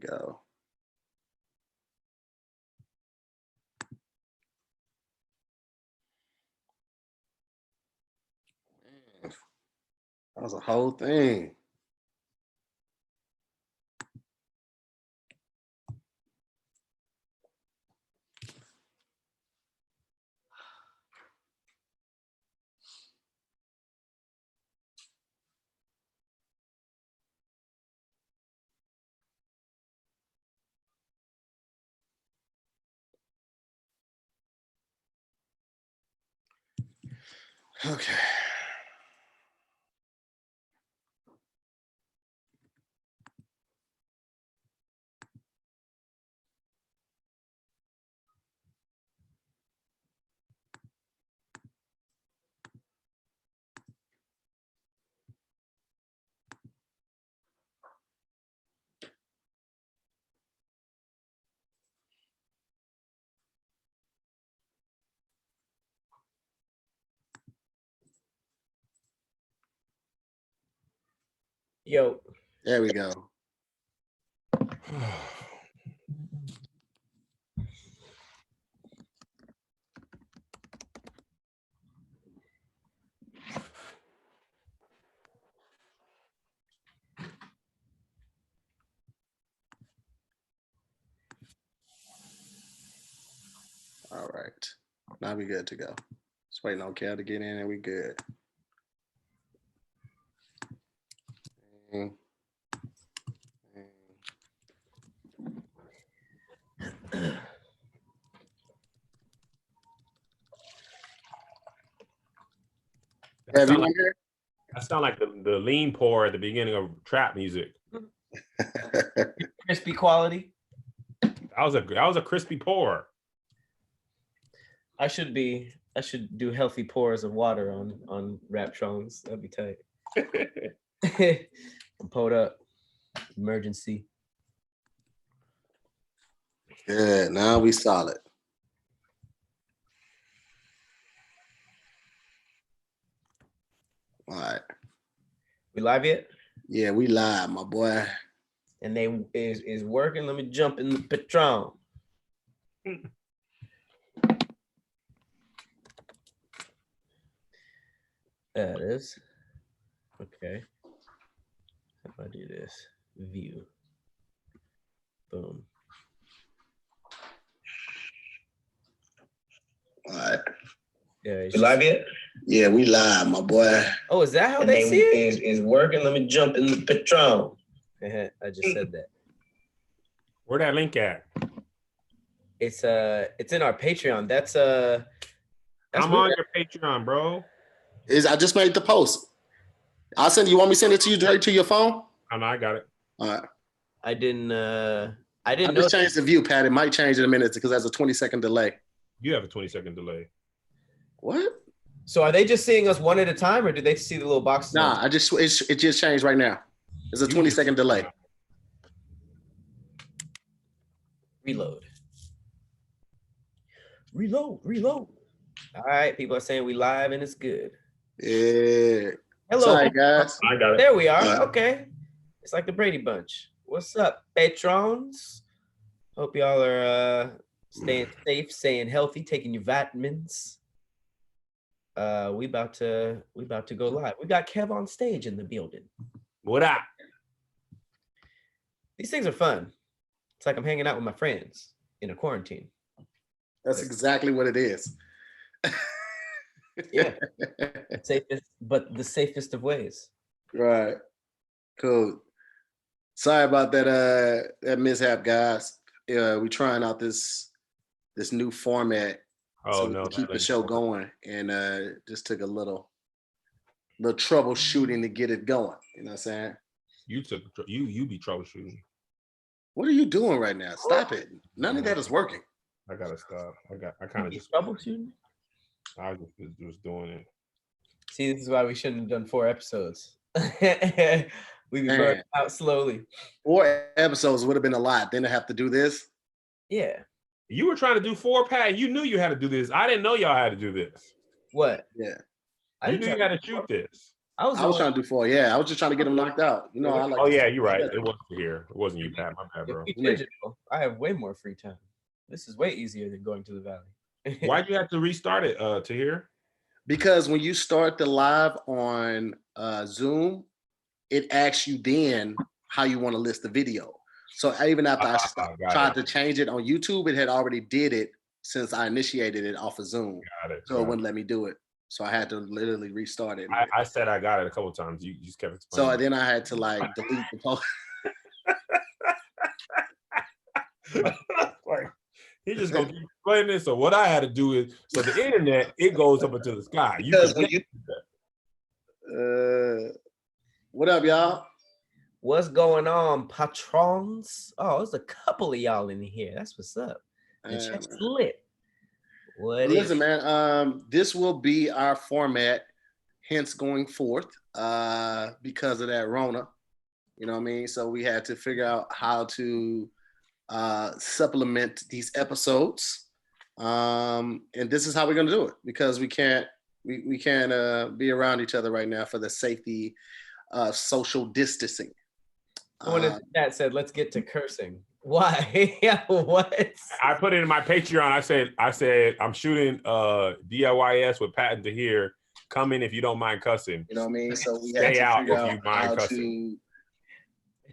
go. Man, that was a whole thing. Okay. Yo. There we go. All right. Now we good to go. Just waiting on Cal to get in and we good. And- Have you on here? That sound like the lean pour at the beginning of trap music. Crispy quality. That was a crispy pour. I should do healthy pours of water on Raptrons. That'd be tight. I'm pulled up. Emergency. Good. Now we solid. All right. We live yet? Yeah, we live, my boy. And they is working. Let me jump in the Patron. That is. Okay. How do I do this? View. Boom. All right. Yeah, we live yet? Yeah, we live, my boy. Oh, is that how And they see it? is working. Let me jump in the Patron. I just said that. Where that link at? It's in our Patreon. That's I'm on your Patreon, bro. I just made the post. I'll send you. Want me to send it to you direct to your phone? Oh, no, I got it. All right. I didn't I know. just changed the view, Pat. It might change in a minute because there's a 20-second delay. You have a 20-second delay. What? So are they just seeing us one at a time, or do they see the little boxes? Nah, it just changed right now. There's a 20-second delay. Reload. All right, people are saying we live and it's good. Yeah. Hello. Sorry, guys. I got it. There we are. Okay. It's like the Brady Bunch. What's up, patrons? Hope y'all are staying safe, staying healthy, taking your vitamins. We about to go live. We got Kev on stage in the building. What up? These things are fun. It's like I'm hanging out with my friends in a quarantine. That's exactly what it is. Yeah. The safest of ways. Right. Cool. Sorry about that mishap, guys. We're trying out this new format so we can keep the show going, and just took a little troubleshooting to get it going. You know what I'm saying? You be troubleshooting. What are you doing right now? Stop it. None of that is working. I gotta stop. I kind of just troubleshooting. I was just doing it. See, this is why we shouldn't have done 4 episodes. We be burning out slowly. 4 episodes would have been a lot. Then to have to do this. Yeah. You were trying to do 4, Pat. You knew you had to do this. I didn't know y'all had to do this. What? Yeah. You knew you had to shoot this. I was trying to do 4. Yeah, I was just trying to get him knocked out. You know, I like. Oh yeah, you're right. It wasn't here. It wasn't you, Pat. My bad, bro. Digital. I have way more free time. This is way easier than going to the valley. Why'd you have to restart it to here? Because when you start the live on Zoom, it asks you then how you want to list the video. So even after I tried to change it on YouTube, it had already did it since I initiated it off of Zoom. So it wouldn't let me do it. So I had to literally restart it. I said I got it a couple of times. You just kept explaining. So then I had to like delete the post. Like, he just gonna keep explaining this. So what I had to do is, so the internet, it goes up into the sky. What up, y'all? What's going on, patrons? Oh, there's a couple of y'all in here. That's what's up. The chat's lit. Listen, man, this will be our format, hence going forth, because of that Rona. You know what I mean? So we had to figure out how to supplement these episodes. And this is how we're gonna do it, because we can't be around each other right now for the safety of social distancing. One in the chat said, let's get to cursing. Why? What? I put it in my Patreon. I said I'm shooting DIYS with Pat and Tahir. Come in if you don't mind cussing. You know what I mean? So we stay out if you mind cussing.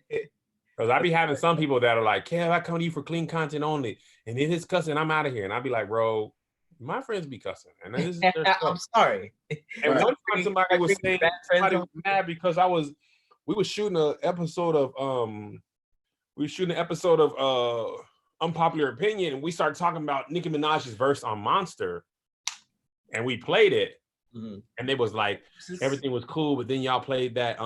Because I be having some people that are like, "Kev, I come to you for clean content only, and if it's cussing, I'm out of here." And I'd be like, "Bro, my friends be cussing, and this is their I'm sorry." And one time somebody was saying somebody was mad because we were shooting an episode of Unpopular Opinion, and we started talking about Nicki Minaj's verse on Monster, and we played it, and it was like everything was cool, but then y'all played that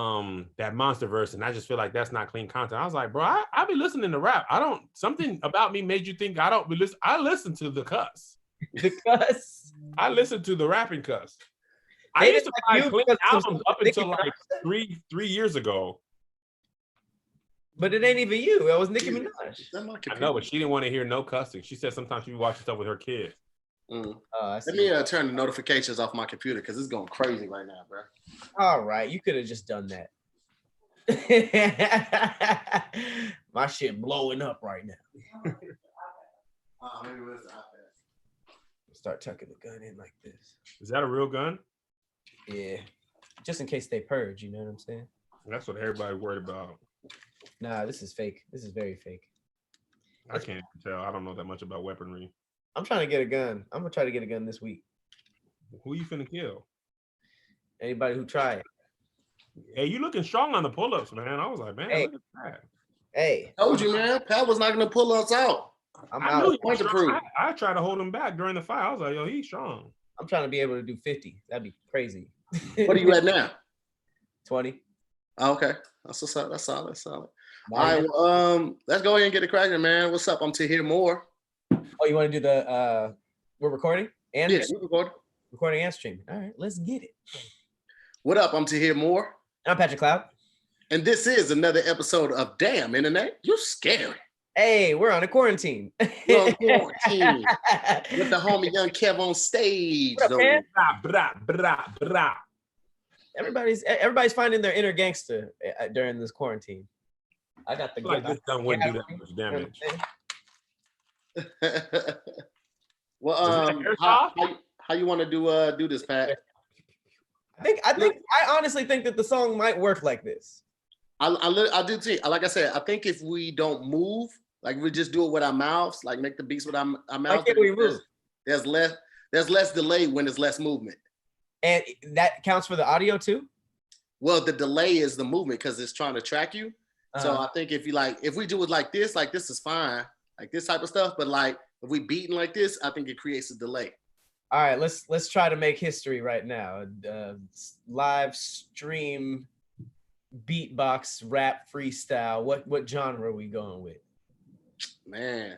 Monster verse, and I just feel like that's not clean content. I was like, bro, I be listening to rap. Something about me made you think I don't be listen. I listen to the cuss. The cuss. I listen to the rapping cuss. I used to buy clean albums up until like three years ago. But it ain't even you. It was Nicki Minaj. I know, but she didn't want to hear no cussing. She said sometimes she be watching stuff with her kids. Let me turn the notifications off my computer because it's going crazy right now, bro. All right, you could have just done that. My shit blowing up right now. Start tucking the gun in like this. Is that a real gun? Yeah, just in case they purge. You know what I'm saying? That's what everybody's worried about. Nah, this is fake. This is very fake. I can't tell. I don't know that much about weaponry. I'm trying to get a gun. I'm gonna try to get a gun this week. Who you finna kill? Anybody who try it. Hey, you looking strong on the pull-ups, man. I was like, man, hey. Look at that. Hey, I told you, man. Pat was not gonna pull us out. I knew he was strong. I tried to hold him back during the fight. I was like, yo, he's strong. I'm trying to be able to do 50. That'd be crazy. What are you at now? 20. Oh, okay, that's solid. That's solid. All right, well, let's go ahead and get it cracking, man. What's up? I'm to hear more. Oh, you want to do the we're recording and we're recording and streaming. All right, let's get it. What up? I'm to hear more. I'm Patrick Cloud, and this is another episode of Damn Internet. You're scary. Hey, we're on a quarantine. We're on quarantine with the homie Young Kev on stage. What up, man? Bra, bra, bra. Everybody's finding their inner gangster during this quarantine. I got the like this gun wouldn't do that much damage. Well, how you want to do this, Pat? I honestly think that the song might work like this. I do too. Like I said, I think if we don't move, like we just do it with our mouths, like make the beats with our mouths. Why can't we move? There's less delay when there's less movement. And that counts for the audio too? Well, the delay is the movement because it's trying to track you. So I think if we do it like this is fine, like this type of stuff. But like if we beating like this, I think it creates a delay. All right, let's try to make history right now. Live stream beatbox rap freestyle. What genre are we going with? Man,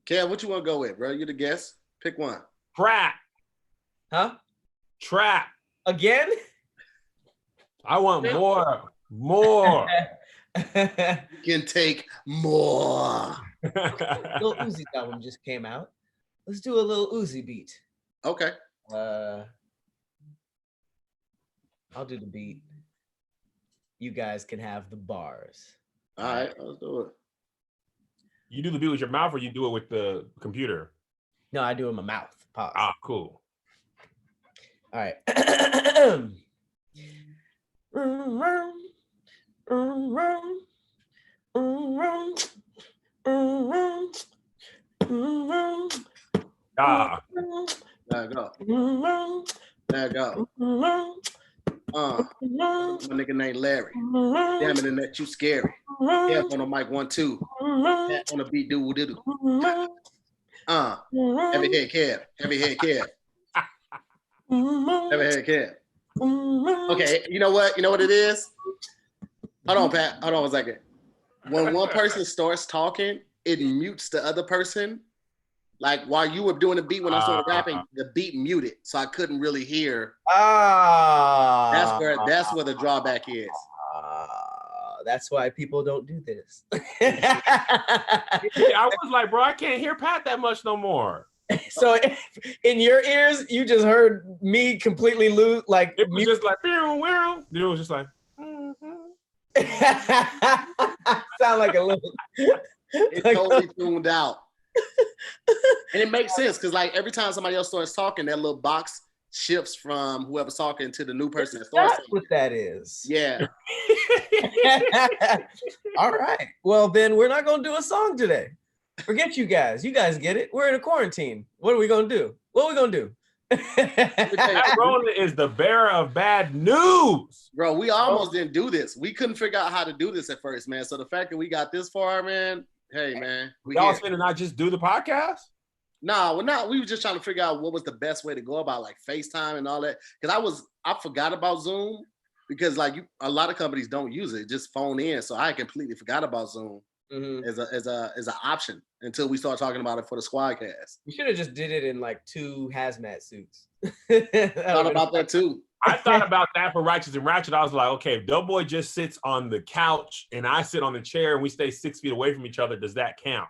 Kev, what you want to go with, bro? You the guest. Pick one. Trap. Huh? Trap. Again? I want more. You can take more. Lil Uzi's album just came out. Let's do a little Uzi beat. Okay. I'll do the beat. You guys can have the bars. All right, let's do it. You do the beat with your mouth, or you do it with the computer? No, I do it in my mouth. Pause. Ah, cool. All right. Ah. There you go. There you go. My nigga named Larry. Damn it, Annette, you scary. F on the mic, 1, 2. Pat on the beat, do. Heavy head cab. Heavy head cab. Heavy head cab. Okay, you know what? You know what it is? Hold on, Pat. Hold on 1 second. When one person starts talking, it mutes the other person. Like while you were doing the beat, when I started rapping, the beat muted, so I couldn't really hear. That's where the drawback is. That's why people don't do this. I was like, bro, I can't hear Pat that much no more. So in your ears, you just heard me completely lose. Like it was just like, it was just like. Sound like a little. It totally tuned out. And it makes sense because like every time somebody else starts talking, that little box shifts from whoever's talking to the new person that starts. That's what that is. Yeah. All right. Well, then we're not gonna do a song today. Forget you guys. You guys get it. We're in a quarantine. What are we gonna do? What are we gonna do? Rona is the bearer of bad news. Bro, we almost didn't do this. We couldn't figure out how to do this at first, man. So the fact that we got this far, man, hey, man. Y'all saying to not just do the podcast? No, we're not. We were just trying to figure out what was the best way to go about like FaceTime and all that. Because I forgot about Zoom because like a lot of companies don't use it, just phone in. So I completely forgot about Zoom as an option until we start talking about it for the Squadcast. We should have just did it in like 2 hazmat suits. Thought about that too. I thought about that for Righteous and Ratchet. I was like, okay, if Doughboy just sits on the couch and I sit on the chair and we stay 6 feet away from each other, does that count?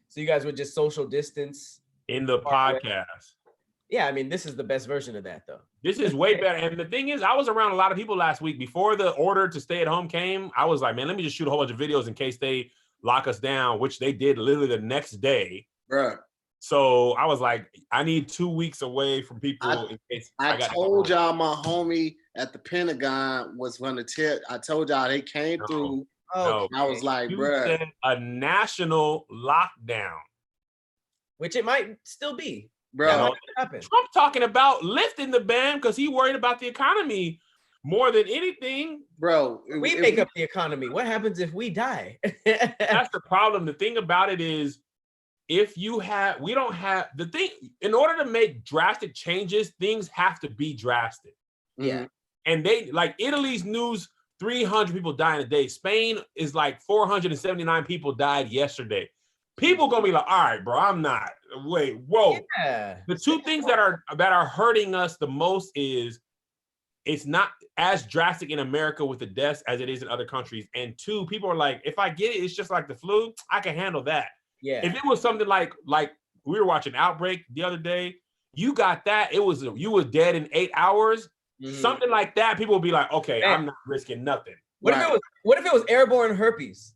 So you guys would just social distance in the podcast? Yeah, I mean, this is the best version of that, though. This is way better. And the thing is, I was around a lot of people last week. Before the order to stay at home came, I was like, man, let me just shoot a whole bunch of videos in case they lock us down, which they did literally the next day. Right. So I was like, I need 2 weeks away from people. I told y'all my homie at the Pentagon was going to tip. I told y'all they came through. No, I was like, bro, a national lockdown, which it might still be, bro. Trump talking about lifting the ban because he worried about the economy more than anything, bro. We make up the economy. What happens if we die? That's the problem. The thing about it is, we don't have the thing. In order to make drastic changes, things have to be drastic. Yeah, and they like Italy's news. 300 people dying a day. Spain is like 479 people died yesterday. People gonna be like, all right, bro, I'm not. Wait, whoa. Yeah. The two things that are hurting us the most is it's not as drastic in America with the deaths as it is in other countries. And 2, people are like, if I get it, it's just like the flu. I can handle that. Yeah. If it was something like we were watching Outbreak the other day, you got that. You were dead in 8 hours. Mm-hmm. Something like that, people will be like, okay, man, I'm not risking nothing. What if it was airborne herpes?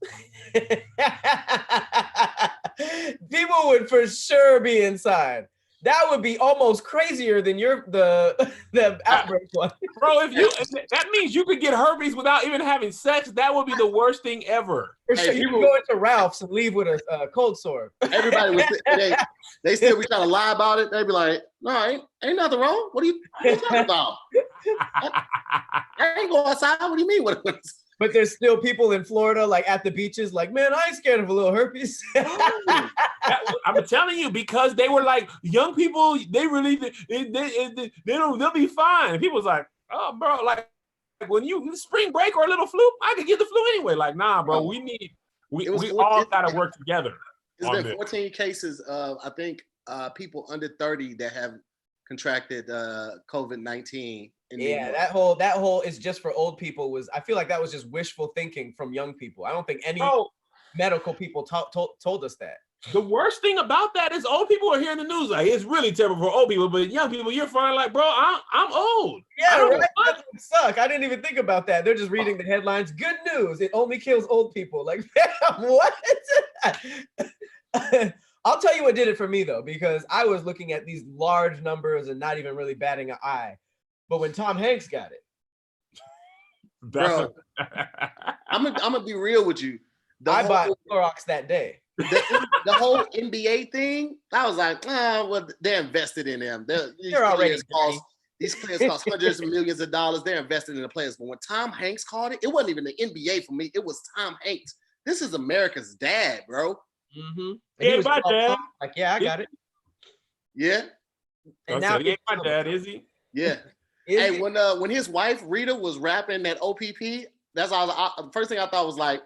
People would for sure be inside. That would be almost crazier than the outbreak one. Bro, that means you could get herpes without even having sex. That would be the worst thing ever. For sure, you can go into Ralph's and leave with a cold sore. Everybody would they still be trying to lie about it. They'd be like, no, ain't nothing wrong. What are you talking about? I ain't go outside. What do you mean? But there's still people in Florida, like at the beaches, like, man, I ain't scared of a little herpes. I'm telling you, because they were like, young people, they'll be fine. And people's like, oh, bro, like when you spring break or a little flu, I could get the flu anyway. Like, nah, bro, we all gotta work together. There's been 14 cases of, I think, people under 30 that have contracted COVID-19. Yeah, that whole is just for old people I feel like that was just wishful thinking from young people. I don't think any medical people told us that. The worst thing about that is old people are hearing the news like it's really terrible for old people, but young people, you're fine. Like, bro, I'm old. Yeah, right. That would suck. I didn't even think about that. They're just reading the headlines. Good news! It only kills old people. Like, what? I'll tell you what did it for me though, because I was looking at these large numbers and not even really batting an eye. But when Tom Hanks got it, bro, I'm gonna be real with you. I bought Clorox that day. The whole NBA thing, I was like, well, they're invested in them. They're already these players cost hundreds of millions of dollars. They're invested in the players. But when Tom Hanks called it wasn't even the NBA for me. It was Tom Hanks. This is America's dad, bro. Mm-hmm. He ain't my dad. Like, yeah, I got it. Yeah. And now he ain't my dad, is he? Yeah. Hey, when his wife Rita was rapping that OPP, that's all. The first thing I thought was like,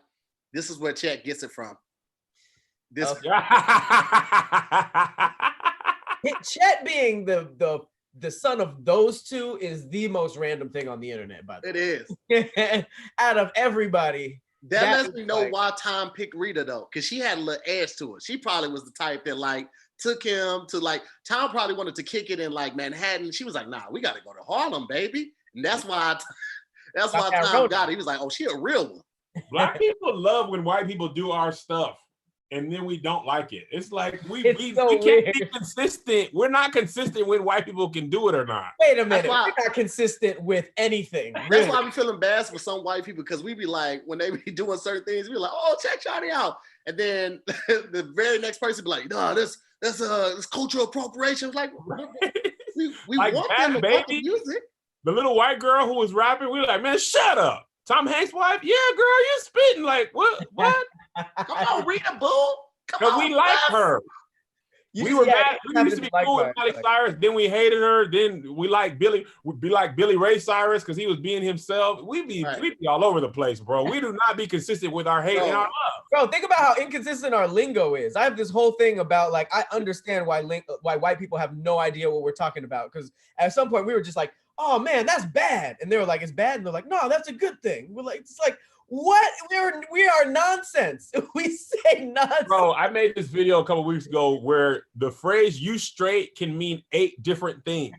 this is where Chet gets it from. This Chet being the son of those two is the most random thing on the internet, by the way. It is. Out of everybody. That lets me know why Tom picked Rita though, because she had a little edge to it. She probably was the type that like took him to like Tom probably wanted to kick it in like Manhattan. She was like, nah, we got to go to Harlem, baby. And that's why Tom got it. He was like, oh, she a real one. Black people love when white people do our stuff and then we don't like it. It's like we can't be consistent. We're not consistent when white people can do it or not. Wait a minute. We're not consistent with anything. That's really. Why I'm feeling bad for some white people, because we be like, when they be doing certain things, we be like, oh, check Johnny out. And then the very next person be like, no, this cultural appropriation. Like, we like want that, them to baby. the music. The little white girl who was rapping, we were like, man, shut up. Tom Hanks' wife? Yeah, girl, you spitting. Like, what? Come on, Rita, boo. Come on, we like her. We were mad. We used to be cool with Miley Cyrus. Then we hated her. Then we like Billy. We'd be like Billy Ray Cyrus because he was being himself. We'd be all over the place, bro. We do not be consistent with our hate and our love. Bro, think about how inconsistent our lingo is. I have this whole thing about like I understand why white people have no idea what we're talking about, because at some point we were just like, oh man, that's bad, and they were like, it's bad, and they're like, no, that's a good thing. We're like, it's like, what? We are nonsense. We say nonsense. Bro, I made this video a couple weeks ago where the phrase "you straight" can mean 8 different things.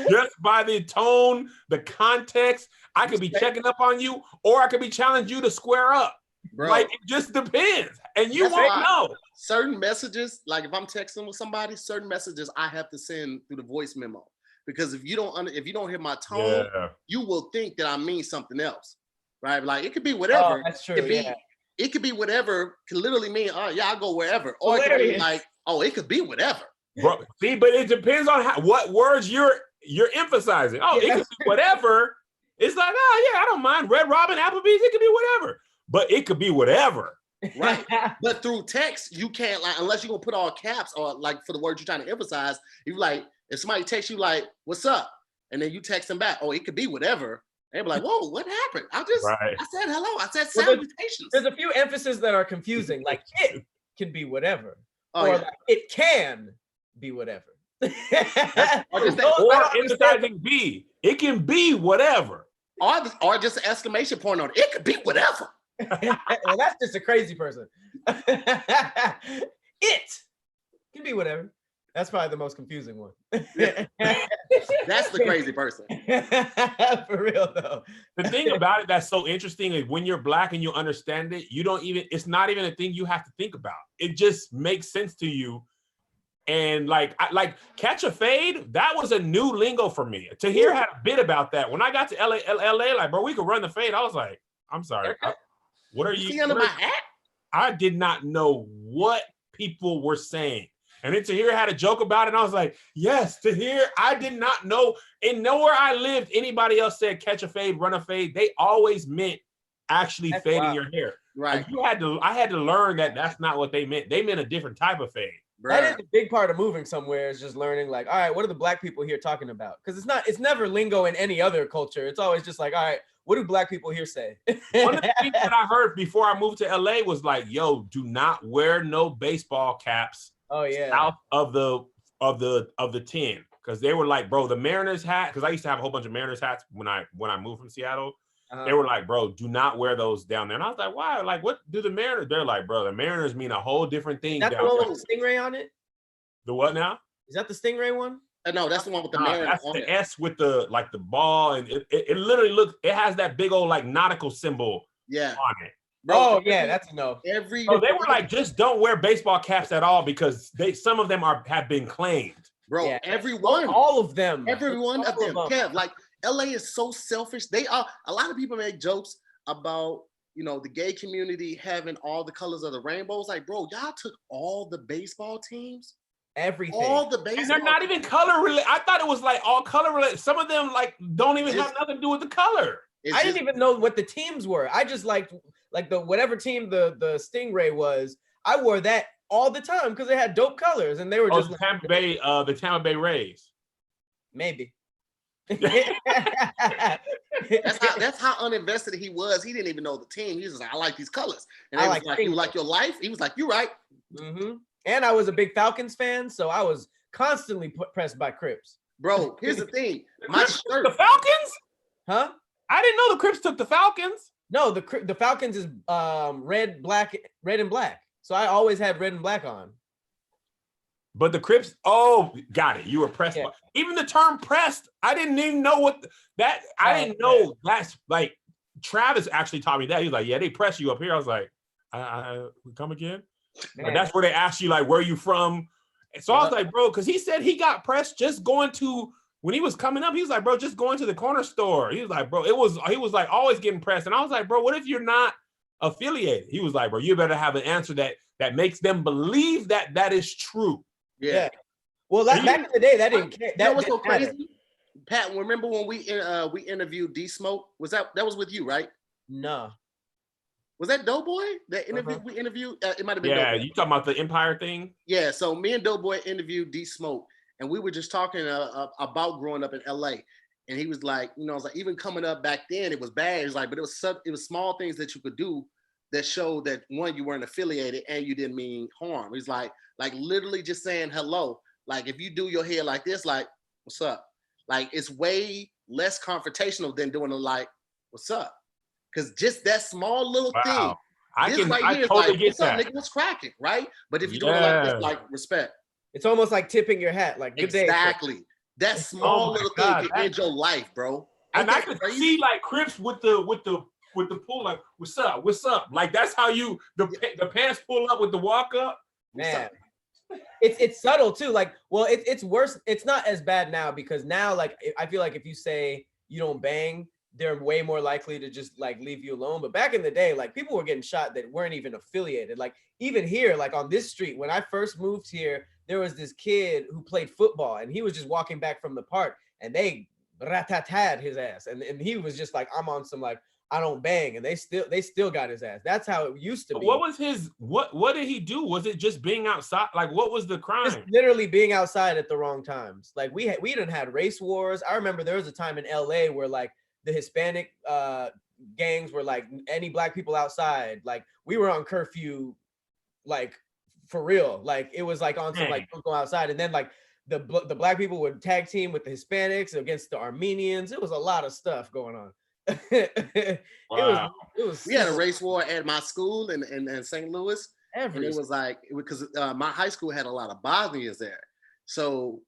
Just by the tone, the context. I could be checking up on you, or I could be challenging you to square up. Bro, like, it just depends, and you won't know. Certain messages, like if I'm texting with somebody, certain messages I have to send through the voice memo, because if you don't hear my tone, you will think that I mean something else, right? Like it could be whatever. Oh, that's true. It could be whatever. Can literally mean, oh yeah, I'll go wherever, or it could be like, oh, it could be whatever. Bro, see, but it depends on what words you're emphasizing. Oh, it could be whatever. It's like, oh yeah, I don't mind. Red Robin, Applebee's, it could be whatever. But it could be whatever. Right. But through text, you can't, like, unless you're gonna put all caps or like for the words you're trying to emphasize, you like, if somebody texts you like, what's up? And then you text them back, oh, it could be whatever. They'll be like, whoa, what happened? I said hello. I said salutations. There's a few emphases that are confusing, like it can be whatever. Or like, it can be whatever. or emphasizing B. It can be whatever. Or just an exclamation point on it. It could be whatever. Well, that's just a crazy person. It can be whatever. That's probably the most confusing one. That's the crazy person. For real though. The thing about it that's so interesting is when you're Black and you understand it, it's not even a thing you have to think about. It just makes sense to you. And like catch a fade, that was a new lingo for me. Tahir had a bit about that. When I got to LA, like, bro, we could run the fade. I was like, I'm sorry. What are you? See under my hat? I did not know what people were saying. And then Tahir had a joke about it. And I was like, yes, Tahir, I did not know. And nowhere I lived, anybody else said catch a fade, run a fade. They always meant actually fading your hair. Right. I had to learn that that's not what they meant. They meant a different type of fade. That is a big part of moving somewhere, is just learning like, all right, what are the Black people here talking about? Because it's never lingo in any other culture. It's always just like, all right, what do Black people here say? One of the things that I heard before I moved to LA was like, yo, do not wear no baseball caps. Oh yeah. South of the 10. Because they were like, bro, the Mariners hat, because I used to have a whole bunch of Mariners hats when I moved from Seattle. They were like, bro, do not wear those down there. And I was like, why? Like, what do the Mariners? They're like, bro, the Mariners mean a whole different thing. Is that the one with the stingray on it? The what now? Is that the stingray one? No, that's the one with the Mariners. That's the S with the ball, and it literally looks. It has that big old like nautical symbol. On it. Bro, that's a no. They were like, just don't wear baseball caps at all because some of them have been claimed. Bro, everyone, all of them, every one of them. Kev, like LA is so selfish. They are. A lot of people make jokes about the gay community having all the colors of the rainbows. Like, bro, y'all took all the baseball teams, everything, all the baseball, and they're not even color related. I thought it was like all color related. Some of them like don't even have nothing to do with the color. I didn't even know what the teams were. I just liked the whatever team the Stingray was. I wore that all the time because they had dope colors, and they were just the Tampa Bay Rays. Maybe. that's how uninvested he was. He didn't even know the team. He was like, I like these colors. And I was like, you like your life? He was like, you're right. Mm-hmm. And I was a big Falcons fan, so I was constantly pressed by Crips. Bro, here's the thing. My shirt. The Falcons? Huh? I didn't know the Crips took the Falcons. No, the Falcons is red and black. So I always had red and black on. But the Crips, got it. You were pressed. Yeah. Even the term pressed, I didn't even know I didn't know that's like Travis actually taught me that. He was like, yeah, they press you up here. I was like, I come again? But that's where they asked you, like, where are you from? And so I was like, bro, because he said he got pressed just going to, when he was coming up, he was like, bro, just going to the corner store. He was like, bro, he was like always getting pressed. And I was like, bro, what if you're not affiliated? He was like, bro, you better have an answer that makes them believe that is true. Yeah. Well, back in the day, that didn't care. That was so crazy. Matter. Pat, remember when we interviewed D Smoke? That was with you, right? No. Was that Doughboy? That interview we interviewed? It might have been. Yeah, Doughboy. You talking about the Empire thing? Yeah. So me and Doughboy interviewed D Smoke, and we were just talking about growing up in LA. And he was like, I was like, even coming up back then, it was bad. It was like, but it was small things that you could do that showed that one, you weren't affiliated and you didn't mean harm. He's like literally just saying hello. Like if you do your hair like this, like, what's up? Like it's way less confrontational than doing like, what's up? Because just that small little thing. I totally get what's that. Up, nigga, what's cracking, right? But if you do it like this, like respect. It's almost like tipping your hat, like good exactly. Day. That small little thing can end your life, bro. And I could see like Crips with the pull, like, what's up? Like that's how the pants pull up with the walk up. Man, it's subtle too. Like, well, it's worse. It's not as bad now because now, like, I feel like if you say you don't bang, they're way more likely to just like leave you alone. But back in the day, like people were getting shot that weren't even affiliated. Like even here, like on this street, when I first moved here, there was this kid who played football and he was just walking back from the park and they rat-tat-tat his ass. And he was just like, I'm on some like, I don't bang. And they still got his ass. That's how it used to be. What was what did he do? Was it just being outside? Like what was the crime? Just literally being outside at the wrong times. Like we done had race wars. I remember there was a time in LA where like the Hispanic gangs were like any black people outside. Like we were on curfew, like for real. Like it was like on some like don't go outside. And then like the black people would tag team with the Hispanics against the Armenians. It was a lot of stuff going on. Wow. It was. We had a race war at my school in St. Louis, and it was like because my high school had a lot of Bosnians there. So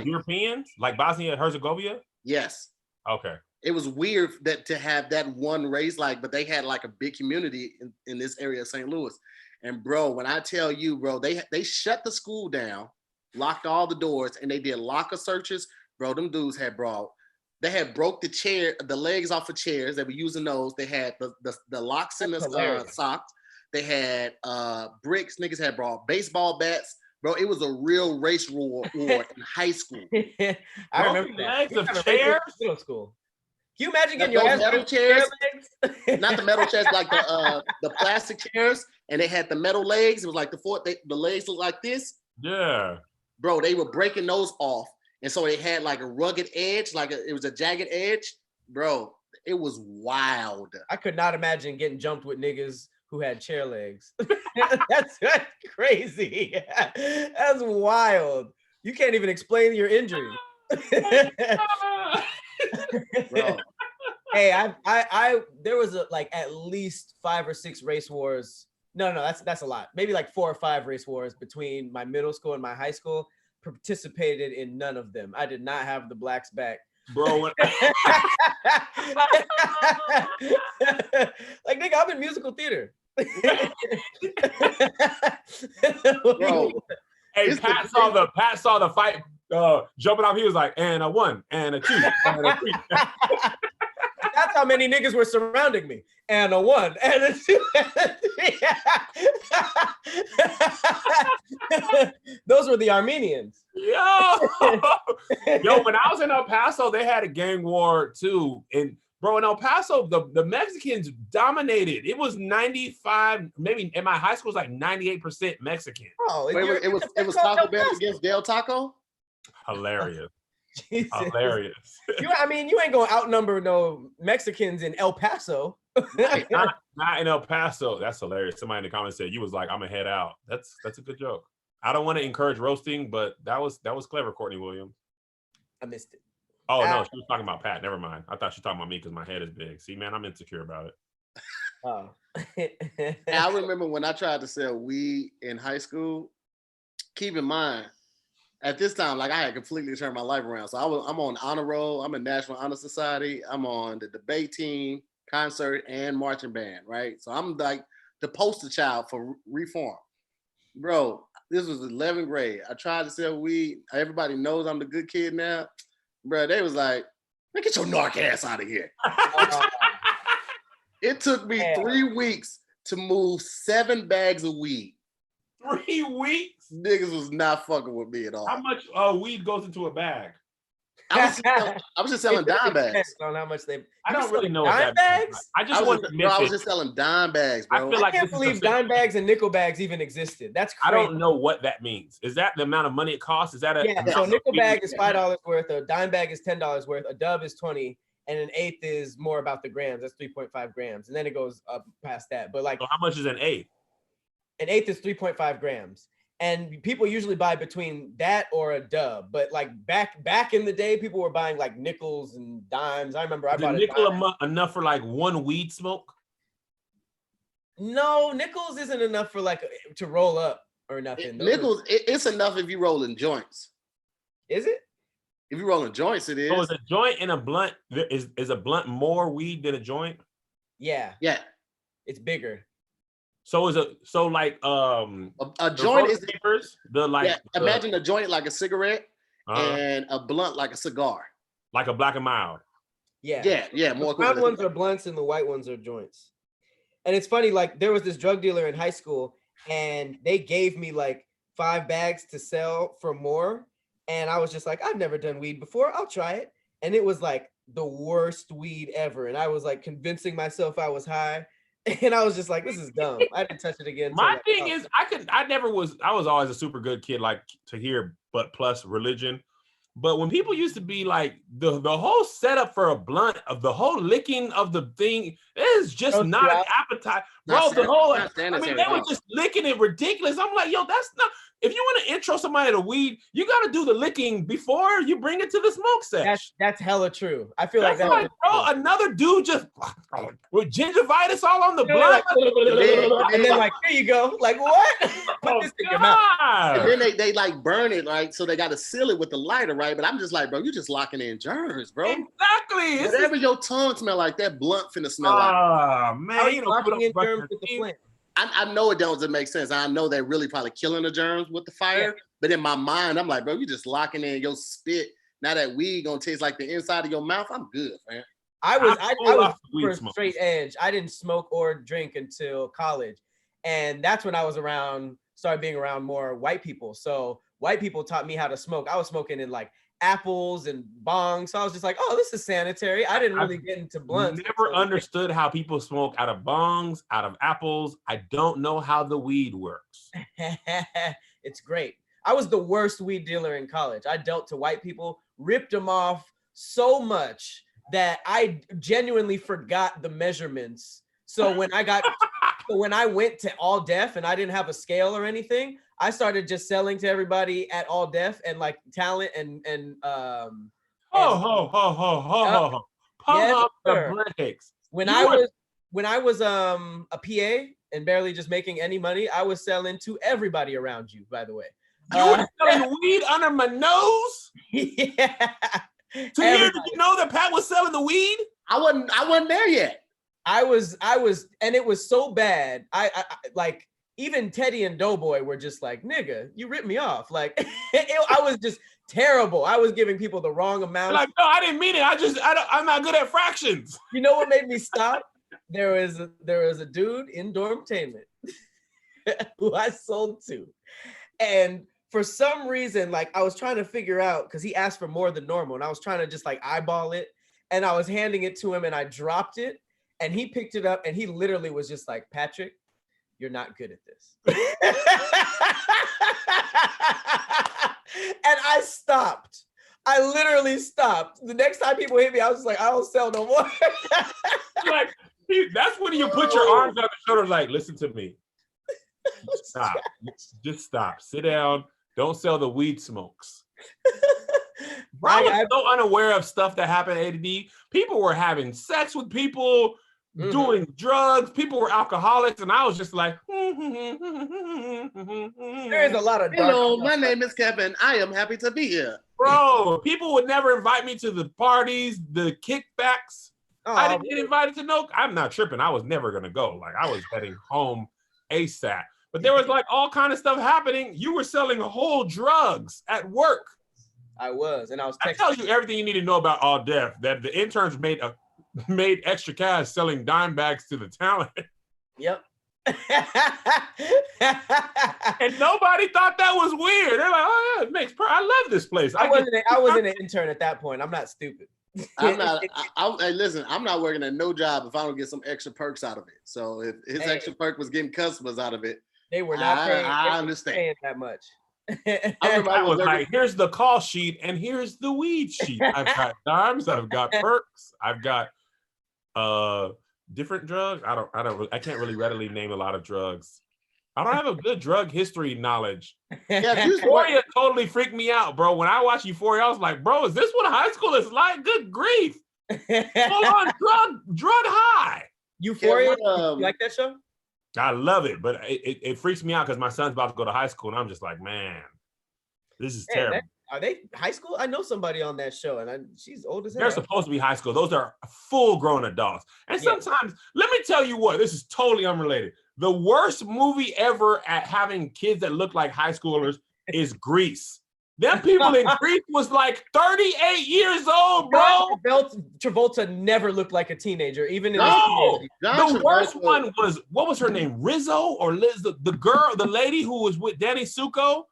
Europeans, like Bosnia and Herzegovina. Yes. Okay. It was weird that to have that one race, but they had like a big community in this area of St. Louis. And bro, when I tell you, bro, they shut the school down, locked all the doors, and they did locker searches. Bro, them dudes they had broke the legs off of chairs. They were using those. They had the locks in the socks. They had bricks. Niggas had brought baseball bats. Bro, it was a real race war in high school. I remember that. Legs of chairs? Middle school. Can you imagine getting your metal chairs? Not the metal chairs, like the plastic chairs, and they had the metal legs. It was like the legs looked like this. Yeah. Bro, they were breaking those off. And so they had like a rugged edge, it was a jagged edge. Bro, it was wild. I could not imagine getting jumped with niggas who had chair legs. That's crazy. That's wild. You can't even explain your injury. Bro, Hey, there was like at least 5 or 6 race wars. No, that's a lot. Maybe like 4 or 5 race wars between my middle school and my high school. Participated in none of them. I did not have the blacks back. Bro, like nigga, I'm in musical theater. Bro, hey, Pat saw the fight jumping off. He was like, and a 1 and a 2 and a 3. That's how many niggas were surrounding me. And a 1 and a 2 and a 3. Those were the Armenians. Yo, when I was in El Paso, they had a gang war too. And bro, in El Paso, the Mexicans dominated. It was 95, maybe in my high school was like 98% Mexican. Oh, it was Taco Bell against Del Taco? Hilarious. Jesus. Hilarious. You ain't gonna outnumber no Mexicans in El Paso. not in El Paso. That's hilarious. Somebody in the comments said you was like, I'm gonna head out. That's a good joke. I don't want to encourage roasting, but that was clever, Courtney Williams. I missed it. Oh no, she was talking about Pat. Never mind. I thought she was talking about me because my head is big. See, man, I'm insecure about it. Oh. I remember when I tried to sell weed in high school. Keep in mind, at this time, like I had completely turned my life around. So I'm on honor roll. I'm in National Honor Society. I'm on the debate team, concert, and marching band. Right. So I'm like the poster child for reform, bro. This was 11th grade. I tried to sell weed. Everybody knows I'm the good kid now, bro. They was like, "Man, get your narc ass out of here." It took me 3 weeks to move 7 bags of weed. 3 weeks? Niggas was not fucking with me at all. How much weed goes into a bag? I was just selling dime bags. On how much they? I don't really know what dime that bags. I was just selling dime bags, bro. I can't believe dime bags and nickel bags even existed. That's crazy. I don't know what that means. Is that the amount of money it costs? Is that a So nickel bag is $5 worth. A dime bag is $10 worth. A dub is 20, and an eighth is more about the grams. That's 3.5 grams, and then it goes up past that. But like, so how much is an eighth? An eighth is 3.5 grams. And people usually buy between that or a dub. But like back in the day, people were buying like nickels and dimes. I remember I bought a nickel enough for like 1 weed smoke? No, nickels isn't enough for like to roll up or nothing. Nickels, it's enough if you rolling joints. Is it? If you rolling joints, it is. So is a joint and a blunt, is a blunt more weed than a joint? Yeah. Yeah. It's bigger. So a joint is papers, imagine a joint like a cigarette and a blunt like a cigar. Like a Black and Mild. Yeah. More the brown ones are blunts and the white ones are joints. And it's funny, like there was this drug dealer in high school and they gave me like 5 bags to sell for more. And I was just like, I've never done weed before. I'll try it. And it was like the worst weed ever. And I was like convincing myself I was high. And I was just like, this is dumb. I didn't touch it again. My thing is, I was always a super good kid, like to hear, but plus religion. But when people used to be like the whole setup for a blunt of the whole licking of the thing is just not an appetite, bro. They were just licking it ridiculous. I'm like, yo, that's not. If you want to intro somebody to weed, you got to do the licking before you bring it to the smoke section. That's hella true. I feel that's like bro, another dude just with gingivitis all on the blunt, and then like, here you go. Like what? Put this in your mouth. And then they like burn it, right? So they got to seal it with the lighter, right? But I'm just like, bro, you just locking in germs, bro. Exactly. Whatever your tongue smell like, that blunt finna smell like. Oh man, you locking in germs with the flint. I know it doesn't make sense. I know they're really probably killing the germs with the fire, but in my mind, I'm like, bro, you just locking in your spit. Now that weed gonna taste like the inside of your mouth, I'm good, man. I was super straight edge. I didn't smoke or drink until college, and that's when I was started being around more white people. So white people taught me how to smoke. I was smoking in like apples and bongs. So I was just like, oh, this is sanitary. I didn't really get into blunts. Never understood how people smoke out of bongs, out of apples. I don't know how the weed works. It's great. I was the worst weed dealer in college. I dealt to white people, ripped them off so much that I genuinely forgot the measurements. So when I went to all deaf and I didn't have a scale or anything, I started just selling to everybody at all deaf and like talent and Pump the sir. brakes. When I was a PA and barely just making any money, I was selling to everybody around you, by the way. You were selling weed under my nose? Yeah. So here, did you know that Pat was selling the weed? I wasn't there yet. I was, and it was so bad. I like, even Teddy and Doughboy were just like, nigga, you ripped me off. Like, I was just terrible. I was giving people the wrong amount. Like, no, I didn't mean it. I'm not good at fractions. You know what made me stop? There was a dude in Dormtainment who I sold to. And for some reason, like, I was trying to figure out, because he asked for more than normal, and I was trying to just like eyeball it. And I was handing it to him and I dropped it. And he picked it up and he literally was just like, Patrick, you're not good at this. And I stopped. I literally stopped. The next time people hit me, I was just like, I don't sell no more. Like, that's when you put your arms on the shoulders, like, listen to me. Stop. Just stop. Sit down. Don't sell the weed smokes. Bro, I was so unaware of stuff that happened at ADD. People were having sex with people, doing drugs. People were alcoholics, and I was just like, there is a lot of hello, my name is Kevin. I am happy to be here. Bro, people would never invite me to the parties, the kickbacks. I didn't get invited to no. I'm not tripping. I was never gonna go. Like, I was heading home ASAP. But there was like all kind of stuff happening. You were selling whole drugs at work. I was, and I was texting. I tell you everything you need to know about All Def. That the interns made extra cash selling dime bags to the talent. Yep. And nobody thought that was weird. They're like, oh yeah, it makes I love this place. I wasn't an intern at that point. I'm not stupid. I'm not. Hey, listen, I'm not working at no job if I don't get some extra perks out of it. So if his extra perk was getting customers out of it, they were not paying. I understand. Paying that much. I was like, here's the call sheet and here's the weed sheet. I've got dimes, I've got perks, I've got different drugs. I can't really readily name a lot of drugs. I don't have a good drug history knowledge. Yeah, Euphoria totally freaked me out, bro. When I watched Euphoria, I was like, bro, is this what high school is like? Good grief. Full on drug high. Euphoria, you like that show? I love it, but it freaks me out because my son's about to go to high school, and I'm just like, man, this is terrible. Are they high school? I know somebody on that show, and she's old as hell. They're supposed to be high school. Those are full-grown adults. And sometimes, let me tell you what, this is totally unrelated. The worst movie ever at having kids that look like high schoolers is Grease. Them people in Grease was like 38 years old, bro. Travolta never looked like a teenager, even in the worst one was, what was her name? Rizzo or Liz? The girl, the lady who was with Danny Zuko?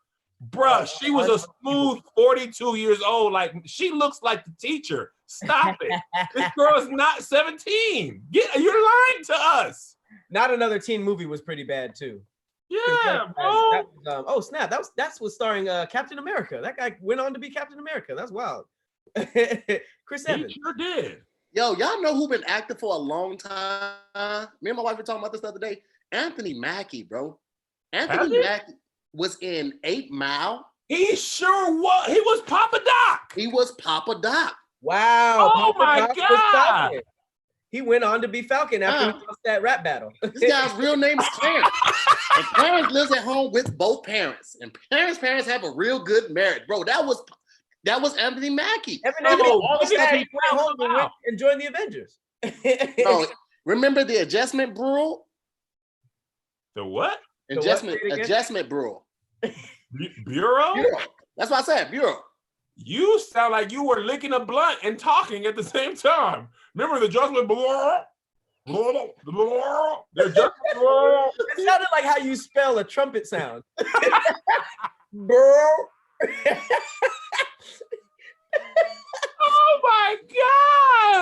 Bruh, she was a smooth 42 years old. Like, she looks like the teacher. Stop it. This girl is not 17. You're lying to us. Not Another Teen movie was pretty bad too. Yeah, bro. Oh snap! That's what starring Captain America. That guy went on to be Captain America. That's wild. Chris Evans. He sure did. Yo, y'all know who been active for a long time? Me and my wife were talking about this the other day. Anthony Mackie, bro. Anthony Mackie was in 8 Mile. He sure was. He was Papa Doc. He was Papa Doc. Wow. Oh my God. He went on to be Falcon after he lost that rap battle. This guy's real name is Clarence. And Clarence lives at home with both parents. And parents have a real good marriage. Bro, that was Anthony Mackie. He went home and joined the Avengers. Bro, remember the Adjustment Bureau? The what? Adjustment Bureau. Bureau? That's what I said, Bureau. You sound like you were licking a blunt and talking at the same time. Remember the Adjustment Bureau? It sounded like how you spell a trumpet sound. Bro. Oh my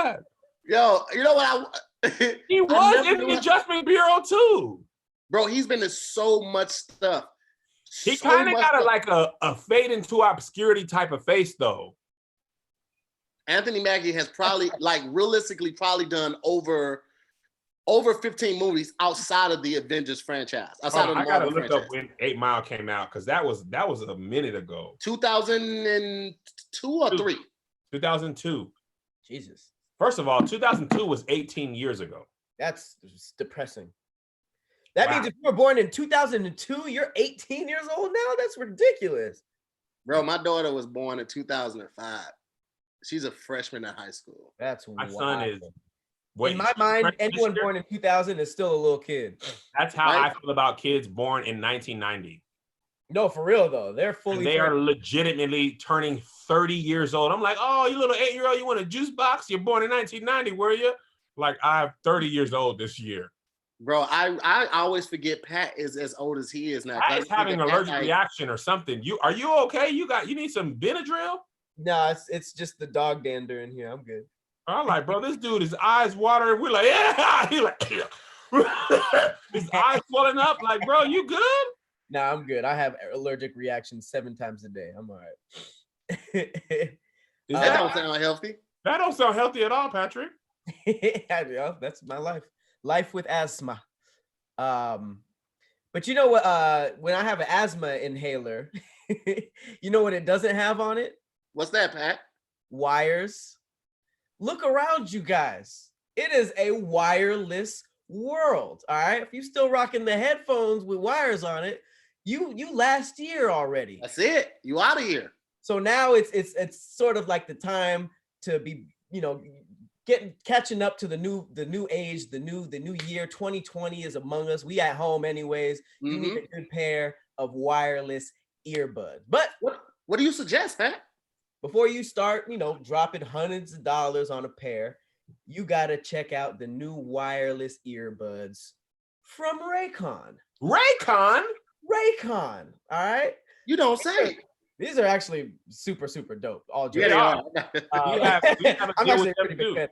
God. Yo, you know what? He was in the Adjustment Bureau too. Bro, he's been in so much stuff. He kind of got a fade into obscurity type of face though. Anthony Mackie has probably, like, realistically probably done over 15 movies outside of the Avengers franchise. Outside of the Marvel franchise. I gotta look up when 8 Mile came out because that was a minute ago. 2002 or 3? 2002. Jesus. First of all, 2002 was 18 years ago. That's depressing. That means if you were born in 2002, you're 18 years old now? That's ridiculous. Bro, my daughter was born in 2005. She's a freshman in high school. That's My wild. son is. In my mind, anyone born in 2000 is still a little kid. That's how I feel about kids born in 1990. No, for real though. They're fully. They are legitimately turning 30 years old. I'm like, oh, you little 8-year-old, you want a juice box? You're born in 1990, were you? Like, I'm 30 years old this year. Bro, I always forget Pat is as old as he is now. Pat is having an allergic reaction or something. Are you okay? You need some Benadryl? No, it's just the dog dander in here. I'm good. I'm like, bro, this dude, his eyes watering. We're like, yeah. He like, his eyes swelling up. Like, bro, you good? Nah, I'm good. I have allergic reactions 7 times a day. I'm all right. That don't sound healthy. That don't sound healthy at all, Patrick. Yeah, that's my life. Life with asthma. But you know what? When I have an asthma inhaler, you know what it doesn't have on it? What's that, Pat? Wires. Look around you guys. It is a wireless world. All right. If you still rocking the headphones with wires on it, you last year already. That's it. You out of here. So now it's sort of like the time to be, catching up to the new age, the new year. 2020 is among us. We at home anyways. You need a good pair of wireless earbuds. But what do you suggest, Pat? Before you start, dropping hundreds of dollars on a pair, you got to check out the new wireless earbuds from Raycon. Raycon? Raycon. All right. You don't say. These are actually super, super dope. All jokes. Yeah, I'm actually pretty big fan.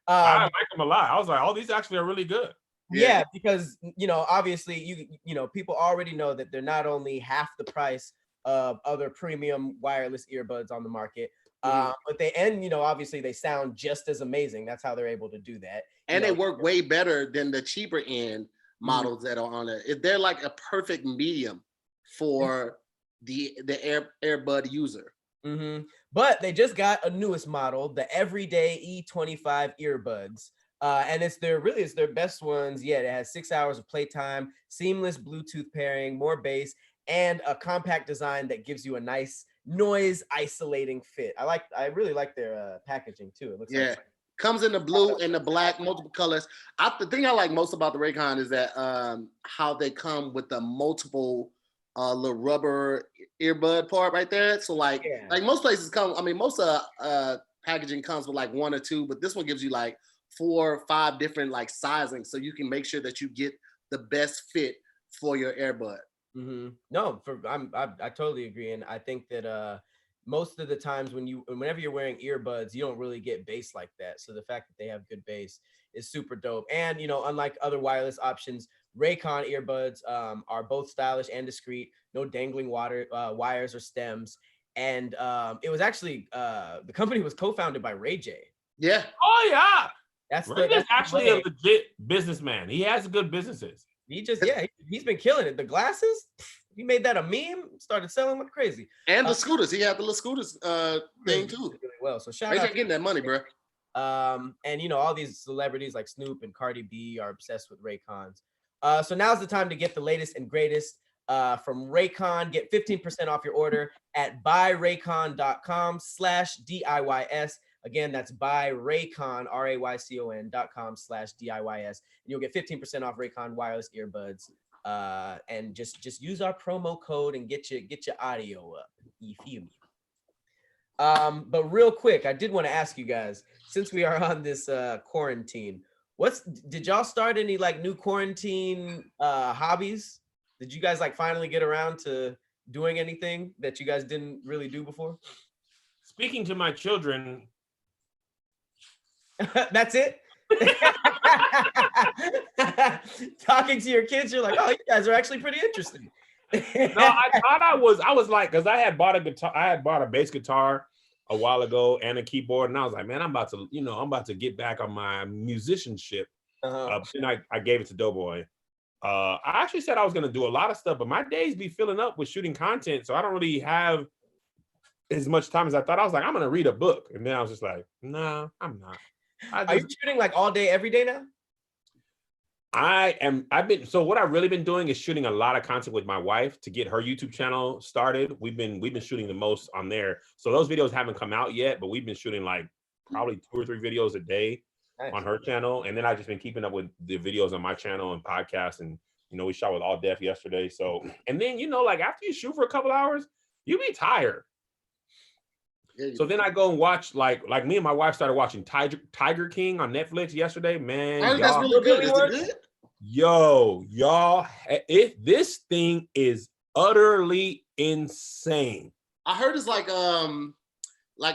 I like them a lot. I was like, oh, these actually are really good. Yeah, because obviously people already know that they're not only half the price of other premium wireless earbuds on the market, but obviously they sound just as amazing. That's how they're able to do that. And they work way better than the cheaper end models that are on it. They're like a perfect medium for the earbud user. But they just got a newest model, the Everyday E25 earbuds. And it's their best ones yet. It has 6 hours of playtime, seamless Bluetooth pairing, more bass, and a compact design that gives you a nice noise isolating fit. I really like their packaging too. It looks like comes in the blue and the black, multiple colors. The thing I like most about the Raycon is that how they come with the multiple little rubber earbud part right there. So like most places come, most packaging comes with like 1 or 2, but this one gives you like 4 or 5 different like sizing, so you can make sure that you get the best fit for your earbud. No, I totally agree, and I think that most of the times whenever you're wearing earbuds, you don't really get bass like that. So the fact that they have good bass is super dope. And unlike other wireless options, Raycon earbuds are both stylish and discreet. No dangling wires or stems. And it was actually the company was co-founded by Ray J. Yeah. Oh yeah. That's actually a legit businessman. He has good businesses. He's been killing it. The glasses, he made that a meme, started selling like crazy. And the scooters, he had the little scooters thing too. Really well. So shout out. He's getting that money, bro. And all these celebrities like Snoop and Cardi B are obsessed with Raycons. So now's the time to get the latest and greatest from Raycon. Get 15% off your order at buyraycon.com/DIYS. Again, that's buyraycon, RAYCON.com/DIYS. And you'll get 15% off Raycon wireless earbuds. And just use our promo code and get your audio up. You feel me? But real quick, I did want to ask you guys, since we are on this quarantine, did y'all start any like new quarantine hobbies? Did you guys like finally get around to doing anything that you guys didn't really do before? Speaking to my children. That's it. Talking to your kids, you're like, oh, you guys are actually pretty interesting. No, I thought I was like, because I had bought a guitar, I had bought a bass guitar a while ago and a keyboard, and I was like, man, I'm about to get back on my musicianship. And I gave it to Doughboy. I actually said I was going to do a lot of stuff, but my days be filling up with shooting content, so I don't really have as much time as I thought. I was like, I'm going to read a book, and then I was just like, no, I'm not. Are you shooting like all day, every day now? So what I've really been doing is shooting a lot of content with my wife to get her YouTube channel started. We've been shooting the most on there. So those videos haven't come out yet, but we've been shooting like probably 2 or 3 videos a day on her channel. And then I've just been keeping up with the videos on my channel and podcasts. And, we shot with All Def yesterday. So, and then, like after you shoot for a couple hours, you be tired. So then I go and watch like me and my wife started watching Tiger King on Netflix yesterday. Man, I heard that's really good. Is it good? Yo, y'all, this thing is utterly insane. I heard it's like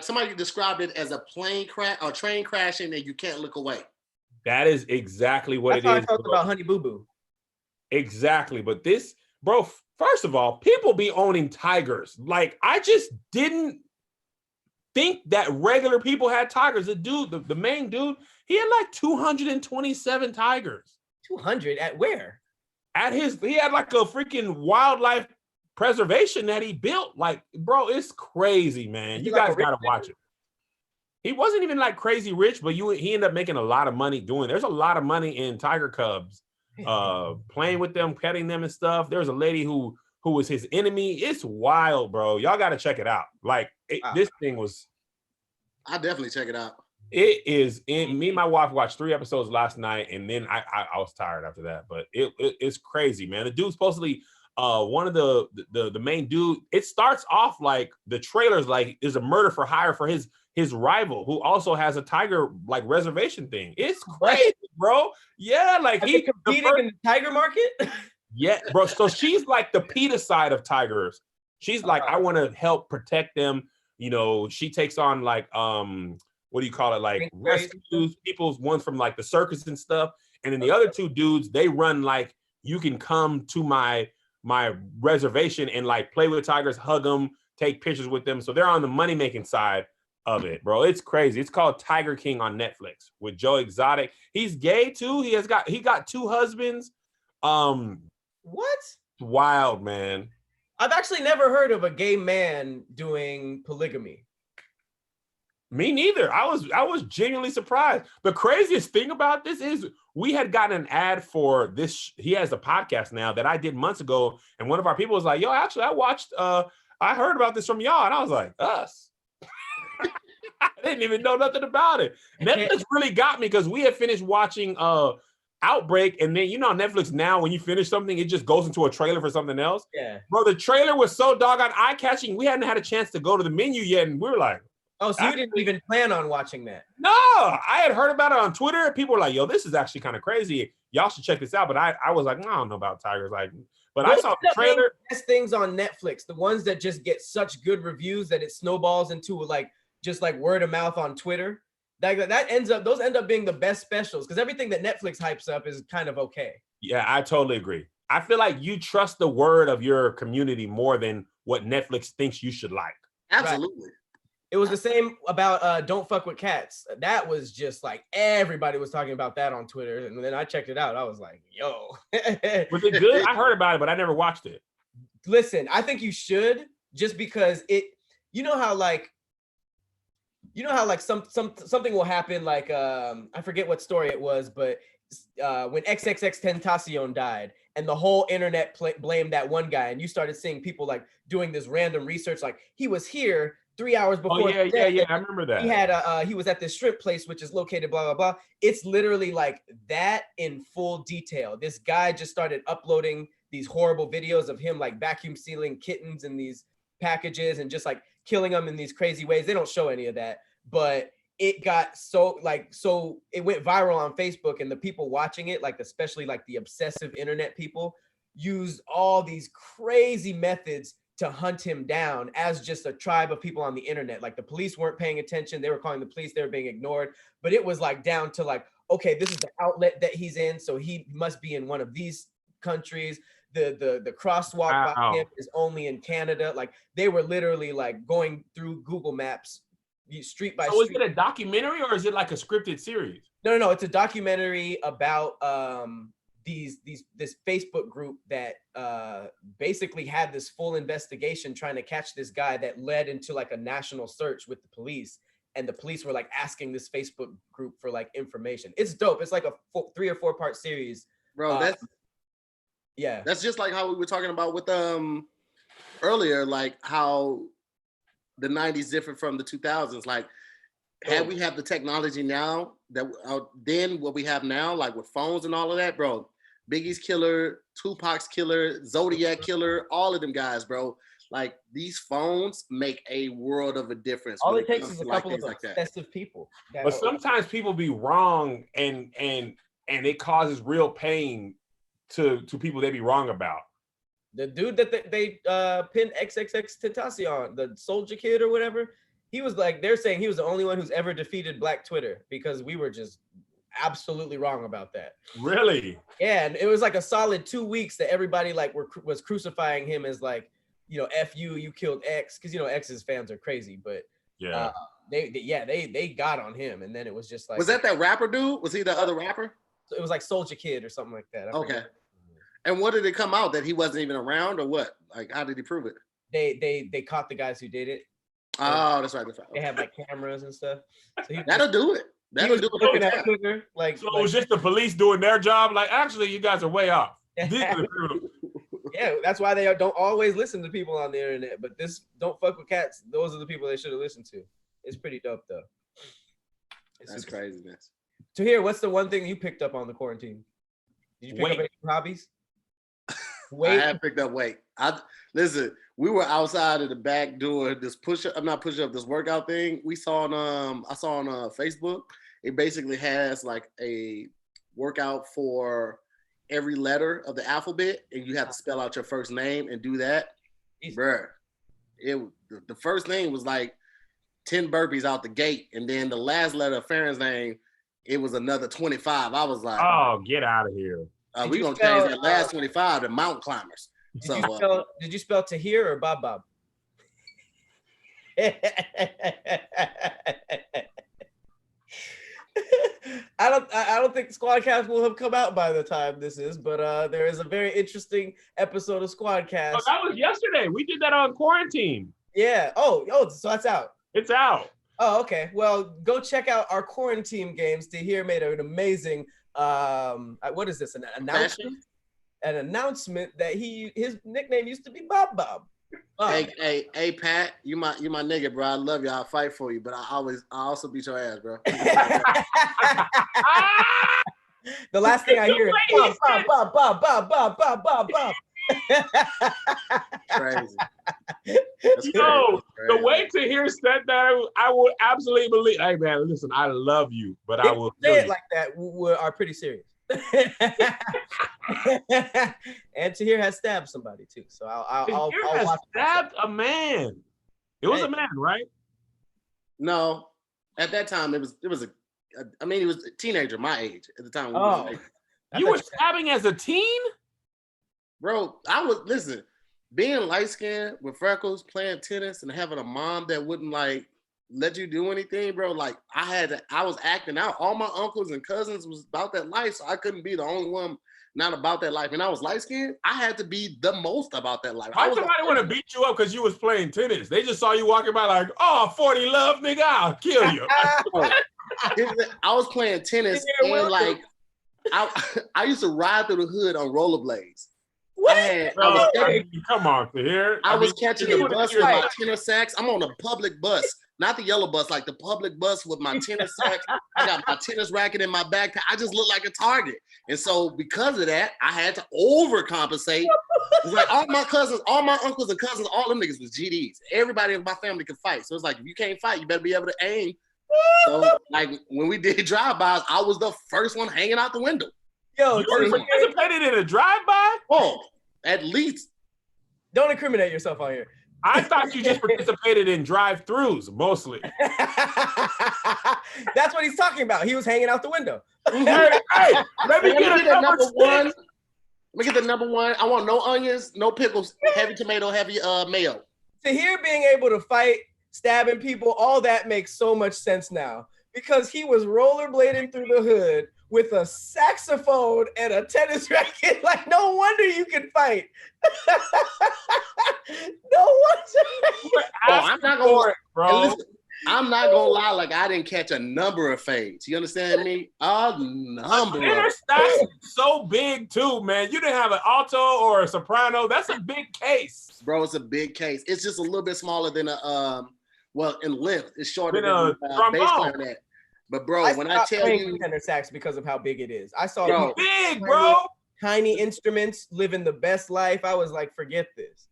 somebody described it as a plane crash or train crashing and you can't look away. That is exactly what That's how I felt about Honey Boo Boo. Exactly, but this, bro. First of all, people be owning tigers. Like I just didn't think that regular people had tigers. The dude, the main dude, he had like 227 tigers. 200 at where? He had like a freaking wildlife preservation that he built. Like, bro, it's crazy, man. You guys gotta watch it. He wasn't even like crazy rich, but he ended up making a lot of money doing. There's a lot of money in tiger cubs, playing with them, petting them and stuff. There's a lady who was his enemy. It's wild, bro. Y'all gotta check it out. Like this thing was. I'll definitely check it out. It is me and my wife watched 3 episodes last night, and then I was tired after that. But it's crazy, man. The dude's supposedly one of the main dude. It starts off like the trailer's like is a murder for hire for his rival, who also has a tiger like reservation thing. It's crazy, bro. Yeah, like he competing in the tiger market. Yeah, bro. So she's like the PETA side of tigers. She's like, I want to help protect them. She takes on like what do you call it? Like rescues people's ones from like the circus and stuff. And then the other 2 dudes, they run like you can come to my reservation and like play with tigers, hug them, take pictures with them. So they're on the money making side of it, bro. It's crazy. It's called Tiger King on Netflix with Joe Exotic. He's gay too. He got 2 husbands. What? Wild, man. I've actually never heard of a gay man doing polygamy. Me neither. I was genuinely surprised. The craziest thing about this is we had gotten an ad for this. He has a podcast now that I did months ago, and one of our people was like, "Yo, actually, I heard about this from y'all," and I was like, "Us." I didn't even know nothing about it. Netflix really got me because we had finished watching Outbreak, and then Netflix now when you finish something, it just goes into a trailer for something else. Yeah, bro, the trailer was so doggone eye-catching. We hadn't had a chance to go to the menu yet, and we were like. Oh, so you didn't even plan on watching that? No, I had heard about it on Twitter. People were like, "Yo, this is actually kind of crazy. Y'all should check this out." But I was like, "No, I don't know about tigers." Like, but I saw the trailer. Best things on Netflix, the ones that just get such good reviews that it snowballs into like just like word of mouth on Twitter. Those end up being the best specials because everything that Netflix hypes up is kind of okay. Yeah, I totally agree. I feel like you trust the word of your community more than what Netflix thinks you should like. Absolutely. Right. It was the same about Don't Fuck with Cats. That was just like everybody was talking about that on Twitter. And then I checked it out. I was like, yo. Was it good? I heard about it, but I never watched it. Listen, I think you should just because you know how something will happen like I forget what story it was, but when XXXTentacion died and the whole internet blamed that one guy and you started seeing people like doing this random research like he was here 3 hours before. Oh, yeah. I remember that. He had he was at this shrimp place, which is located blah, blah, blah. It's literally like that in full detail. This guy just started uploading these horrible videos of him like vacuum sealing kittens in these packages and just like killing them in these crazy ways. They don't show any of that, but it got so it went viral on Facebook and the people watching it, like especially like the obsessive internet people, used all these crazy methods to hunt him down as just a tribe of people on the internet. Like the police weren't paying attention. They were calling the police. They were being ignored. But it was like down to like, okay, this is the outlet that he's in. So he must be in one of these countries. The crosswalk by him is only in Canada. Like they were literally like going through Google Maps street by street. So is it a documentary or is it like a scripted series? No. It's a documentary about this Facebook group that basically had this full investigation trying to catch this guy that led into like a national search with the police. and the police were like asking this Facebook group for like information. It's dope. It's like a 3 or 4 part series. Bro, yeah. That's just like how we were talking about with earlier, like how the 90s different from the 2000s. Like, had we have the technology now that then what we have now, like with phones and all of that, bro, Biggie's killer, Tupac's killer, Zodiac killer, all of them guys, bro. Like, these phones make a world of a difference. All it takes is a couple of obsessive people. But sometimes people be wrong, and it causes real pain to people they be wrong about. The dude that they pinned XXXTentacion, the Soldier Kid or whatever, he was like, they're saying he was the only one who's ever defeated Black Twitter, because we were just absolutely wrong about that. Really? Yeah, and it was like a solid 2 weeks that everybody like was crucifying him as like, you know, F you killed X, because you know X's fans are crazy, but yeah, they got on him, and then it was just like, was that rapper dude? Was he the other rapper? It was like Soldier Kid or something like that. Okay. And what did it come out, that he wasn't even around, or what? Like, how did he prove it? They caught the guys who did it. Oh, that's right. They have like cameras and stuff. So that'll do it. That'll do it. At Twitter, like, so it was just the police doing their job. Like, actually, you guys are way off. Yeah, that's why they don't always listen to people on the internet. But this don't fuck with cats. Those are the people they should have listened to. It's pretty dope though. That's craziness. Tahir, what's the one thing you picked up on the quarantine? Did you pick up any hobbies? Weight. I have picked up weight. Listen, we were outside of the back doing this this workout thing. I saw on Facebook. It basically has like a workout for every letter of the alphabet, and you have to spell out your first name and do that. Bruh, the first name was like 10 burpees out the gate, and then the last letter of Farron's name, it was another 25. I was like, oh, get out of here. We're going to change that last 25 to mountain climbers. Did you spell Tahir or Bob Bob? I don't think Squadcast will have come out by the time this is, but there is a very interesting episode of Squadcast. Oh, that was yesterday. We did that on quarantine. Yeah. Oh, so that's out. It's out. Oh, okay. Well, go check out our quarantine games. Tahir made an amazing what is this? An announcement? An announcement that his nickname used to be Bob Bob. Hey, Pat, you my nigga, bro. I love you. I'll fight for you, but I also beat your ass, bro. The last thing I hear is Bob. Crazy. Yo, the way Tahir said that, I would absolutely believe. Hey man, listen, I love you, but I will say it like that. We are pretty serious. And Tahir has stabbed somebody too, so I'll watch. Stabbed a man. It was a man, right? No, at that time it was he was a teenager my age at the time. You were stabbing as a teen, bro. Being light skinned with freckles, playing tennis, and having a mom that wouldn't like let you do anything, bro. Like I was acting out. All my uncles and cousins was about that life, so I couldn't be the only one not about that life. And I was light skinned. I had to be the most about that life. Why somebody want to beat you up because you was playing tennis? They just saw you walking by like, oh, 40 love, nigga, I'll kill you. I was playing tennis and like I used to ride through the hood on rollerblades. Come on, here. I was catching the bus with my tennis sacks. I'm on a public bus, not the yellow bus, like the public bus with my tennis sacks. I got my tennis racket in my backpack. I just look like a target. And so because of that, I had to overcompensate. It's like all my cousins, all my uncles and cousins, all them niggas was GDs. Everybody in my family could fight. So it's like, if you can't fight, you better be able to aim. So like when we did drive-bys, I was the first one hanging out the window. Yo, you participated in a drive-by? Oh, at least. Don't incriminate yourself on here. I thought you just participated in drive-throughs mostly. That's what he's talking about. He was hanging out the window. Hey, let me get a number one. Let me get the number one. I want no onions, no pickles, heavy tomato, heavy mayo. Tahir being able to fight, stabbing people, all that makes so much sense now. Because he was rollerblading through the hood with a saxophone and a tennis racket. Like, no wonder you can fight. No wonder. I'm not gonna, bro. I'm not gonna lie, like I didn't catch a number of fades. You understand me? A number. Tenor sax is so big too, man. You didn't have an alto or a soprano. That's a big case, bro. It's a big case. It's just a little bit smaller than a well, in length, it's shorter than a bass clarinet. But bro, when I tell you tenor sax because of how big it is, I saw bro, big, bro. Tiny instruments living the best life. I was like, forget this,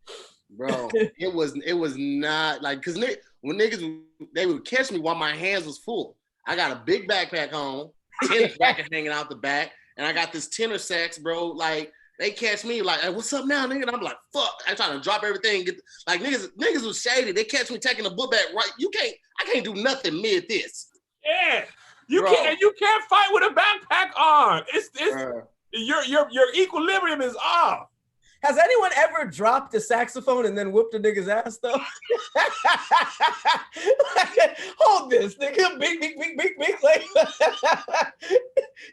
bro. it was not like because when niggas they would catch me while my hands was full. I got a big backpack on, tennis racket hanging out the back, and I got this tenor sax, bro. Like they catch me like, hey, what's up now, nigga? And I'm like, fuck. I'm trying to drop everything. Get like niggas was shady. They catch me taking the book back right. I can't do nothing mid this. Yeah, you can't fight with a backpack on. It's your equilibrium is off. Has anyone ever dropped a saxophone and then whooped a nigga's ass though? Hold this, nigga. Big. Like,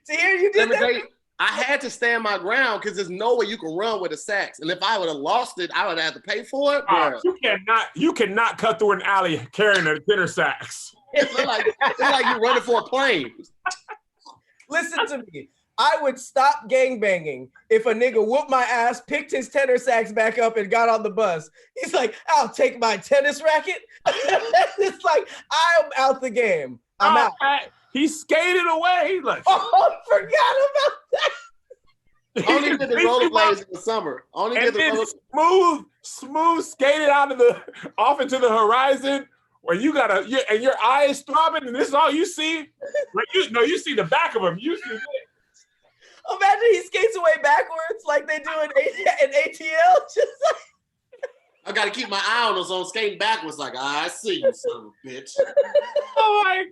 to hear you did that. I had to stand my ground because there's no way you can run with a sax. And if I would have lost it, I would have to pay for it. You cannot cut through an alley carrying a tenor sax. It's like you're running for a plane. Listen to me. I would stop gangbanging if a nigga whooped my ass, picked his tenor sax back up, and got on the bus. He's like, I'll take my tennis racket. It's like, I'm out the game. I'm out. He skated away. He's like, oh, I forgot about that. Only did the rollerblades in the summer. Only did the smooth skated off into the horizon. Where you and your eye is throbbing, and this is all you see. Like you see the back of him. You see this. Imagine he skates away backwards like they do in ATL. Just like I gotta keep my eye on us on skating backwards. Like I see you, son of a bitch. Oh my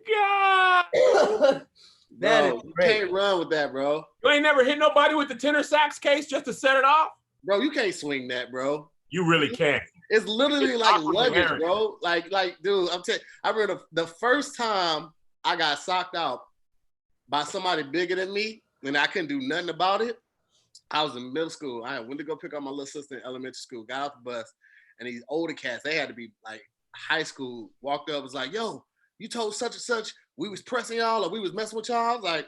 god! Bro, you can't run with that, bro. You ain't never hit nobody with the tenor sax case just to set it off, bro. You can't swing that, bro. You really can't. It's literally like luggage, bro. Like, dude, I'm telling you, I remember the first time I got socked out by somebody bigger than me, and I couldn't do nothing about it. I was in middle school. I went to go pick up my little sister in elementary school, got off the bus, and these older cats, they had to be like high school, walked up, was like, yo, you told such and such we was pressing y'all or we was messing with y'all? I was like,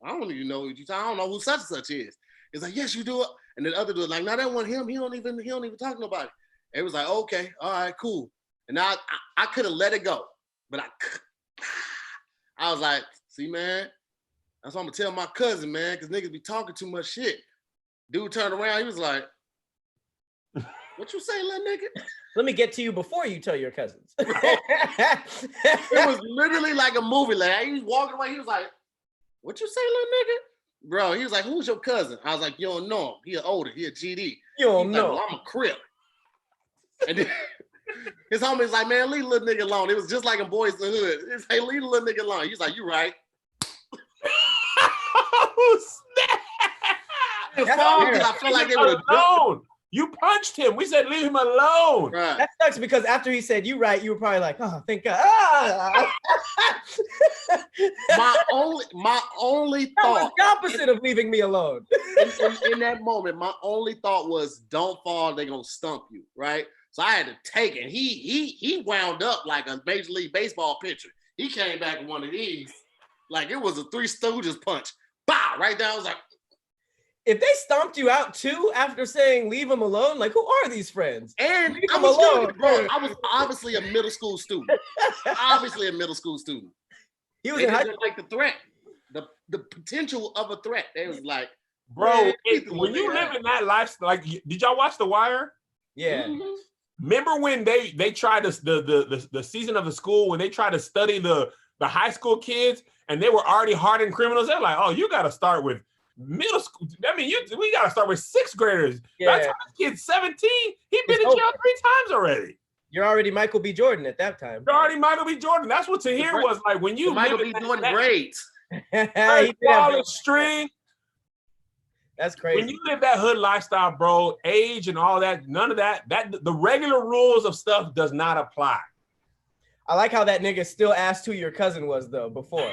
I don't even know what you I don't know who such and such is. It's like, yes, you do it. And the other dude like, no, that wasn't him. He don't even talk to nobody. It was like, okay, all right, cool. And now I could have let it go, but I was like, see, man, that's what I'm gonna tell my cousin, man, because niggas be talking too much shit. Dude turned around, he was like, what you say, little nigga? Let me get to you before you tell your cousins. It was literally like a movie. Like he was walking away, he was like, what you say, little nigga? Bro, he was like, who's your cousin? I was like, you don't know him. He older, he a GD. You don't know. Like, well, I'm a Crip. And then his homie's like, man, leave the little nigga alone. It was just like in Boys in the Hood. It's hey, leave the little nigga alone. He's like, you right. Oh, snap. I feel like they would have. You punched him. We said leave him alone. Right. That sucks because after he said you right, you were probably like, oh, thank God. my only that thought was the opposite of leaving me alone. in that moment, my only thought was, don't fall, they're gonna stump you, right? So I had to take it. He wound up like a Major League Baseball pitcher. He came back with one of these, like it was a Three Stooges punch. Bow, right down. I was like, if they stomped you out too after saying leave him alone, like who are these friends? And leave I him was alone. Bro, I was obviously a middle school student. He was like the threat, the potential of a threat. They was like, bro, when you live in that lifestyle, like, did y'all watch The Wire? Yeah. Mm-hmm. Remember when they tried the season of the school when they tried to study the high school kids and they were already hardened criminals? They're like, oh, you got to start with middle school. I mean, we got to start with sixth graders. Yeah. That's how this kid's 17. He's been in jail 3 times already. You're already Michael B. Jordan at that time. You're already Michael B. Jordan. That's what Tahir was like when you Michael B. Jordan grades. Ball and string. That's crazy. When you live that hood lifestyle, bro, age and all that, none of that, the regular rules of stuff does not apply. I like how that nigga still asked who your cousin was though before.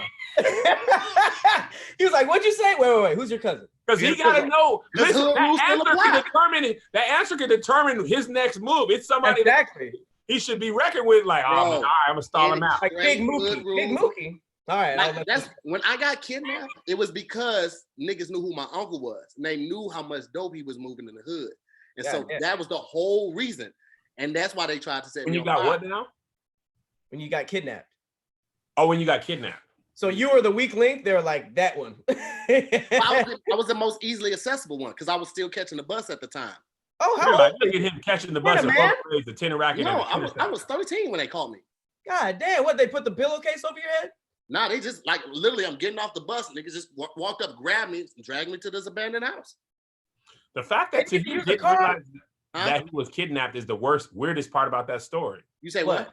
He was like, what'd you say? Wait, who's your cousin? Because he gotta know. Listen, that answer can determine his next move. It's somebody exactly. he should be reckoned with. Like, oh, man, all right, I'm gonna stall him out. Like Big Mookie. All right. Like, that's when I got kidnapped. It was because niggas knew who my uncle was, and they knew how much dope he was moving in the hood, and so that was the whole reason. And that's why they tried to say. When you got what now? When you got kidnapped. Oh, when you got kidnapped. So you were the weak link. They're like that one. I was the most easily accessible one because I was still catching the bus at the time. Oh, how old? Look at him catching the bus and both ways, the tennis racket. No, I was 13 when they called me. God damn! What, they put the pillowcase over your head? Nah, they just like literally. I'm getting off the bus. Niggas just walked up, grabbed me, and dragged me to this abandoned house. The fact that he didn't realize that he was kidnapped is the weirdest part about that story. You say what?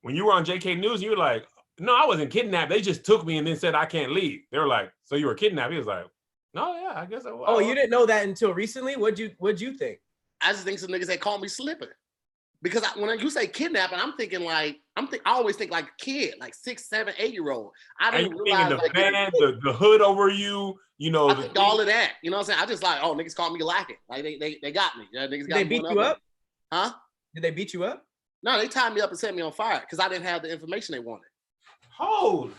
When you were on JK News, you were like, "No, I wasn't kidnapped. They just took me and then said I can't leave." They were like, "So you were kidnapped?" He was like, "No, yeah, I guess I was." Oh, you didn't know that until recently? What'd you think? I just think some niggas that called me slipping. Because when you say kidnapping, I'm thinking like I always think like a kid, like 6, 7, 8-year-old. I didn't realize the van, the hood over you, you know. I think all of that. You know what I'm saying? I just like, oh, niggas called me lacking. Like they got me. Yeah, niggas got Did they beat you up? Huh? Did they beat you up? No, they tied me up and set me on fire because I didn't have the information they wanted. Hold.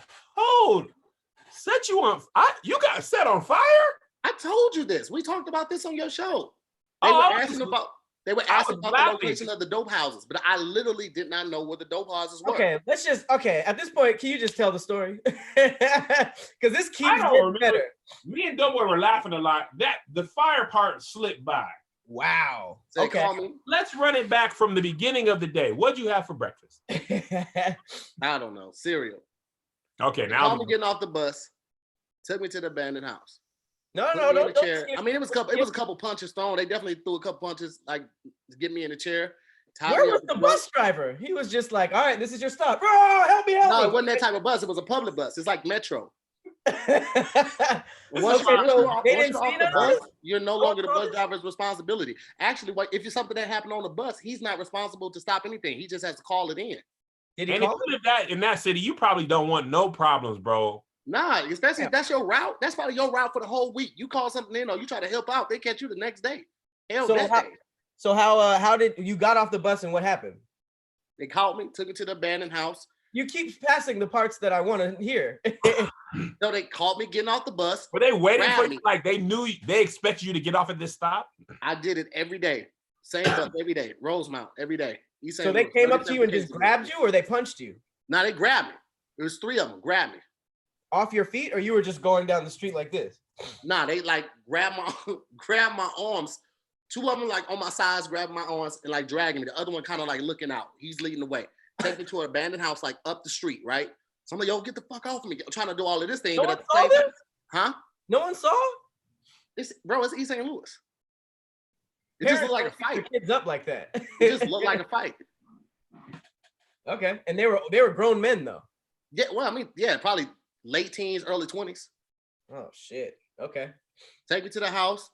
Set you on? You got set on fire? I told you this. We talked about this on your show. They were asking about the location of the dope houses, but I literally did not know where the dope houses were. Okay, at this point, can you just tell the story? Because this keeps getting better. Me and Doughboy were laughing a lot. The fire part slipped by. Wow. So okay. Let's run it back from the beginning of the day. What'd you have for breakfast? I don't know. Cereal. Okay, now I'm getting off the bus. Took me to the abandoned house. No. I mean, it was a couple punches thrown. They definitely threw a couple punches, like to get me in the chair. Where was the bus driver? He was just like, "All right, this is your stop, bro. Help me." No, it wasn't that type of bus. It was a public bus. It's like Metro. Once you're no longer the bus driver's responsibility. Actually, if it's something that happened on the bus, he's not responsible to stop anything. He just has to call it in. Did he call it? In that city, you probably don't want no problems, bro. Nah, especially if that's your route. That's probably your route for the whole week. You call something in or you try to help out, they catch you the next day. So how did you got off the bus and what happened? They called me, took me to the abandoned house. You keep passing the parts that I want to hear. No, they called me getting off the bus. Were they waiting for you? Like they expected you to get off at this stop? I did it every day. Same bus every day. Rosemount every day. So they came up to you and just grabbed you, or they punched you? No, they grabbed me. There was 3 of them. Grabbed me. Off your feet, or you were just going down the street like this? Nah, they like grabbed my arms. 2 of them like on my sides, grabbing my arms and like dragging me. The other one kind of like looking out. He's leading the way. Take me to an abandoned house like up the street, right? So I'm like, yo, get the fuck off of me. I'm trying to do all of this thing. No but one at saw the same this? Huh? No one saw? It's East St. Louis. It just looked like a fight. Kids up like that. It just looked like a fight. Okay, and they were grown men though. Yeah, well, I mean, yeah, probably late teens, early 20s. Oh shit. Okay. Take me to the house,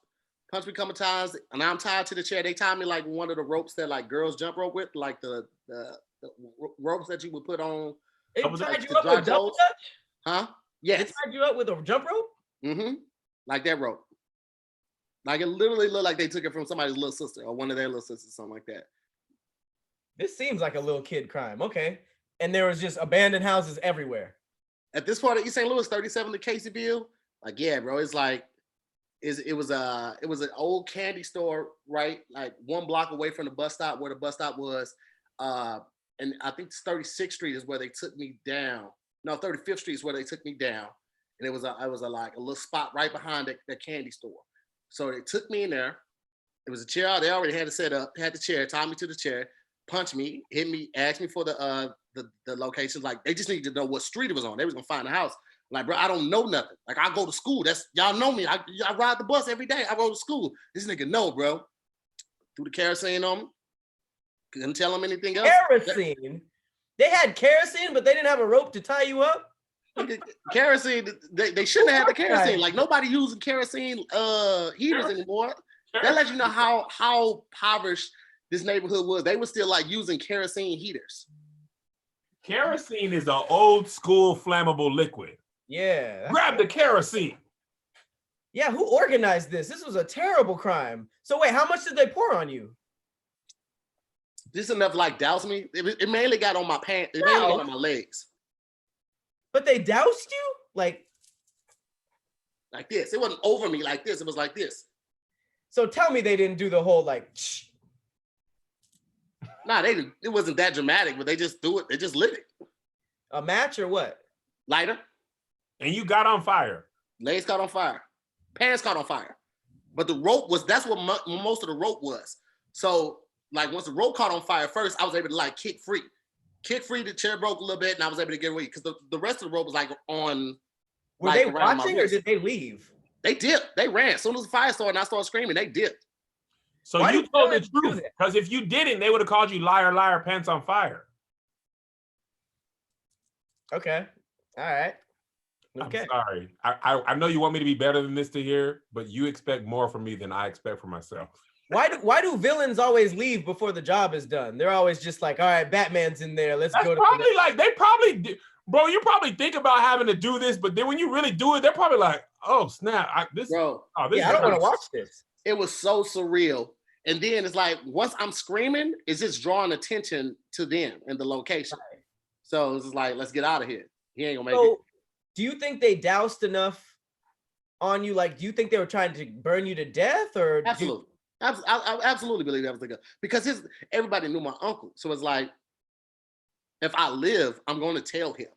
punch me a couple times, and I'm tied to the chair. They tied me like one of the ropes that like girls jump rope with, like the ropes that you would put on. It tied you up with double touch? Huh? Yes. It tied you up with a jump rope? Mm-hmm. Like that rope. Like it literally looked like they took it from somebody's little sister or one of their little sisters, something like that. This seems like a little kid crime. Okay. And there was just abandoned houses everywhere. At this part of East St. Louis, 37 to Caseyville, like, yeah, bro, it's like, it was an old candy store, right? Like 1 block away from the bus stop where the bus stop was. And I think 36th Street is where they took me down. No, 35th Street is where they took me down. And it was like a little spot right behind the candy store. So they took me in there. It was a chair. They already had it set up, had the chair, tied me to the chair, punched me, hit me, asked me for the locations. Like they just needed to know what street it was on. They was gonna find the house. Like, bro, I don't know nothing. Like I go to school. That's y'all know me. I ride the bus every day. I go to school. This nigga know, bro. Threw the kerosene on me. Couldn't tell him anything else. Kerosene? They had kerosene, but they didn't have a rope to tie you up? Kerosene, they shouldn't have had the kerosene. Like nobody using kerosene heaters anymore. That lets you know how impoverished this neighborhood was. They were still like using kerosene heaters. Kerosene is an old school flammable liquid. Yeah. Grab the kerosene. Yeah, who organized this? This was a terrible crime. So wait, how much did they pour on you? just enough like douse me. It mainly got on my pants. It mainly got on my legs. But they doused you like this. It wasn't over me like this. It was like this. So tell me they didn't do the whole like. Shh. Nah, it wasn't that dramatic, but they just do it. They just lit it. A match or what? Lighter. And you got on fire. Legs caught on fire. Pants caught on fire. But the rope that's what most of the rope was. So like once the rope caught on fire first, I was able to like kick free. The chair broke a little bit and I was able to get away because the rest of the rope was like on. Were they watching or did they leave? They dipped. They ran. As soon as the fire started and I started screaming, they dipped. So Why you told the truth. Because if you didn't, they would have called you liar, liar, pants on fire. Okay. All right. Okay. I'm sorry. I know you want me to be better than this to hear, but you expect more from me than I expect for myself. Why do villains always leave before the job is done? They're always just like, all right, Batman's in there. Let's go. Probably like they probably do. Bro, you probably think about having to do this, but then when you really do it, they're probably like, "Oh snap! I don't want to watch this." It was so surreal, and then it's like once I'm screaming, it's just drawing attention to them and the location. Right. So it's just like, let's get out of here. He ain't gonna make it. Do you think they doused enough on you? Like, do you think they were trying to burn you to death, or absolutely? I absolutely believe that was the guy because everybody knew my uncle, so it's like, if I live, I'm going to tell him.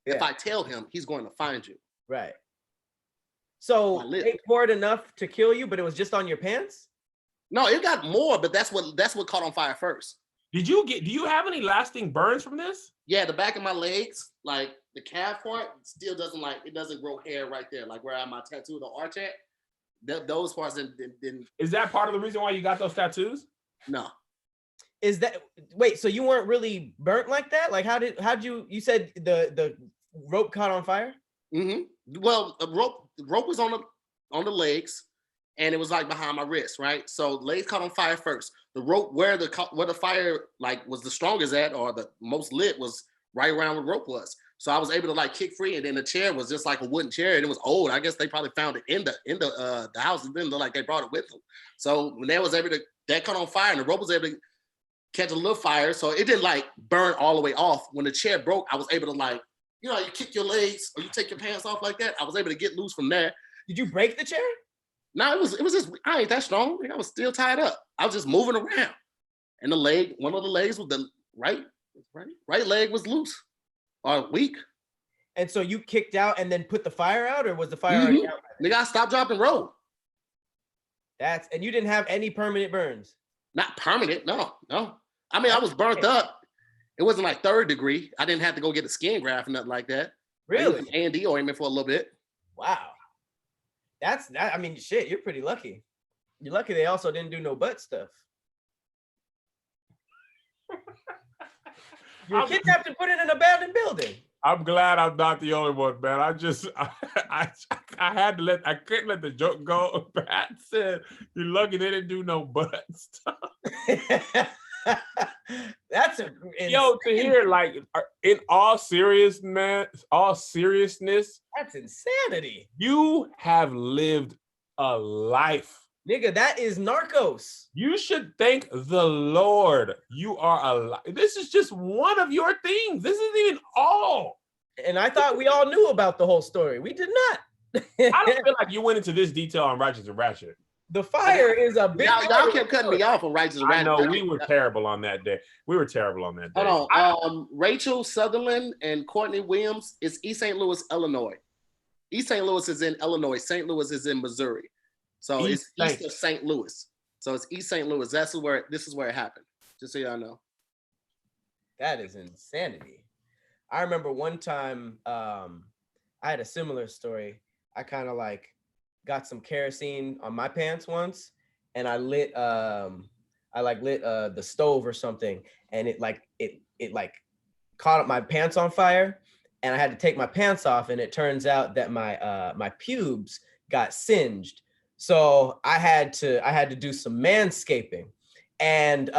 Yeah. If I tell him, he's going to find you. Right. So they poured enough to kill you, but it was just on your pants? No, it got more, but that's what caught on fire first. Do you have any lasting burns from this? Yeah, the back of my legs, like the calf part, still doesn't grow hair right there, like where I have my tattoo, the arch at. Those parts didn't. Is that part of the reason why you got those tattoos? No. Is that wait? So you weren't really burnt like that? Like how'd you said the rope caught on fire? Mm-hmm. Well, the rope was on the legs, and it was like behind my wrist, right? So legs caught on fire first. The rope where the fire like was the strongest at or the most lit was right around where the rope was. So I was able to like kick free, and then the chair was just like a wooden chair, and it was old. I guess they probably found it in the house. It didn't look like they brought it with them. So when that caught on fire, and the rope was able to catch a little fire, so it didn't like burn all the way off. When the chair broke, I was able to like, you kick your legs or you take your pants off like that. I was able to get loose from there. Did you break the chair? No, it was just, I ain't that strong. I was still tied up. I was just moving around. And one of the legs was the right leg was loose or weak. And so you kicked out and then put the fire out, or was the fire already out? Nigga, I stopped, drop, and roll. And you didn't have any permanent burns? Not permanent, no. I mean, I was burnt up. It wasn't like 3rd degree. I didn't have to go get a skin graft or nothing like that. Really? A&D ointment for a little bit. Wow. I mean, shit, you're pretty lucky. You're lucky they also didn't do no butt stuff. You're kidnapped and put in an abandoned building. I'm glad I'm not the only one, man. I couldn't let the joke go. Pat said, "You're lucky they didn't do no butt stuff." That's to hear, like, in all seriousness, that's insanity. You have lived a life. Nigga, that is Narcos. You should thank the Lord. You are alive. This is just one of your things. This isn't even all. And I thought we all knew about the whole story. We did not. I don't feel like you went into this detail on Righteous and Ratchet. The fire is a big. Y'all kept cutting me off on Righteous and Ratchet. I know we were terrible on that day. Hold on. Rachel Sutherland and Courtney Williams is East St. Louis, Illinois. East St. Louis is in Illinois. St. Louis is in Missouri. So it's east of St. Louis. So it's East St. Louis. This is where it happened. Just so y'all know. That is insanity. I remember one time I had a similar story. I kind of like got some kerosene on my pants once, and I lit the stove or something, and it caught my pants on fire, and I had to take my pants off, and it turns out that my pubes got singed. So I had to do some manscaping, and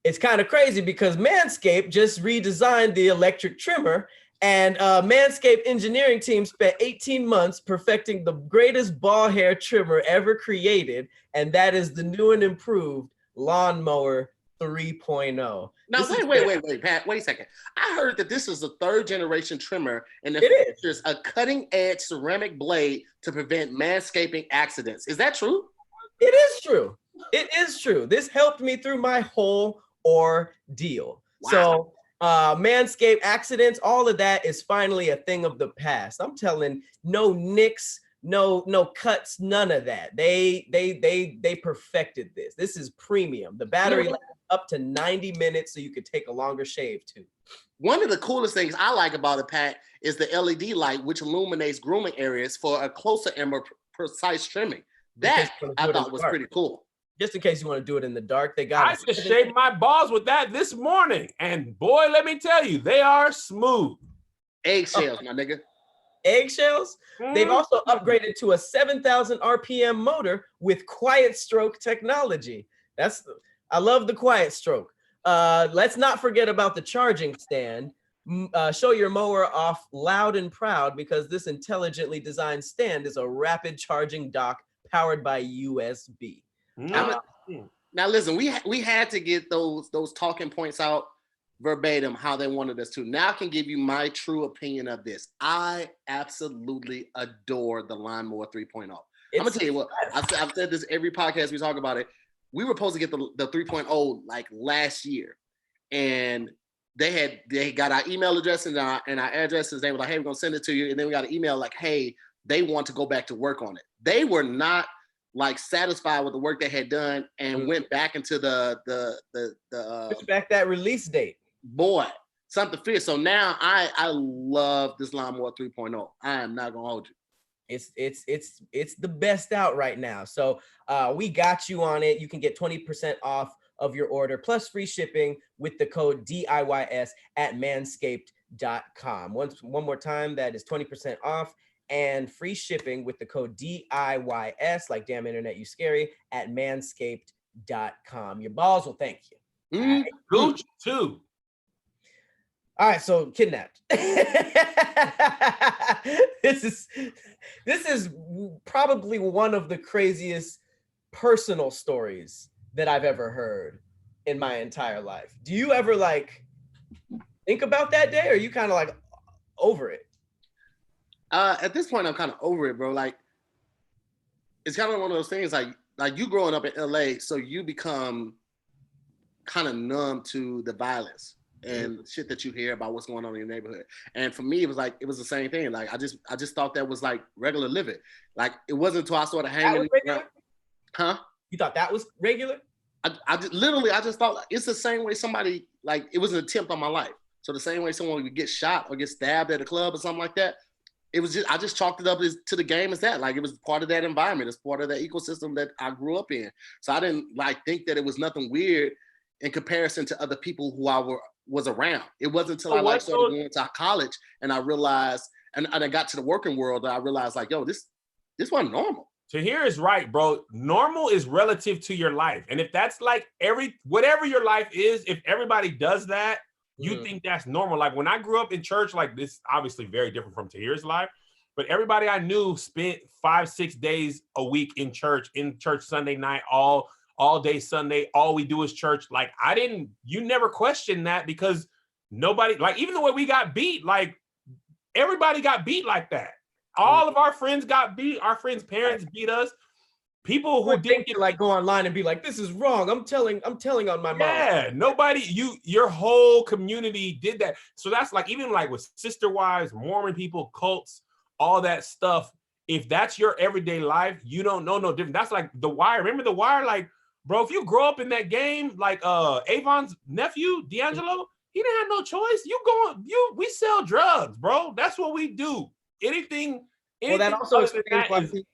it's kind of crazy because Manscaped just redesigned the electric trimmer, and Manscaped engineering team spent 18 months perfecting the greatest ball hair trimmer ever created, and that is the new and improved Lawnmower 3.0. Now, This wait, Pat, wait a second. I heard that this is a 3rd generation trimmer and it features a cutting edge ceramic blade to prevent manscaping accidents. Is that true? It is true. It is true. This helped me through my whole ordeal. Wow. So Manscaped accidents, all of that is finally a thing of the past. I'm telling, no nicks, no cuts, none of that. They perfected this. This is premium. The battery lasts up to 90 minutes, so you could take a longer shave too. One of the coolest things I like about it, Pat, is the LED light, which illuminates grooming areas for a closer and more precise trimming. That I thought was pretty cool. Just in case you want to do it in the dark, they got. I just shaved my balls with that this morning, and boy, let me tell you, they are smooth. Eggshells, my nigga. Eggshells. They've also upgraded to a 7,000 RPM motor with quiet stroke technology. I love the quiet stroke. Let's not forget about the charging stand. Show your mower off loud and proud, because this intelligently designed stand is a rapid charging dock powered by USB. Now listen, we had to get those talking points out verbatim how they wanted us to. Now I can give you my true opinion of this. I absolutely adore the Lawnmower 3.0. I'm gonna tell you what, I've said this every podcast we talk about it. We were supposed to get the 3.0 like last year, and they got our email address and our addresses. They were like, hey, we're gonna send it to you, and then we got an email like, hey, they want to go back to work on it. They were not like satisfied with the work they had done and went back into push back that release date. Boy, something fierce. So now I love this Lawnmower 3.0. I am not gonna hold you. It's the best out right now. So we got you on it. You can get 20% off of your order plus free shipping with the code DIYS at manscaped.com. One more time, that is 20% off and free shipping with the code DIYS, like damn internet, you scary, at manscaped.com. Your balls will thank you. Gooch too. All right, so kidnapped. This is probably one of the craziest personal stories that I've ever heard in my entire life. Do you ever like think about that day, or are you kind of like over it? At this point, I'm kind of over it, bro. Like, it's kind of one of those things like you growing up in LA, so you become kind of numb to the violence and shit that you hear about what's going on in your neighborhood. And for me, it was the same thing. Like, I just thought that was like regular living. Like, it wasn't until I started hanging around. Huh? You thought that was regular? I just thought it's the same way somebody, like, it was an attempt on my life. So the same way someone would get shot or get stabbed at a club or something like that, I just chalked it up to the game as that. Like, it was part of that environment. It's part of that ecosystem that I grew up in. So I didn't like think that it was nothing weird in comparison to other people who I was around. It wasn't until I started going to college and I realized, and I got to the working world, that I realized like, yo, this wasn't normal. Tahir is right, bro. Normal is relative to your life. And if that's like whatever your life is, if everybody does that, you think that's normal. Like when I grew up in church, like this obviously very different from Tahir's life, but everybody I knew spent 5-6 days a week in church Sunday night, all day Sunday, all we do is church. Like you never questioned that, because nobody, like even the way we got beat, like everybody got beat like that. All of our friends got beat. Our friends' parents beat us. People who didn't get like go online and be like, this is wrong. I'm telling on my mom. Yeah, nobody, your whole community did that. So that's like, even like with sister wives, Mormon people, cults, all that stuff. If that's your everyday life, you don't know no different. That's like The Wire. Remember The Wire? Like, bro, if you grow up in that game, like Avon's nephew, D'Angelo, he didn't have no choice. We sell drugs, bro. That's what we do. Anything that also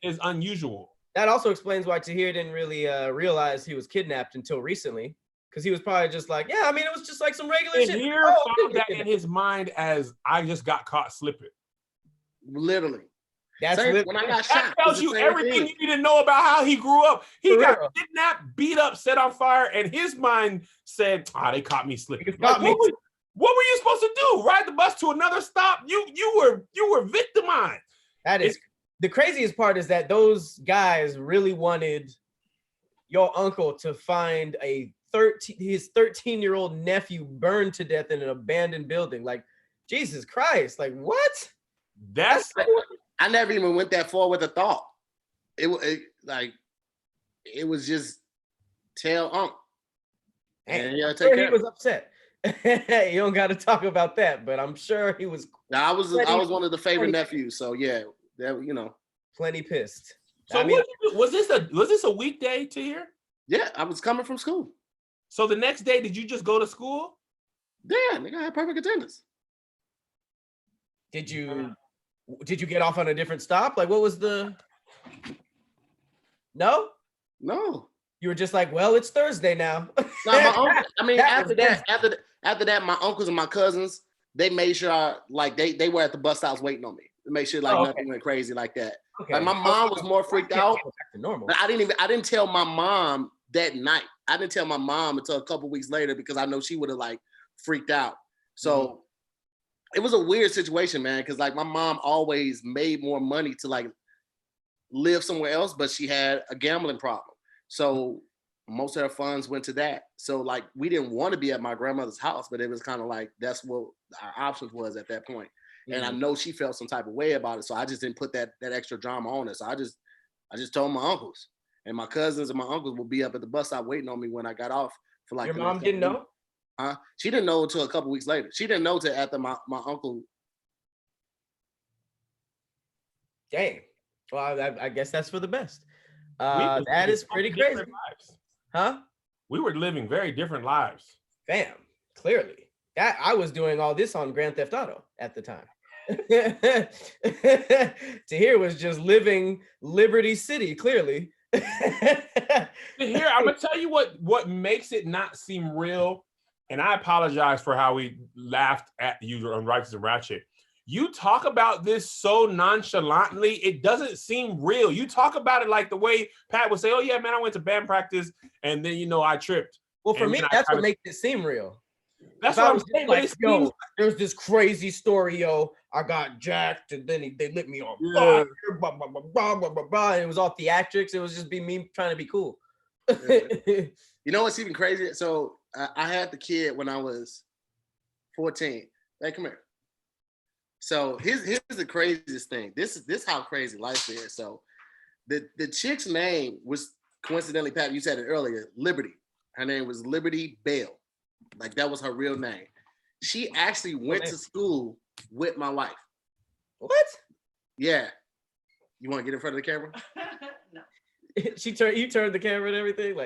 is unusual. That also explains why Tahir didn't really realize he was kidnapped until recently, because he was probably just like, yeah, I mean, it was just like some regular shit. Tahir found that in his mind as, I just got caught slipping. Literally. That's when I got shot. That tells you everything you need to know about how he grew up. He got kidnapped, beat up, set on fire, and his mind said, they caught me slipping. Like, what were you supposed to do? Ride the bus to another stop? You were victimized. That is the craziest part, is that those guys really wanted your uncle to find a his 13-year-old nephew burned to death in an abandoned building. Like, Jesus Christ! Like, what? I never even went that far with a thought. It was just tell Unc. And he was upset. You don't got to talk about that, but I'm sure he was. I was one of the favorite nephews, so yeah, that plenty pissed. So was this a weekday to here? Yeah, I was coming from school. So the next day, did you just go to school? Yeah, nigga, I had perfect attendance. Did you get off on a different stop? Like, what was the? No. You were just like, well, it's Thursday now. No, my uncle, I mean, after that, my uncles and my cousins, they made sure they were at the bus stops waiting on me to make sure nothing went crazy like that. Okay. Like my mom was more freaked out. Back to normal. But I didn't tell my mom that night. I didn't tell my mom until a couple weeks later because I know she would have freaked out. So it was a weird situation, man. Because my mom always made more money to live somewhere else, but she had a gambling problem. So most of her funds went to that. So we didn't want to be at my grandmother's house, but it was kind of that's what our options was at that point. And I know she felt some type of way about it. So I just didn't put that extra drama on her. So I just told my uncles, and my cousins and my uncles will be up at the bus stop waiting on me when I got off for Your mom didn't know? She didn't know until a couple weeks later. She didn't know till after my uncle. Dang. Well, I guess that's for the best. That is pretty crazy. Huh? We were living very different lives. Fam, clearly. I was doing all this on Grand Theft Auto at the time. Tahir was just living Liberty City, clearly. Tahir, I'm gonna tell you what makes it not seem real, and I apologize for how we laughed at you on Righteous and Ratchet. You talk about this so nonchalantly, it doesn't seem real. You talk about it like the way Pat would say, oh yeah, man, I went to band practice and then, I tripped. Well, for me, that's what makes it seem real. That's what I'm saying. Like, yo, there's this crazy story, yo. I got jacked and then they lit me on fire, blah, blah, blah, blah, blah, blah, blah. And it was all theatrics. It was just me trying to be cool. You know what's even crazy? So I had the kid when I was 14. Hey, come here. So here's the craziest thing. This how crazy life is. So the chick's name was coincidentally, Pat, you said it earlier, Liberty. Her name was Liberty Bell. That was her real name. She actually went to school with my wife. What? Yeah. You want to get in front of the camera? No. You turned the camera and everything?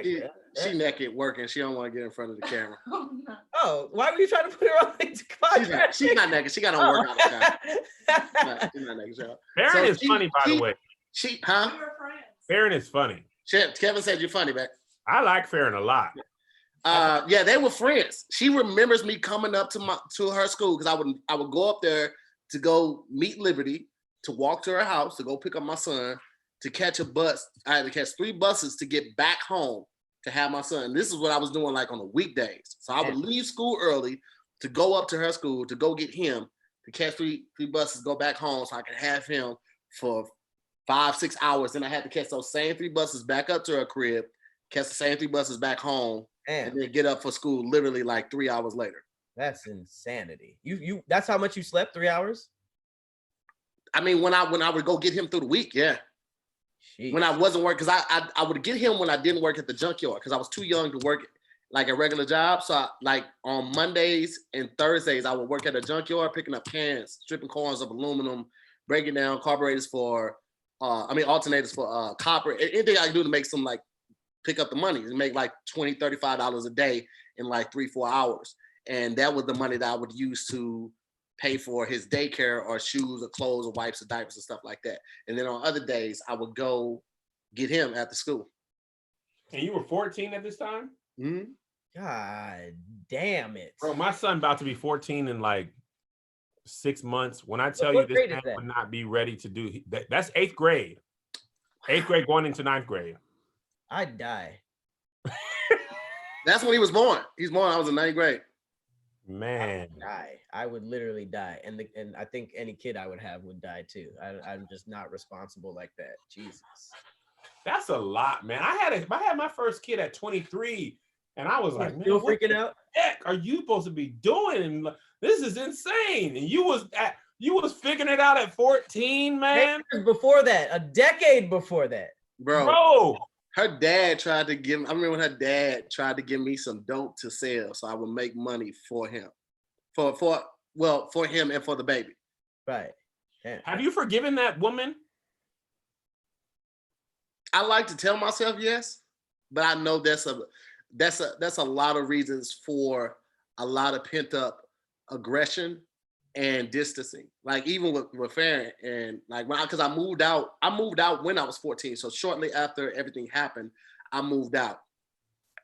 She naked working. She don't want to get in front of the camera. Oh, no. Oh, why were you trying to put her on the contract? She's not naked. She got on workout time. She's not naked. Farron is funny, by the way. Huh? Farron is funny. Kevin said you're funny, man. I like Farron a lot. Yeah, they were friends. She remembers me coming up to her school because I would go up there to go meet Liberty, to walk to her house, to go pick up my son, to catch a bus. I had to catch 3 buses to get back home to have my son. And this is what I was doing on the weekdays. So I would leave school early to go up to her school to go get him, to catch three buses, go back home so I could have him for 5-6 hours. Then I had to catch those same 3 buses back up to her crib, catch the same 3 buses back home. And then get up for school literally 3 hours later. That's insanity. You that's how much you slept, 3 hours? I mean, when I would go get him through the week, yeah. Jeez. When I wasn't working, because I would get him when I didn't work at the junkyard because I was too young to work a regular job. So on Mondays and Thursdays, I would work at a junkyard picking up cans, stripping corners of aluminum, breaking down carburetors for alternators for copper. Anything I could do to make some pick up the money and make $20, $35 a day in 3-4 hours. And that was the money that I would use to pay for his daycare or shoes or clothes or wipes or diapers and stuff like that. And then on other days, I would go get him at the school. And you were 14 at this time? Mm-hmm. God damn it. Bro, my son about to be 14 in 6 months. When I tell you this man would not be ready to do that's 8th grade. 8th grade going into 9th grade. I'd die. That's when he was born. He's born. I was in 9th grade. Man, I would literally die, and I think any kid I would have would die too. I'm just not responsible like that. Jesus, that's a lot, man. I had my first kid at 23, And I was like, man, still what freaking out? heck are you supposed to be doing? And this is insane. And you was figuring it out at 14, man. Before that, a decade before that. Bro. Her dad tried to give, I remember when her dad tried to give me some dope to sell so I would make money for him. For him and for the baby. Right. Yeah. Have you forgiven that woman? I like to tell myself yes, but I know that's a lot of reasons for a lot of pent up aggression and distancing. Like even with Farron and like because I moved out when I was 14. So shortly after everything happened, I moved out.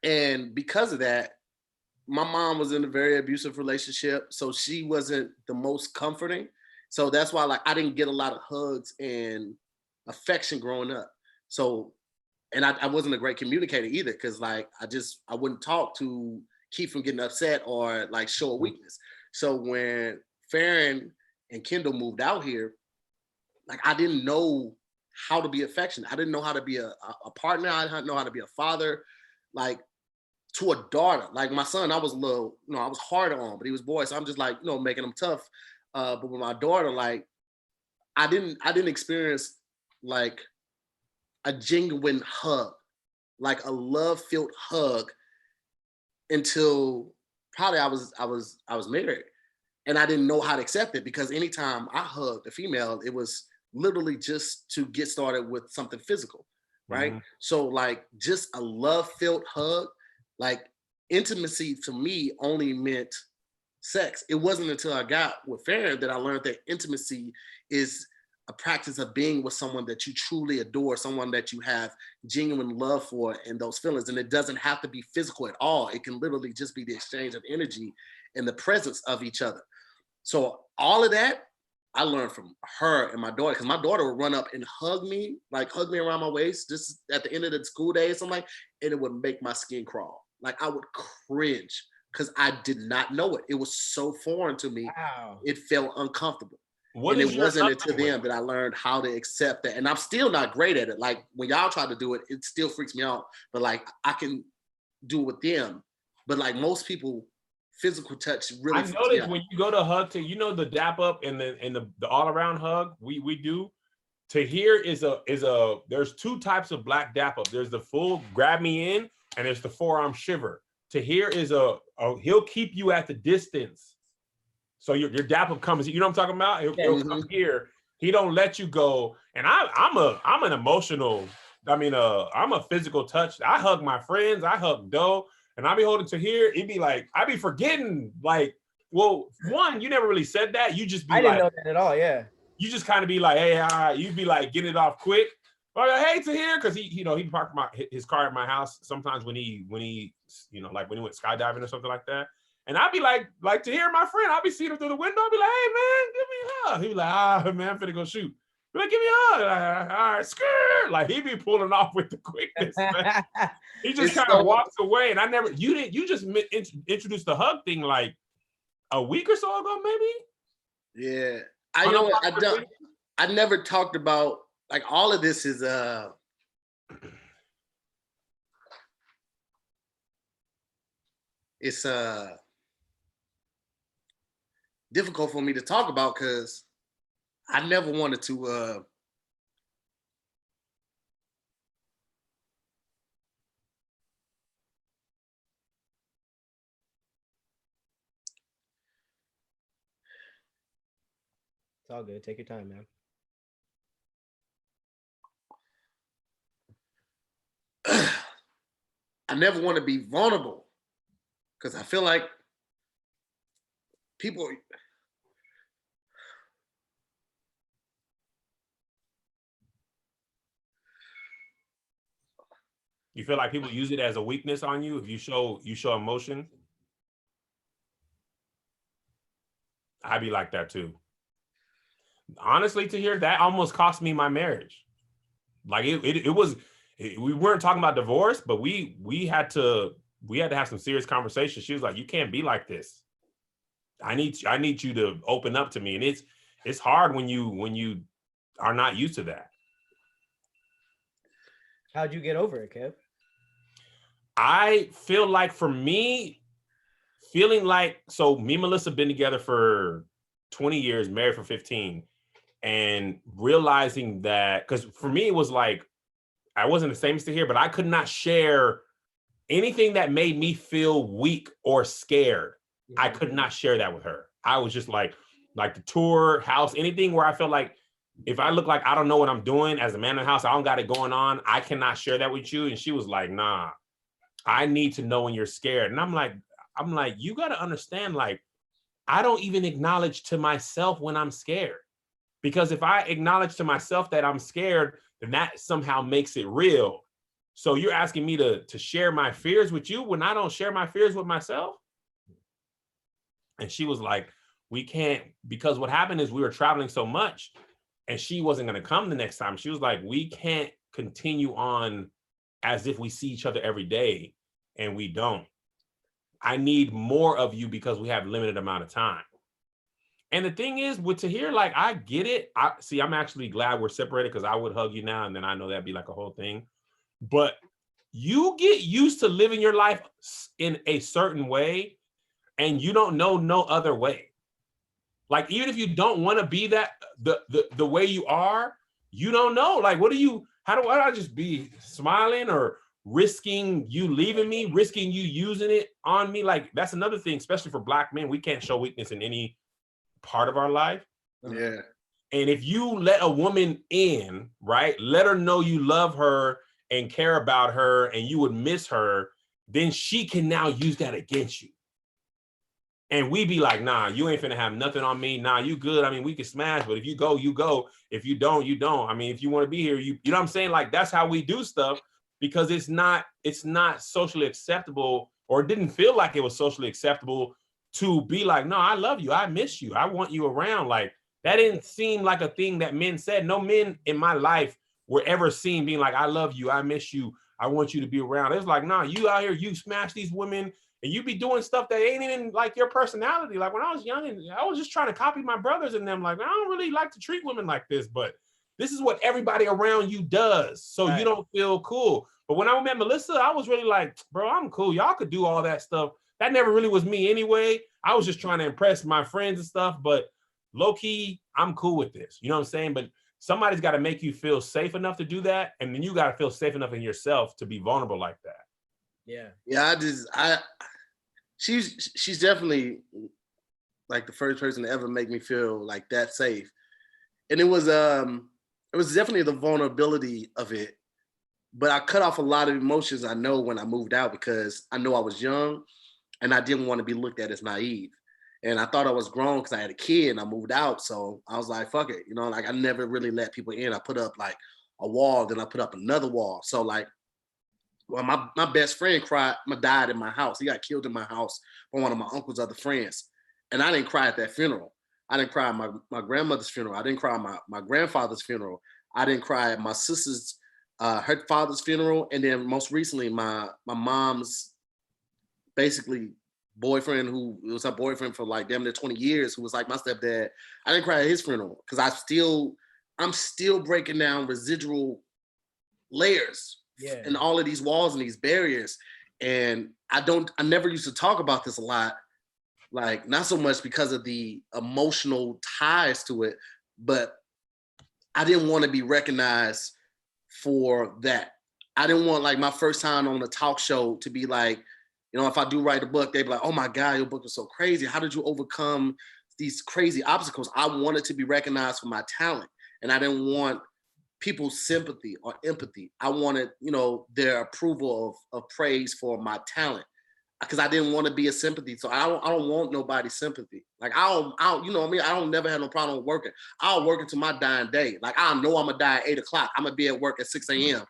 And because of that, my mom was in a very abusive relationship. So she wasn't the most comforting. So that's why like I didn't get a lot of hugs and affection growing up. So, and I wasn't a great communicator either, because like I wouldn't talk to keep from getting upset or like show a weakness. So when Farron and Kendall moved out here, like I didn't know how to be affectionate. I didn't know how to be a partner. I didn't know how to be a father, like to a daughter. Like my son, I was a little, I was harder on, but he was boy, so I'm just like, making him tough. But with my daughter, like I didn't experience like a genuine hug, like a love-filled hug until probably I was married. And I didn't know how to accept it, because anytime I hugged a female, it was literally just to get started with something physical, right? Mm-hmm. So like just a love-filled hug, like intimacy to me only meant sex. It wasn't until I got with Farron that I learned that intimacy is a practice of being with someone that you truly adore, someone that you have genuine love for and those feelings. And it doesn't have to be physical at all. It can literally just be the exchange of energy and the presence of each other. So all of that, I learned from her and my daughter, because my daughter would run up and hug me around my waist, just at the end of the school day or something, and it would make my skin crawl. Like I would cringe because I did not know it. It was so foreign to me. Wow. It felt uncomfortable. And it wasn't until then that I learned how to accept that. And I'm still not great at it. Like when y'all try to do it, it still freaks me out. But like I can do it with them. But like most people, physical touch really. I noticed when you go to hug to, the dap up and the all around hug we do. Tahir is there's two types of black dap up. There's the full grab me in, and there's the forearm shiver. Tahir is he'll keep you at the distance. So your dap up comes, you know what I'm talking about? He'll come here. He don't let you go. And I'm an emotional, I'm a physical touch. I hug my friends, I hug Doe, and I be holding Tahir. It'd be like, I be forgetting, like, well, one, you never really said that. You just be I didn't know that at all, yeah. You just kind of be like, hey, all right. You'd be like, getting it off quick. But hey, Tahir, because he parked his car at my house sometimes when he like when he went skydiving or something like that. And I'd be like Tahir, my friend, I'll be seeing him through the window. I'll be like, hey man, give me a hug. He'd be like, man, I'm finna go shoot. Be like, give me a hug. Like, all right, skirt. Like he'd be pulling off with the quickness, man. He just kind of walks away. And you just introduced the hug thing like a week or so ago, maybe? Yeah. I never talked about, like, all of this is it's difficult for me to talk about because I never wanted to It's all good. Take your time, man. I never want to be vulnerable because I feel like people. You feel like people use it as a weakness on you if you show emotion? I'd be like that too. Honestly, to hear that almost cost me my marriage. Like it was. We weren't talking about divorce, but we had to have some serious conversations. She was like, "You can't be like this. I need you to open up to me." And it's hard when you are not used to that. How'd you get over it, Kev? I feel like for me, feeling like, so me and Melissa been together for 20 years, married for 15, and realizing that, because for me, it was like, I wasn't the same as to here, but I could not share anything that made me feel weak or scared. I could not share that with her. I was just like the tour, house, anything where I felt like if I look like I don't know what I'm doing as a man in the house, I don't got it going on, I cannot share that with you. And she was like, nah, I need to know when you're scared. And I'm like, you got to understand, like, I don't even acknowledge to myself when I'm scared. Because if I acknowledge to myself that I'm scared, then that somehow makes it real. So you're asking me to share my fears with you when I don't share my fears with myself? And she was like, we can't, because what happened is we were traveling so much and she wasn't going to come the next time. She was like, we can't continue on as if we see each other every day, and we don't. I need more of you because we have limited amount of time. And the thing is, with Tahir, like, I get it. I'm actually glad we're separated, because I would hug you now and then I know that'd be like a whole thing. But you get used to living your life in a certain way and you don't know no other way. Like, even if you don't want to be that the way you are, you don't know. Like, why do I just be smiling or risking you leaving me, risking you using it on me? Like, that's another thing, especially for Black men. We can't show weakness in any part of our life. Yeah. And if you let a woman in, right, let her know you love her and care about her and you would miss her, then she can now use that against you. And we be like, nah, you ain't finna have nothing on me. Nah, you good. I mean, we can smash, but if you go, you go. If you don't, you don't. I mean, if you want to be here, you know what I'm saying? Like, that's how we do stuff, because it's not socially acceptable, or it didn't feel like it was socially acceptable to be like, no, I love you. I miss you. I want you around. Like, that didn't seem like a thing that men said. No men in my life were ever seen being like, I love you. I miss you. I want you to be around. It was like, nah, you out here, you smash these women and you be doing stuff that ain't even like your personality. Like, when I was young and I was just trying to copy my brothers and them, like, I don't really like to treat women like this, but this is what everybody around you does. So you don't feel cool. But when I met Melissa, I was really like, bro, I'm cool. Y'all could do all that stuff. That never really was me anyway. I was just trying to impress my friends and stuff, but low key, I'm cool with this. You know what I'm saying? But somebody's got to make you feel safe enough to do that. And then you got to feel safe enough in yourself to be vulnerable like that. Yeah. Yeah, she's definitely like the first person to ever make me feel like that safe. And it was definitely the vulnerability of it. But I cut off a lot of emotions, I know, when I moved out, because I know I was young and I didn't want to be looked at as naive. And I thought I was grown because I had a kid and I moved out. So I was like, fuck it. You know, like, I never really let people in. I put up like a wall, then I put up another wall. So like, well, my best friend died in my house. He got killed in my house by one of my uncle's other friends. And I didn't cry at that funeral. I didn't cry at my grandmother's funeral. I didn't cry at my grandfather's funeral. I didn't cry at my sister's, her father's funeral. And then most recently, my mom's basically boyfriend, who was her boyfriend for like damn near 20 years, who was like my stepdad. I didn't cry at his funeral because I'm still breaking down residual layers in all of these walls and these barriers. And I never used to talk about this a lot, like, not so much because of the emotional ties to it, but I didn't want to be recognized for that. I didn't want, like, my first time on a talk show to be like, you know, if I do write a book, they'd be like, oh my God, your book is so crazy. How did you overcome these crazy obstacles? I wanted to be recognized for my talent. And I didn't want people's sympathy or empathy. I wanted, you know, their approval of praise for my talent, because I didn't want to be a sympathy. So I don't want nobody's sympathy. Like, I'll you know what I mean? I don't never have no problem with working. I'll work until my dying day. Like, I know I'm gonna die at 8 o'clock. I'm gonna be at work at 6 a.m.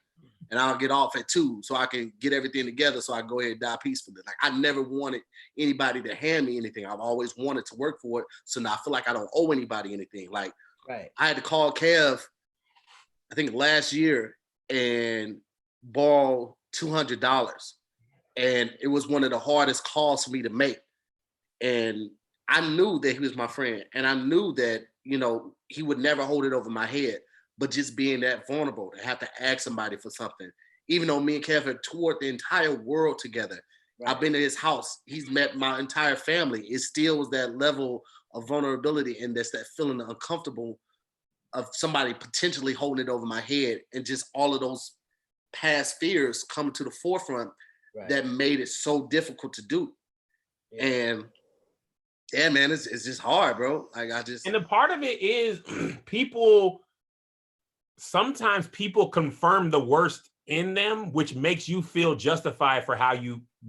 and I'll get off at 2 so I can get everything together so I can go ahead and die peacefully. Like, I never wanted anybody to hand me anything. I've always wanted to work for it. So now I feel like I don't owe anybody anything. Like, I had to call Kev, I think last year, and borrow $200. And it was one of the hardest calls for me to make. And I knew that he was my friend. And I knew that, you know, he would never hold it over my head. But just being that vulnerable, to have to ask somebody for something, even though me and Kev have toured the entire world together. Right. I've been to his house. He's met my entire family. It still was that level of vulnerability, and that's that feeling of uncomfortable of somebody potentially holding it over my head, and just all of those past fears coming to the forefront that made it so difficult to do. Yeah. And yeah, man, it's just hard, bro. Like and the part of it is sometimes people confirm the worst in them, which makes you feel justified for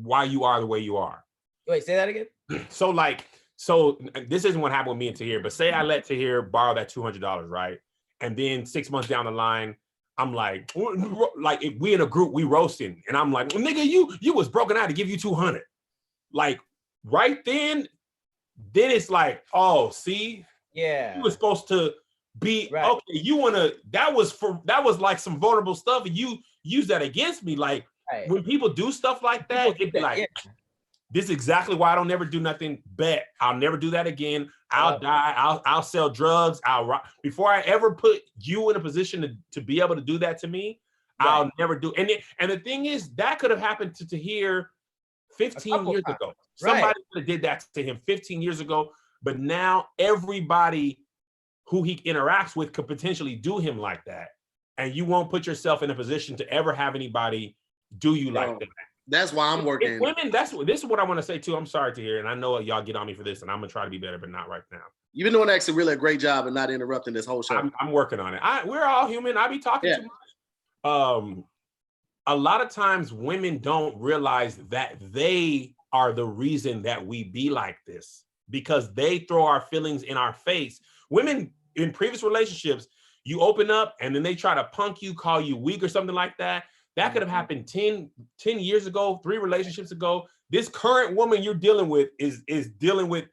why you are the way you are. Wait, say that again. So this isn't what happened with me and Tahir, but say I let Tahir borrow that $200, right? And then 6 months down the line, I'm like if we in a group, we roasting, and I'm like, well, nigga, you was broken out to give you 200. Like right then it's like, oh, see, yeah, you were supposed to be okay. You wanna that was like some vulnerable stuff, and you use that against me. Like when people do stuff like that, it'd be like, this is exactly why I don't never do nothing. Bet I'll never do that again. I'll die. I'll sell drugs. Before I ever put you in a position to be able to do that to me, I'll never do. And the thing is, that could have happened to Tahir 15 years ago. Somebody could have did that to him 15 years ago. But now everybody who he interacts with could potentially do him like that. And you won't put yourself in a position to ever have anybody do you like that. That's why I'm working. Women, this is what I want to say too. I'm sorry to hear, and I know y'all get on me for this, and I'm gonna try to be better, but not right now. You've been doing actually really a great job of not interrupting this whole show. I'm working on it. We're all human. I be talking too much. A lot of times women don't realize that they are the reason that we be like this, because they throw our feelings in our face. Women in previous relationships, you open up and then they try to punk you, call you weak or something like that. That could have happened 10 years ago, 3 relationships ago. This current woman you're dealing with is dealing with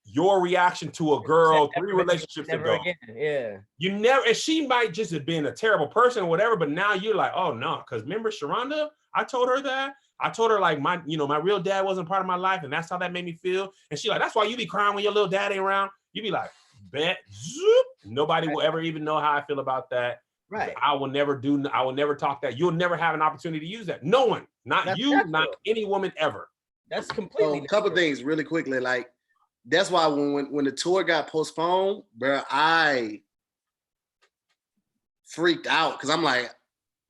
your reaction to a girl 3 relationships ago. Again. Yeah. You never, and she might just have been a terrible person or whatever, but now you're like, oh no, because remember Sharonda? I told her that. I told her like my real dad wasn't part of my life, and that's how that made me feel. And she like, that's why you be crying when your little dad ain't around. You be like, bet, zoop. Nobody will ever even know how I feel about that. Right. I will never talk that. You'll never have an opportunity to use that. No one, not you, not any woman ever. That's completely. So, a couple things really quickly. Like, that's why when the tour got postponed, bro, I freaked out because I'm like,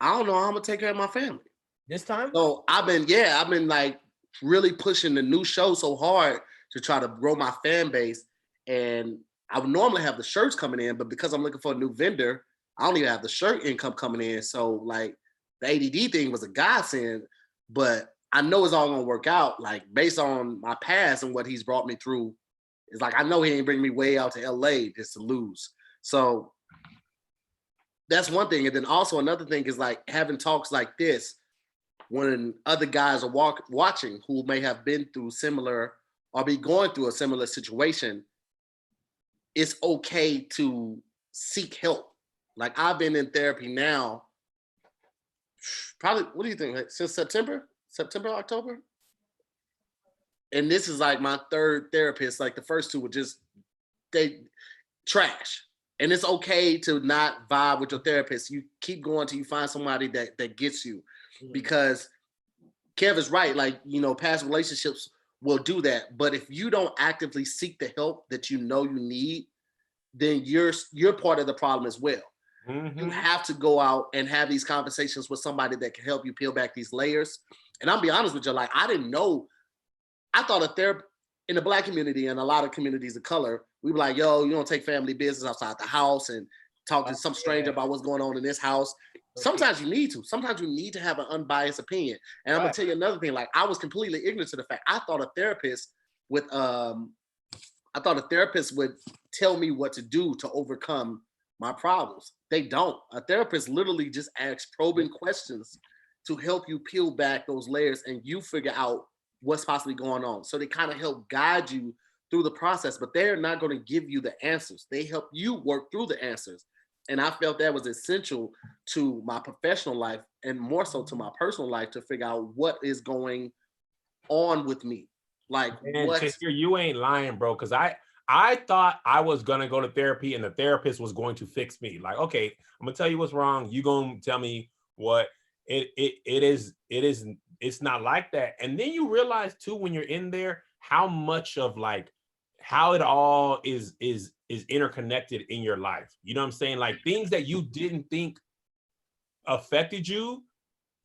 I don't know how I'm gonna take care of my family this time. So I've been like really pushing the new show so hard to try to grow my fan base. And I would normally have the shirts coming in, but because I'm looking for a new vendor, I don't even have the shirt income coming in. So like the ADD thing was a godsend, but I know it's all gonna work out. Like based on my past and what he's brought me through, it's like I know he ain't bring me way out to LA just to lose. So that's one thing. And then also another thing is like having talks like this when other guys are watching who may have been through similar or be going through a similar situation. It's okay to seek help. Like I've been in therapy now, probably, what do you think? Like, since September, October? And this is like my 3rd therapist. Like the first 2 were just, they trash. And it's okay to not vibe with your therapist. You keep going till you find somebody that gets you. Mm-hmm. Because Kev is right. Like, past relationships will do that. But if you don't actively seek the help that you know you need, then you're part of the problem as well. Mm-hmm. You have to go out and have these conversations with somebody that can help you peel back these layers. And I'll be honest with you, like I didn't know. I thought a therapist in the Black community and a lot of communities of color, we were like, yo, you don't take family business outside the house and talk to some stranger about what's going on in this house. Sometimes you need to. Sometimes you need to have an unbiased opinion. And I'm gonna tell you another thing. Like I was completely ignorant to the fact. I thought a therapist would tell me what to do to overcome my problems. They don't. A therapist literally just asks probing questions to help you peel back those layers and you figure out what's possibly going on. So they kind of help guide you through the process, but they're not going to give you the answers. They help you work through the answers. And I felt that was essential to my professional life and more so to my personal life to figure out what is going on with me. Like, you ain't lying, bro, because I thought I was going to go to therapy and the therapist was going to fix me. Like, okay, I'm going to tell you what's wrong. You going to tell me what. it's not like that. And then you realize too, when you're in there, how much of like how it all is interconnected in your life. You know what I'm saying? Like things that you didn't think affected you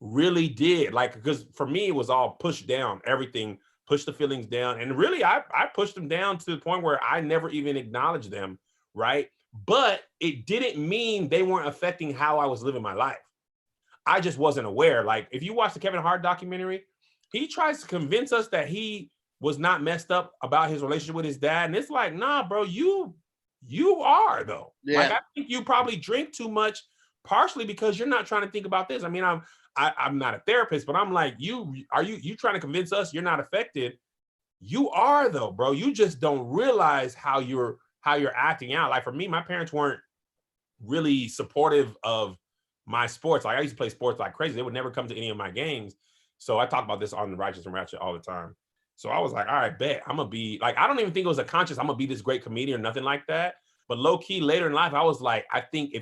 really did. Like, because for me, it was all pushed down, everything, pushed the feelings down. And really, I pushed them down to the point where I never even acknowledged them, right? But it didn't mean they weren't affecting how I was living my life. I just wasn't aware. Like, if you watch the Kevin Hart documentary, he tries to convince us that he was not messed up about his relationship with his dad. And it's like, nah, bro, you are though. Yeah. Like, I think you probably drink too much, partially because you're not trying to think about this. I mean, I'm not a therapist, but I'm like, you trying to convince us you're not affected? You are though, bro. You just don't realize how you're acting out. Like for me, my parents weren't really supportive of my sports. Like I used to play sports like crazy. They would never come to any of my games. So I talk about this on the Righteous and Ratchet all the time. So I was like, all right, bet I'm gonna be like, I don't even think it was a conscious, I'm gonna be this great comedian or nothing like that. But low key later in life, I was like, I think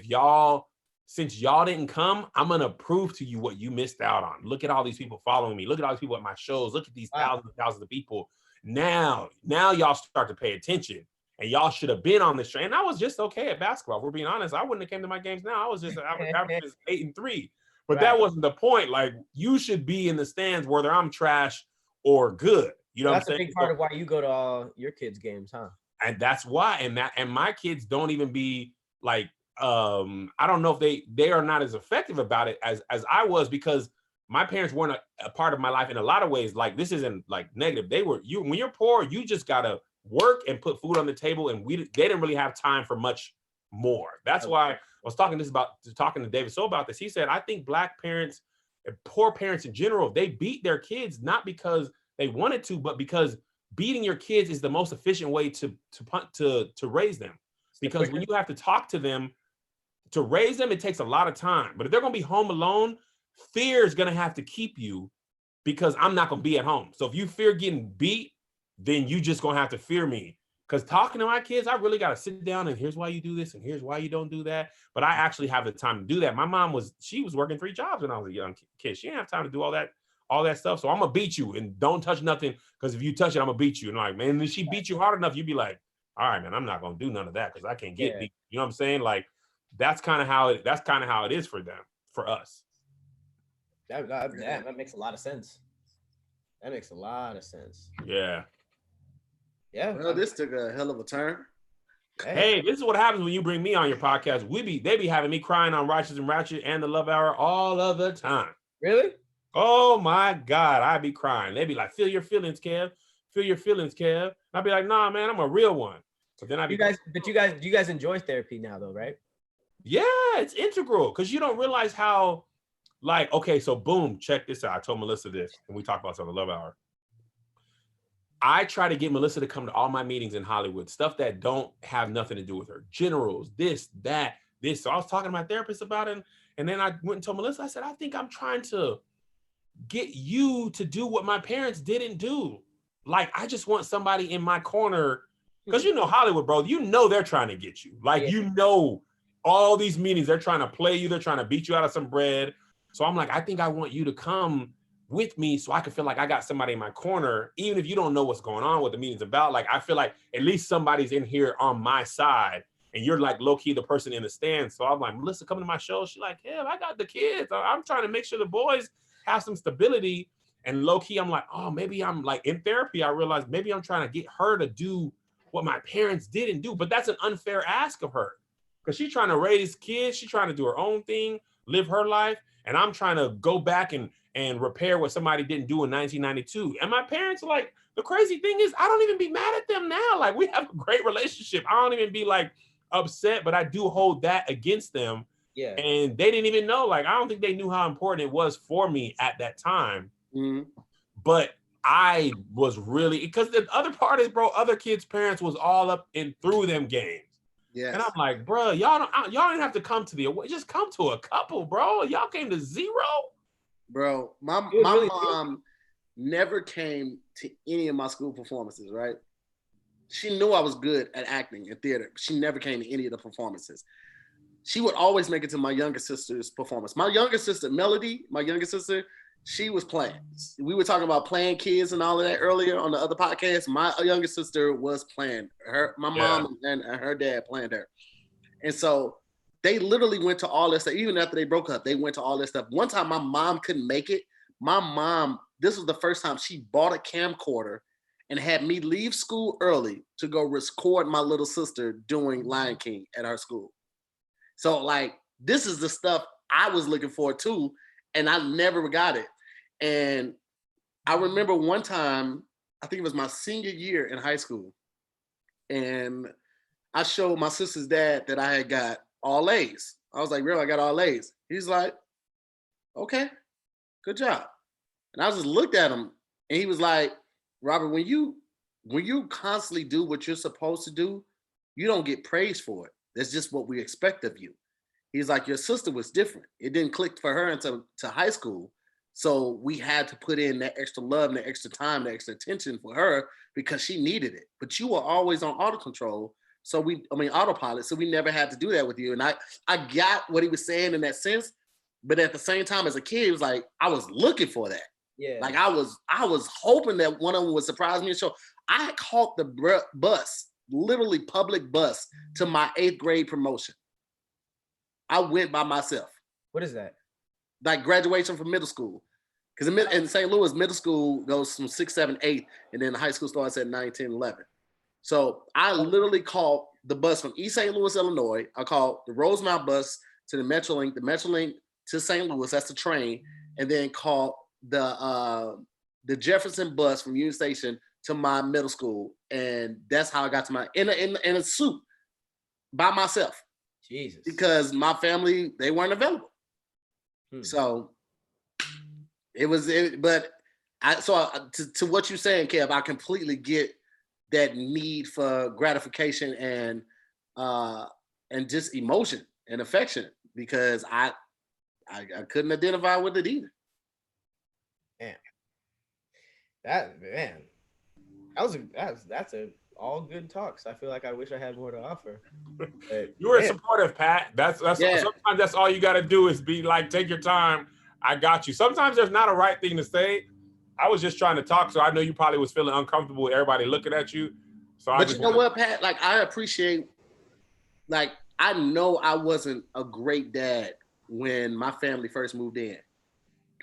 since y'all didn't come, I'm gonna prove to you what you missed out on. Look at all these people following me. Look at all these people at my shows. Look at these thousands and thousands of people. Now y'all start to pay attention. And y'all should have been on this train. And I was just okay at basketball. If we're being honest, I wouldn't have came to my games now. I was just average 8-3. But that wasn't the point. Like, you should be in the stands whether I'm trash or good. You know what I'm saying? That's a big part of why you go to all your kids' games, huh? And that's why. And my kids don't even be like, I don't know if they are not as effective about it as I was, because my parents weren't a part of my life in a lot of ways. Like, this isn't like negative. When you're poor, you just gotta work and put food on the table, and they didn't really have time for much more. That's why I was talking to David So about this. He said, I think Black parents and poor parents in general, they beat their kids not because they wanted to, but because beating your kids is the most efficient way to raise them. Because when you have to talk to them to raise them, it takes a lot of time. But if they're gonna be home alone, fear is gonna have to keep you, because I'm not gonna be at home. So if you fear getting beat, then you just gonna have to fear me. Because talking to my kids, I really gotta sit down and here's why you do this and here's why you don't do that. But I actually have the time to do that. My mom was working 3 jobs when I was a young kid. She didn't have time to do all that stuff. So I'm gonna beat you and don't touch nothing, because if you touch it, I'm gonna beat you. And like, man, if she beat you hard enough, you'd be like, all right, man, I'm not gonna do none of that because I can't get beat. You know what I'm saying? Like, that's kind of how it is for them, for us. That makes a lot of sense. That makes a lot of sense. Yeah. Yeah. Well, this took a hell of a turn. Hey, this is what happens when you bring me on your podcast. They be having me crying on Righteous and Ratchet and the Love Hour all of the time. Really? Oh my God, I be crying. They be like, feel your feelings, Kev. Feel your feelings, Kev. I'd be like, nah, man, I'm a real one. So then you guys enjoy therapy now though, right? Yeah, it's integral, because you don't realize how, like, okay, so boom, check this out. I told Melissa this, and we talked about this on the Love Hour. I try to get Melissa to come to all my meetings in Hollywood, stuff that don't have nothing to do with her. Generals, this, that, this. So I was talking to my therapist about it, and then I went and told Melissa, I said, I think I'm trying to get you to do what my parents didn't do. Like, I just want somebody in my corner, because you know Hollywood, bro, you know they're trying to get you. Like, you know, all these meetings, they're trying to play you, they're trying to beat you out of some bread. So I'm like, I think I want you to come with me so I can feel like I got somebody in my corner, even if you don't know what's going on, what the meeting's about. Like, I feel like at least somebody's in here on my side, and you're like low-key the person in the stands. So I'm like, Melissa, come to my show. She's like, yeah, I got the kids. I'm trying to make sure the boys have some stability. And low-key, I'm like, oh, maybe I'm like in therapy. I realized maybe I'm trying to get her to do what my parents didn't do. But that's an unfair ask of her, because she's trying to raise kids. She's trying to do her own thing, live her life. And I'm trying to go back and repair what somebody didn't do in 1992. And my parents, like, the crazy thing is, I don't even be mad at them now. Like, we have a great relationship. I don't even be like upset, but I do hold that against them. Yeah. And they didn't even know. Like, I don't think they knew how important it was for me at that time. Mm-hmm. But I was really, because the other part is, bro, other kids' parents was all up and through them games. Yeah. And I'm like, bro, y'all don't have to come to just come to a couple, bro. Y'all came to 0. Bro, my mom never came to any of my school performances, right? She knew I was good at acting and theater. She never came to any of the performances. she would always make it to my younger sister's performance. My younger sister, Melody, she was playing. We were talking about playing kids and all of that earlier on the other podcast. My younger sister was playing my mom and her dad planned her. And so they literally went to all this stuff. Even after they broke up, they went to all this stuff. One time my mom couldn't make it. My mom, this was the first time she bought a camcorder and had me leave school early to go record my little sister doing Lion King at her school. So like, this is the stuff I was looking for too, and I never got it. And I remember one time, I think it was my senior year in high school, and I showed my sister's dad that I had got all A's. I was like, "Real, I got all A's." He's like, "Okay, good job." And I just looked at him, and he was like, "Robert, when you constantly do what you're supposed to do, you don't get praised for it. That's just what we expect of you." He's like, "Your sister was different. It didn't click for her until high school. So we had to put in that extra love and that extra time, that extra attention for her because she needed it. But you were always on auto control. Autopilot. So we never had to do that with you." And I got what he was saying in that sense. But at the same time, as a kid, it was like, I was looking for that. Yeah. Like I was hoping that one of them would surprise me and show. I caught the bus, literally public bus, to my 8th grade promotion. I went by myself. What is that? Like graduation from middle school. Because in St. Louis, middle school goes from 6, 7, 8, and then the high school starts at 9, 10, 11. So I literally called the bus from East St. Louis, Illinois. I called the Rosemount bus to the Metrolink to St. Louis, that's the train, and then called the Jefferson bus from Union Station to my middle school. And that's how I got to my in a suit by myself. Jesus. Because my family, they weren't available. So to what you're saying, Kev, I completely get that need for gratification and just emotion and affection, because I couldn't identify with it either. That's a all good talks. I feel like I wish I had more to offer. But, you were supportive, Pat. That's yeah. Sometimes that's all you got to do is be like, take your time. I got you. Sometimes there's not a right thing to say. I was just trying to talk, so I know you probably was feeling uncomfortable with everybody looking at you. But you know what, Pat? Like, I appreciate, like, I know I wasn't a great dad when my family first moved in.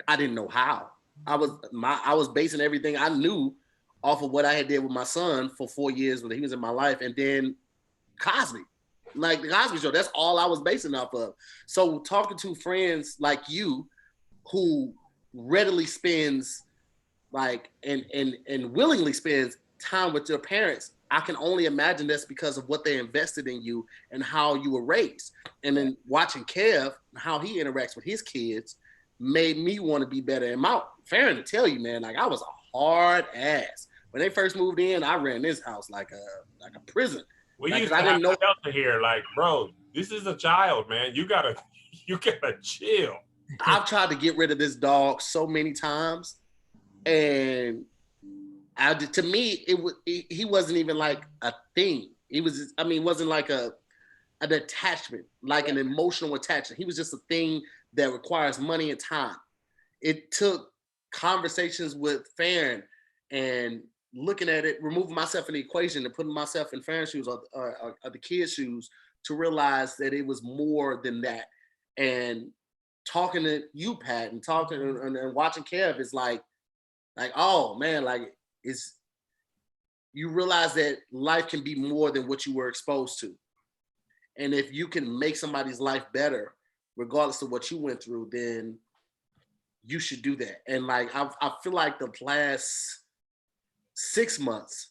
I didn't know how. I was basing everything I knew off of what I had did with my son for 4 years when he was in my life, and then Cosby, like the Cosby Show. That's all I was basing off of. So talking to friends like you, who readily spends like and willingly spends time with your parents, I can only imagine that's because of what they invested in you and how you were raised. And then watching Kev, how he interacts with his kids, made me want to be better. And my Farron to tell you, man, like I was a hard ass. When they first moved in, I ran this house like a prison. We used to have shelter here, like, bro, this is a child, man. You gotta chill. I've tried to get rid of this dog so many times, and to me, he wasn't even like a thing. It wasn't like an attachment, like an emotional attachment. He was just a thing that requires money and time. It took conversations with Farron and looking at it, removing myself in the equation and putting myself in Farron's shoes or the kids' shoes to realize that it was more than that. And talking to you, Pat, and talking and watching Kev is like, oh man, like you realize that life can be more than what you were exposed to. And if you can make somebody's life better, regardless of what you went through, then you should do that. And like, I feel like the last 6 months,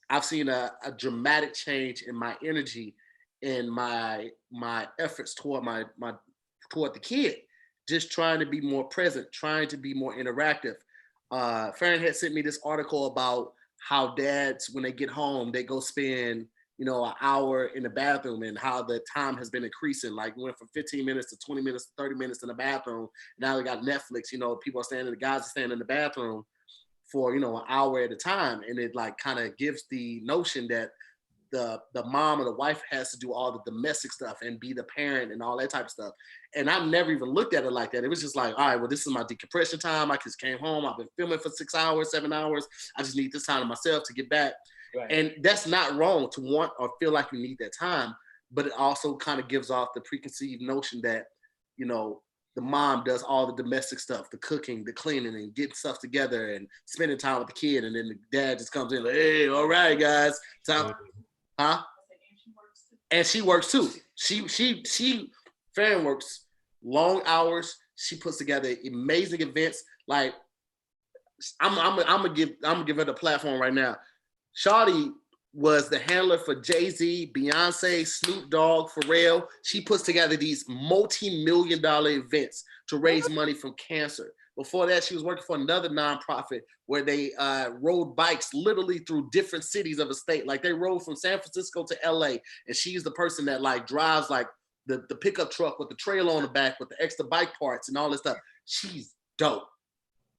I've seen a dramatic change in my energy and my efforts toward toward the kid, just trying to be more present, trying to be more interactive. Farron had sent me this article about how dads, when they get home, they go spend, an hour in the bathroom, and how the time has been increasing. Like, went from 15 minutes to 20 minutes to 30 minutes in the bathroom. Now they got Netflix, people the guys are standing in the bathroom for, an hour at a time. And it like kind of gives the notion that the mom or the wife has to do all the domestic stuff and be the parent and all that type of stuff. And I've never even looked at it like that. It was just like, all right, well, this is my decompression time. I just came home. I've been filming for 6 hours, 7 hours. I just need this time to myself to get back. Right. And that's not wrong to want or feel like you need that time, but it also kind of gives off the preconceived notion that, you know, the mom does all the domestic stuff, the cooking, the cleaning, and getting stuff together and spending time with the kid. And then the dad just comes in like, hey, all right, guys. Time. Huh? And she works too. She Farron works long hours. She puts together amazing events. Like, I'm gonna give her the platform right now. Shawty was the handler for Jay-Z, Beyonce, Snoop Dogg, Pharrell. She puts together these multi-million-dollar events to raise money from cancer. Before that, she was working for another nonprofit where they rode bikes literally through different cities of a state. Like they rode from San Francisco to LA, and she's the person that like drives like the pickup truck with the trailer on the back with the extra bike parts and all this stuff. She's dope.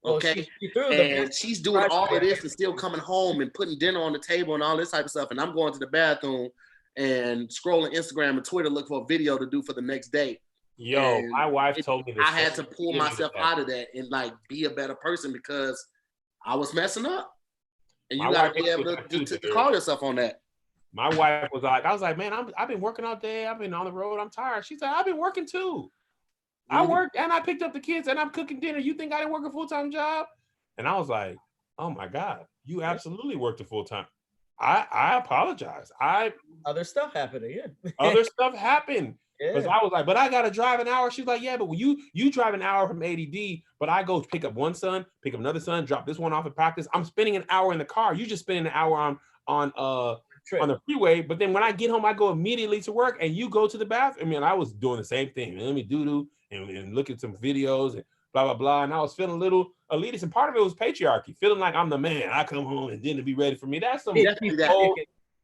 Okay, and she's doing all of this and still coming home and putting dinner on the table and all this type of stuff. And I'm going to the bathroom and scrolling Instagram and Twitter looking for a video to do for the next day. Yo, and my wife told me this. I had to pull myself out of that and like be a better person because I was messing up. And you got to be able to call yourself on that. My wife was like, I was like, man, I've been working all day. I've been on the road. I'm tired. She's like, I've been working too. I worked and I picked up the kids and I'm cooking dinner. You think I didn't work a full-time job? And I was like, oh my God, you absolutely worked a full-time. I apologize. Other stuff happened again. Other stuff happened. Because I was like, but I gotta drive an hour. She's like, yeah, but you drive an hour from ADD, but I go pick up one son, pick up another son, drop this one off at practice. I'm spending an hour in the car. You just spending an hour on the freeway, but then when I get home, I go immediately to work and you go to the bathroom. I mean, I was doing the same thing. Let me do and look at some videos and blah, blah, blah. And I was feeling a little elitist. And part of it was patriarchy, feeling like I'm the man. I come home and dinner be ready for me. That's some old,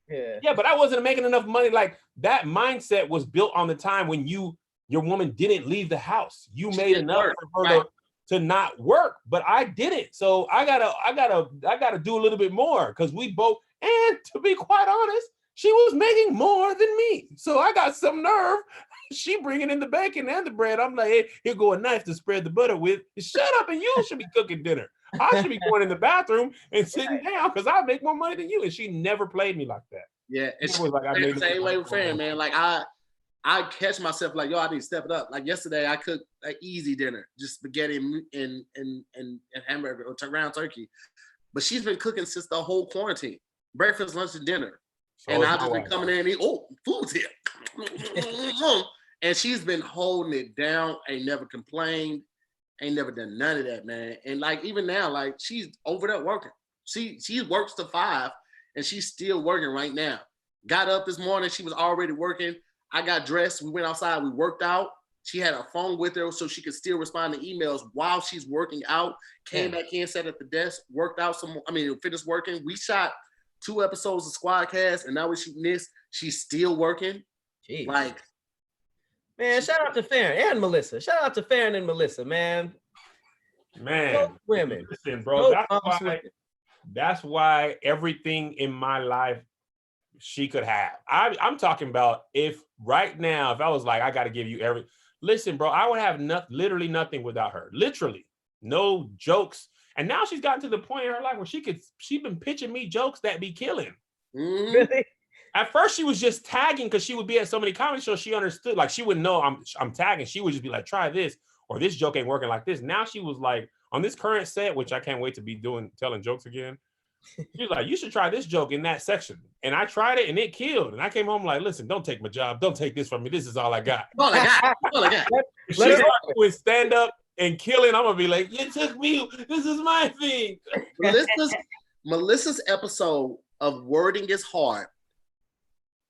yeah, but I wasn't making enough money. Like that mindset was built on the time when your woman didn't leave the house. You made enough for her to not work, but I didn't. So I gotta do a little bit more because we both, and to be quite honest, she was making more than me. So I got some nerve. She bringing in the bacon and the bread. I'm like, hey, here go a knife to spread the butter with. Shut up, and you should be cooking dinner. I should be going in the bathroom and sitting down because I make more money than you. And she never played me like that. Yeah, and she was like, I made the same way with Farron, man. Like I catch myself like, yo, I need to step it up. Like yesterday, I cooked an easy dinner, just spaghetti and hamburger or ground turkey. But she's been cooking since the whole quarantine, breakfast, lunch, and dinner. So and I've just been coming in and eat, food's here. And she's been holding it down, ain't never complained, ain't never done none of that, man. And like even now, like she's over there working. She works to 5 and she's still working right now. Got up this morning, she was already working. I got dressed, we went outside, we worked out. She had her phone with her so she could still respond to emails while she's working out. Came back in, sat at the desk, worked out some more. Finished working. We shot 2 episodes of Squadcast, and now we're shooting this. She's still working. Jeez. Like, man, shout out to Farron and Melissa. Shout out to Farron and Melissa, man. Man, both women. Listen, bro, that's why everything in my life she could have. I'm talking about if right now, if I was like, I got to give you listen, bro, I would have literally nothing without her. Literally, no jokes. And now she's gotten to the point in her life where she's been pitching me jokes that be killing. Mm-hmm. Really? At first, she was just tagging because she would be at so many comedy shows. She understood, like she wouldn't know I'm tagging. She would just be like, try this, or this joke ain't working like this. Now she was like, on this current set, which I can't wait to be telling jokes again. She was like, you should try this joke in that section. And I tried it and it killed. And I came home like, listen, don't take my job. Don't take this from me. This is all I got. All I got. If she starts doing stand up and killing, I'm gonna be like, you took me. This is my thing. Melissa's episode of Wording is Hard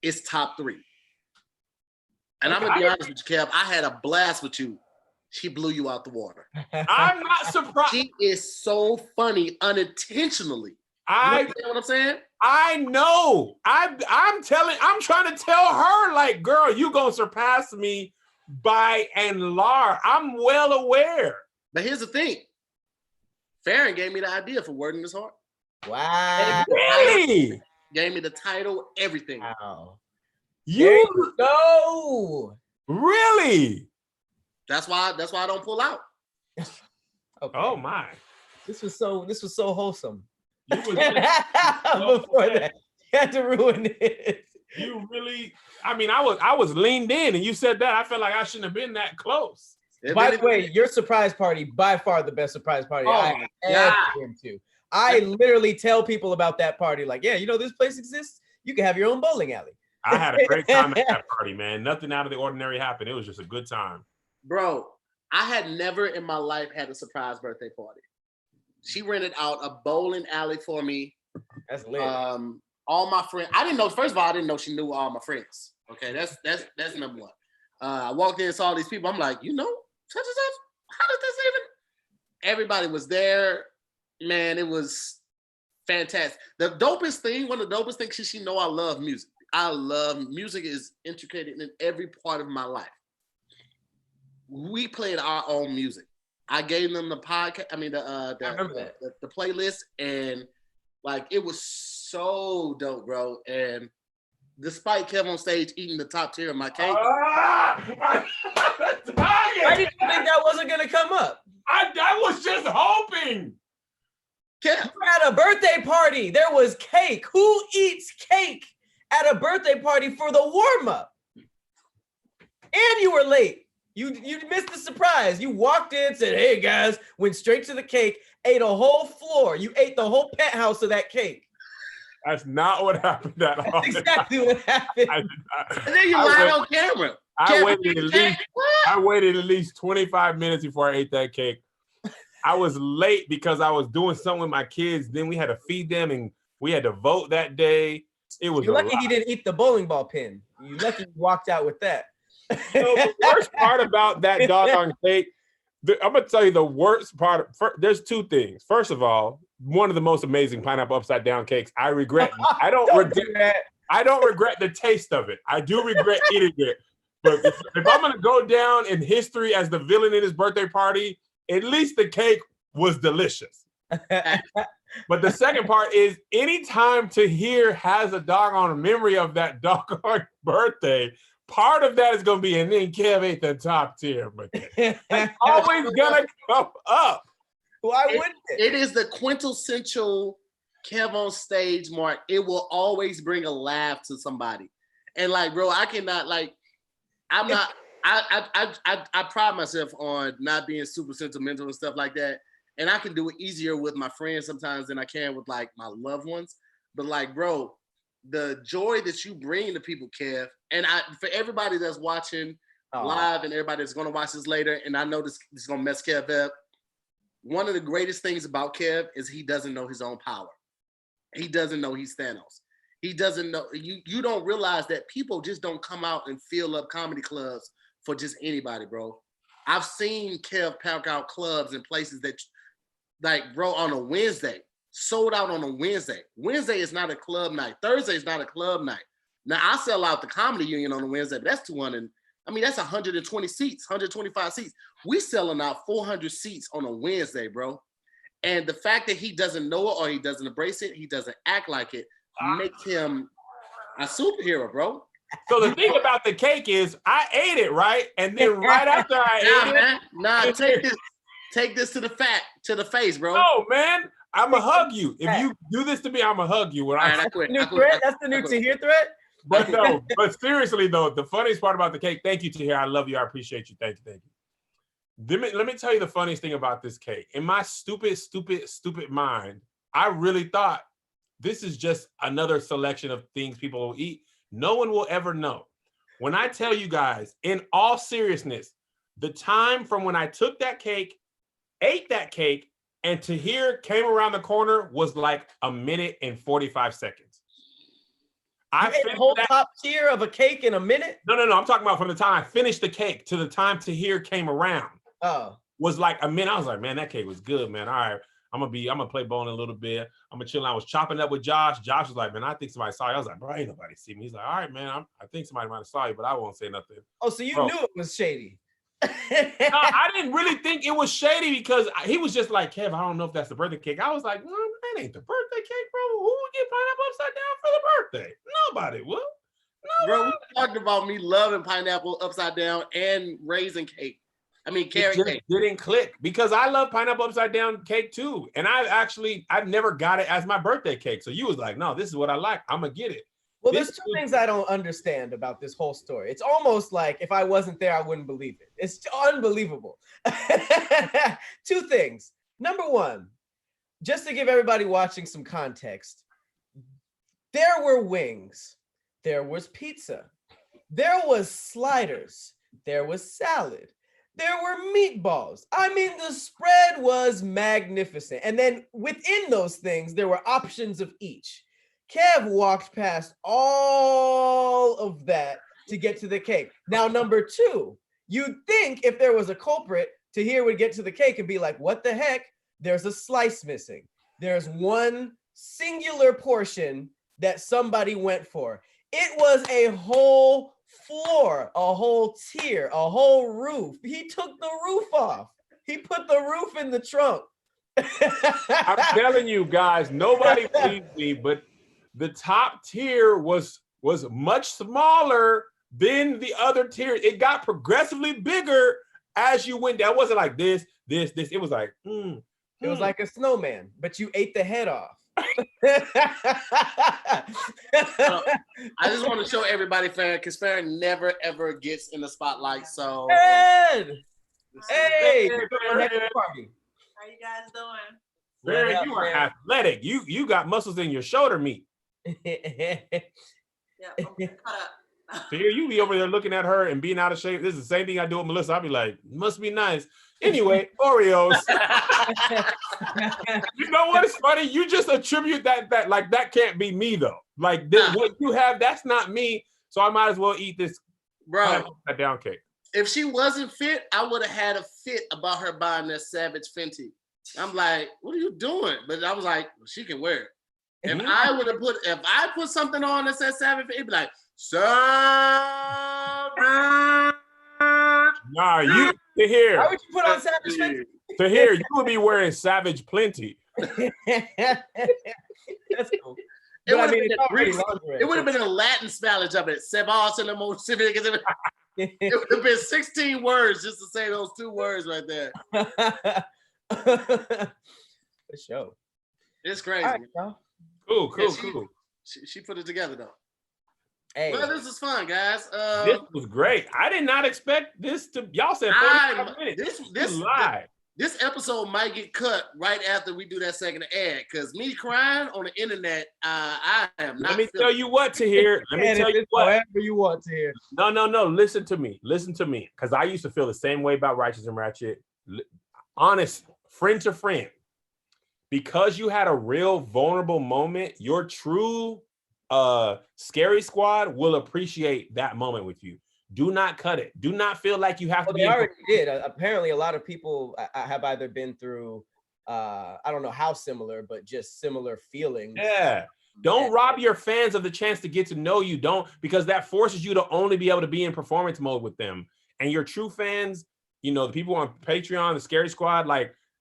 is top 3. And I'm gonna be honest with you, Kev. I had a blast with you. She blew you out the water. I'm not surprised. She is so funny unintentionally. You understand what I'm saying? I know. I'm trying to tell her, like, girl, you gonna surpass me by and large. I'm well aware. But here's the thing. Farron gave me the idea for Wording is Hard. Wow. Really? Gave me the title, everything. Wow. You go. Really? That's why I don't pull out. Okay. Oh my. This was so wholesome. You was Before that, you had to ruin it. You really, I mean, I was leaned in and you said that. I felt like I shouldn't have been that close. By the way, your surprise party, by far the best surprise party I ever been to. I literally tell people about that party, like, yeah, you know, this place exists. You can have your own bowling alley. I had a great time at that party, man. Nothing out of the ordinary happened. It was just a good time. Bro, I had never in my life had a surprise birthday party. She rented out a bowling alley for me. That's lit. All my friends. I didn't know. First of all, I didn't know she knew all my friends. Okay, that's number one. I walked in and saw all these people. I'm like, you know, such and such. How does this even? Everybody was there. Man, it was fantastic. The dopest thing, one of the dopest things, she know I love music. I love music is intricate in every part of my life. We played our own music. I gave them the podcast. I mean, the playlist, and like it was so dope, bro. And despite Kev on stage eating the top tier of my cake, I didn't think that wasn't gonna come up. I was just hoping. We're at a birthday party. There was cake. Who eats cake at a birthday party for the warm up? And you were late. You missed the surprise. You walked in, said, "Hey guys," went straight to the cake, ate a whole floor. You ate the whole penthouse of that cake. That's not what happened at all. That's exactly what happened. and then you lied on camera. I waited at least 25 minutes before I ate that cake. I was late because I was doing something with my kids. Then we had to feed them, and we had to vote that day. It was. You're lucky he didn't eat the bowling ball pin. You're lucky he walked out with that. So the worst part about that doggone cake, I'm gonna tell you the worst part. There's two things. First of all, one of the most amazing pineapple upside down cakes. I don't regret the taste of it. I do regret eating it. But if I'm gonna go down in history as the villain in his birthday party, at least the cake was delicious. But the second part is anytime Tahir has a doggone memory of that doggone birthday, part of that is going to be, and then Kev ate the top tier, but it's always going to come up. Why wouldn't it? It is the quintessential Kev on stage, Mark. It will always bring a laugh to somebody. And like, bro, I cannot, like, I'm not, I pride myself on not being super sentimental and stuff like that. And I can do it easier with my friends sometimes than I can with like my loved ones. But like, bro, the joy that you bring to people, Kev, and for everybody that's watching live and everybody that's going to watch this later, and I know this is going to mess Kev up. One of the greatest things about Kev is he doesn't know his own power. He doesn't know he's Thanos. He doesn't know, you don't realize that people just don't come out and fill up comedy clubs for just anybody, bro. I've seen Kev pack out clubs and places that, like, bro, on a Wednesday, sold out on a Wednesday. Wednesday is not a club night. Thursday is not a club night. Now, I sell out the Comedy Union on a Wednesday, but that's 200. I mean, that's 120 seats, 125 seats. We selling out 400 seats on a Wednesday, bro. And the fact that he doesn't know it or he doesn't embrace it, he doesn't act like it, makes him a superhero, bro. So the thing about the cake is I ate it, right? And then right after I ate it. Take this to the face, bro. No, man. I'ma hug you. If you do this to me, I'ma hug you. That's the new Tahir threat. But no, but seriously though, the funniest part about the cake, thank you, Tahir. I love you. I appreciate you. Thank you. Let me tell you the funniest thing about this cake. In my stupid mind, I really thought this is just another selection of things people will eat. No one will ever know. When I tell you guys, in all seriousness, the time from when I took that cake, ate that cake, and Tahir came around the corner was like a minute and 45 seconds. I ate the whole top tier of a cake in a minute? No. I'm talking about from the time I finished the cake to the time Tahir came around. Was like a minute. I was like, man, that cake was good, man. All right, I'm gonna play bowling a little bit. I'm gonna chill. I was chopping up with Josh. Josh was like, man, I think somebody saw you. I was like, bro, ain't nobody see me. He's like, all right, man, I think somebody might have saw you, but I won't say nothing. Oh, so you knew it was shady. No, I didn't really think it was shady because he was just like, Kev, I don't know if that's the birthday cake. I was like, that ain't the birthday cake, bro. Who would get pineapple upside down for the birthday? Nobody will. No, bro, we talked about me loving pineapple upside down and raisin cake. I mean, carrot cake. Didn't click because I love pineapple upside down cake too. And I've never got it as my birthday cake. So you was like, no, this is what I like. I'm going to get it. Well, there's two things I don't understand about this whole story. It's almost like if I wasn't there, I wouldn't believe it. It's unbelievable. Two things. Number one, just to give everybody watching some context, there were wings. There was pizza. There was sliders. There was salad. There were meatballs. I mean, the spread was magnificent. And then within those things, there were options of each. Kev walked past all of that to get to the cake. Now, number two, you'd think if there was a culprit, Tahir would get to the cake and be like, what the heck? There's a slice missing. There's one singular portion that somebody went for. It was a whole floor, a whole tier, a whole roof. He took the roof off. He put the roof in the trunk. I'm telling you guys, nobody believes me, but the top tier was much smaller than the other tiers. It got progressively bigger as you went down. It wasn't like this. It was like, It was like a snowman, but you ate the head off. I just want to show everybody Farron, because Farron never ever gets in the spotlight. So Ed! Hey, party. How you guys doing? Farron, you are athletic. You got muscles in your shoulder meat. Yeah, okay, caught up. So here you be over there looking at her and being out of shape. This is the same thing I do with Melissa. I'll be like, must be nice. Anyway, Oreos. You know what is funny? You just attribute that like that can't be me though. Like what you have, that's not me. So I might as well eat this, bro. That down cake. If she wasn't fit, I would have had a fit about her buying that Savage Fenty. I'm like, what are you doing? But I was like, well, she can wear it. If I put something on that says Savage, it'd be like, Savage. Nah, you to here. Why would you put on Savage Fenty? To here, you would be wearing Savage Plenty. That's cool. It would have been a Latin spellage of it. It would have been 16 words just to say those two words right there. For sure. It's crazy. Right, Cool. She put it together though. Hey, well, this is fun, guys. This was great. I did not expect this to. Y'all said 45 minutes. This episode might get cut right after we do that second ad because me crying on the internet, I am not. Let me tell you what to hear. Let me tell you what. Whatever you want to hear. No. Listen to me. Because I used to feel the same way about Righteous and Ratchet. Honest, friend to friend. Because you had a real vulnerable moment, your true Scary Squad will appreciate that moment with you. Do not cut it. Do not feel like you have to be. They already did. Apparently, a lot of people have either been through, I don't know how similar, but just similar feelings. Yeah. Don't rob your fans of the chance to get to know you. Don't, because that forces you to only be able to be in performance mode with them. And your true fans, the people on Patreon, the Scary Squad,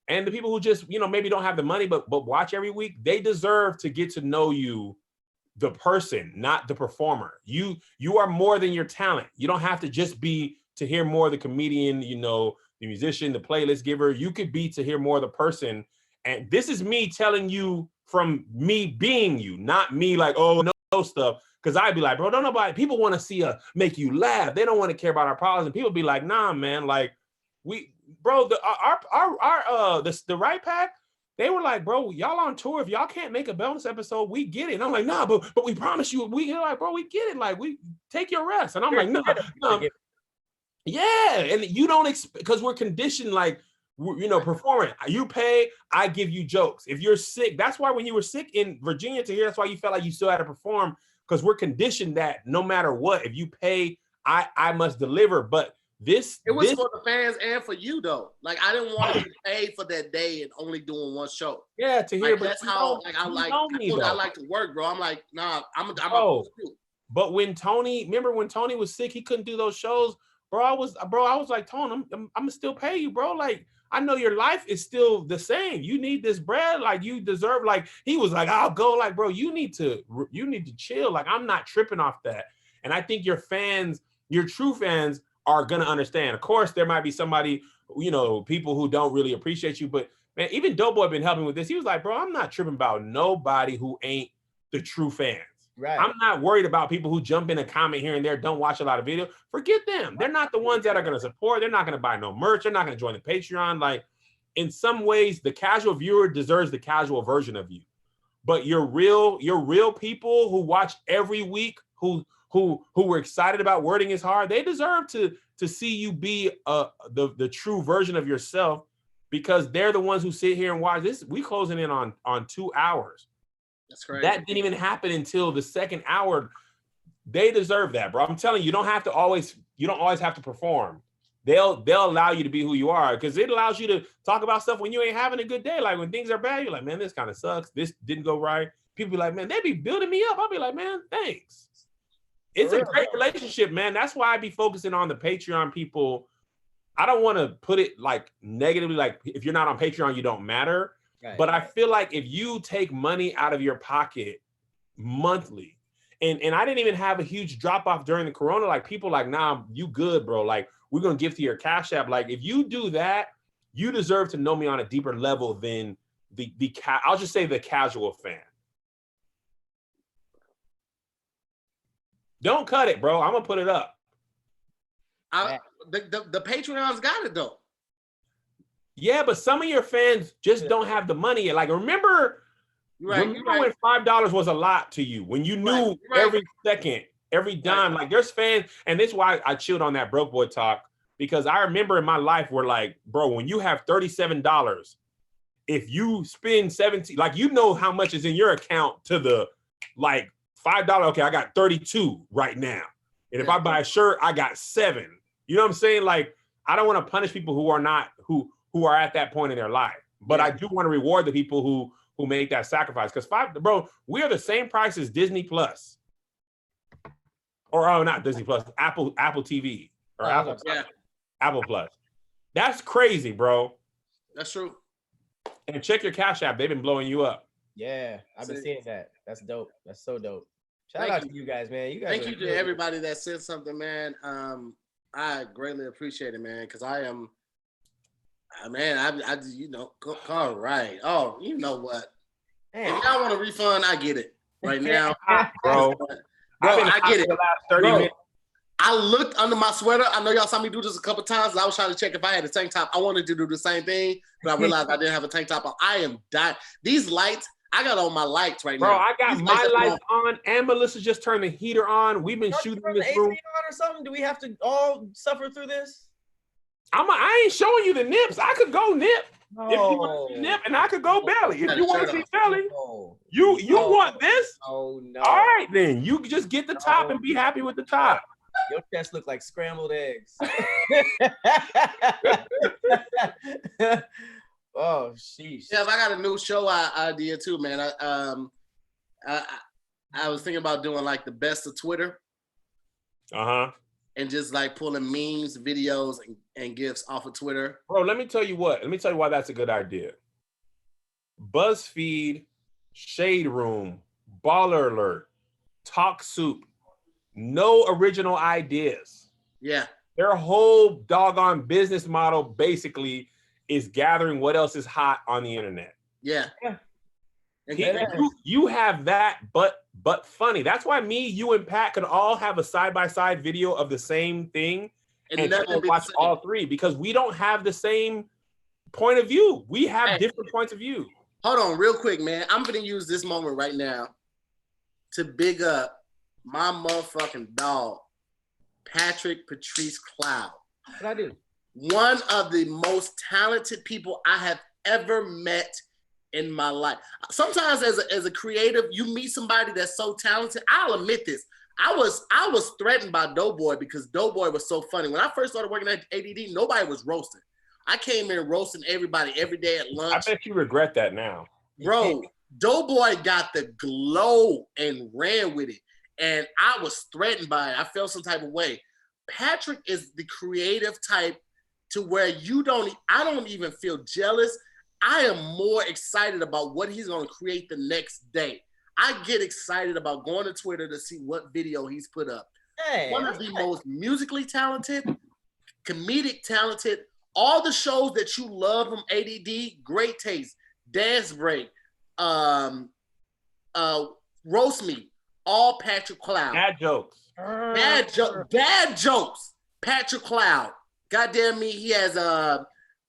and the people who just, maybe don't have the money, but watch every week, they deserve to get to know you, the person, not the performer. You are more than your talent. You don't have to just be to hear more the comedian, the musician, the playlist giver. You could be to hear more the person. And this is me telling you from me being you, not me like, oh, no stuff. Because I'd be like, bro, don't nobody, people want to see make you laugh. They don't want to care about our problems. And people be like, nah, man, the Right Pack, they were like, bro, y'all on tour. If y'all can't make a bonus episode, we get it. And I'm like, nah, but we promise you, bro, we get it. Like, we take your rest. And I'm like, no. Yeah. And you don't expect, because we're conditioned, performing. You pay, I give you jokes. If you're sick, that's why when you were sick in Virginia to hear, that's why you felt like you still had to perform, because we're conditioned that no matter what, if you pay, I must deliver. But it was for the fans and for you though. Like, I didn't want to pay for that day and only doing one show. Yeah, to hear. But that's how I like to work, bro. I'm like, nah, I'm But remember when Tony was sick, he couldn't do those shows. bro, I was like, Tone, I'm gonna still pay you, bro. Like, I know your life is still the same. You need this bread, like you deserve. Like he was like, I'll go. Like, bro, you need to chill. Like, I'm not tripping off that. And I think your fans, your true fans, are gonna understand. Of course, there might be somebody, people who don't really appreciate you, but man, even Doughboy been helping with this. He was like, bro, I'm not tripping about nobody who ain't the true fans. Right. I'm not worried about people who jump in a comment here and there, don't watch a lot of video. Forget them. They're not the ones that are going to support. They're not going to buy no merch. They're not going to join the Patreon. Like, in some ways, the casual viewer deserves the casual version of you. But your real people who watch every week, who were excited about Wording is Hard, they deserve to see you be the true version of yourself, because they're the ones who sit here and watch this. We closing in on 2 hours. That's crazy. That didn't even happen until the second hour. They deserve that, bro. I'm telling you, you don't always have to perform. They'll allow you to be who you are, because it allows you to talk about stuff when you ain't having a good day. Like when things are bad, you're like, man, this kind of sucks. This didn't go right. People be like, man, they be building me up. I'll be like, man, thanks. It's a great relationship, man. That's why I be focusing on the Patreon people. I don't want to put it like negatively, like if you're not on Patreon, you don't matter. Right. But I feel like if you take money out of your pocket monthly, and I didn't even have a huge drop off during the corona, like people like, nah, you good, bro. Like we're going to give to your Cash App. Like if you do that, you deserve to know me on a deeper level than I'll just say the casual fan. Don't cut it, bro. I'm going to put it up. The Patreon's got it though. Yeah, but some of your fans just don't have the money. Like, remember when $5 was a lot to you, when you knew every second, every dime, like there's fans. And this is why I chilled on that broke boy talk, because I remember in my life where like, bro, when you have $37, if you spend 17, like, you know how much is in your account to the like $5. Okay, I got 32 right now. And if I buy a shirt, I got 7. You know what I'm saying? Like, I don't want to punish people who are not, who are at that point in their life. But I do want to reward the people who make that sacrifice. Because bro, we are the same price as Disney Plus. Or not Disney Plus, Apple TV. Or Apple Plus. That's crazy, bro. That's true. And check your Cash App. They've been blowing you up. Yeah, I've been seeing that. That's dope. That's so dope. Shout out to you guys, man. Thank you to everybody that said something, man. I greatly appreciate it, man, because I am, man, I all right. Oh, you know what? Man. If y'all want a refund, I get it right now. bro, I get it. The last 30 minutes. I looked under my sweater. I know y'all saw me do this a couple times. I was trying to check if I had a tank top. I wanted to do the same thing, but I realized I didn't have a tank top on. I am dying. These lights, I got on my lights right now. Bro, I got my lights on, and Melissa just turned the heater on. We've been shooting in this room. On or something? Do we have to all suffer through this? I ain't showing you the nips. I could go nip. No. If you want to see nip, and I could go belly. If you want to see belly, you want this? Oh no. All right, then. You just get the top and be happy with the top. Your chest look like scrambled eggs. Oh, sheesh. Yeah, I got a new show idea too, man. I was thinking about doing like the best of Twitter. And just like pulling memes, videos, and GIFs off of Twitter. Bro, let me tell you why that's a good idea. BuzzFeed, Shade Room, Baller Alert, Talk Soup, no original ideas. Yeah. Their whole doggone business model basically is gathering what else is hot on the internet. Yeah. You have that, but funny. That's why me, you, and Pat could all have a side-by-side video of the same thing and watch all three, because we don't have the same point of view. We have different points of view. Hold on real quick, man. I'm going to use this moment right now to big up my motherfucking dog, Patrick Patrice Cloud. What I do? One of the most talented people I have ever met in my life. Sometimes as a creative, you meet somebody that's so talented. I'll admit this. I was threatened by Doughboy because Doughboy was so funny. When I first started working at ADD, nobody was roasting. I came in roasting everybody every day at lunch. I bet you regret that now. Bro, Doughboy got the glow and ran with it. And I was threatened by it. I felt some type of way. Patrick is the creative type to where I don't even feel jealous. I am more excited about what he's going to create the next day. I get excited about going to Twitter to see what video he's put up. Hey, one of the most musically talented, comedic talented, all the shows that you love from ADD, Great Taste, Dance Break, Roast Me, all Patrick Cloud. Bad jokes. Bad jokes. Patrick Cloud. Goddamn me, he has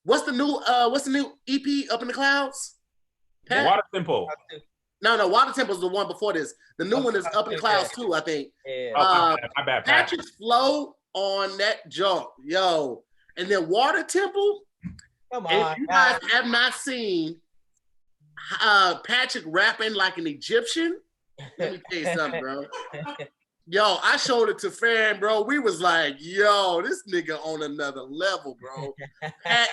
what's the new EP, Up in the Clouds? Water Temple. No, Water Temple is the one before this. The new one is Up in the Clouds too, I think. Yeah. My bad. Patrick's flow on that joke, yo. And then Water Temple. Come on, if you guys have not seen Patrick rapping like an Egyptian, let me tell you something, bro. Yo, I showed it to Farron, bro. We was like, yo, this nigga on another level, bro. Pat,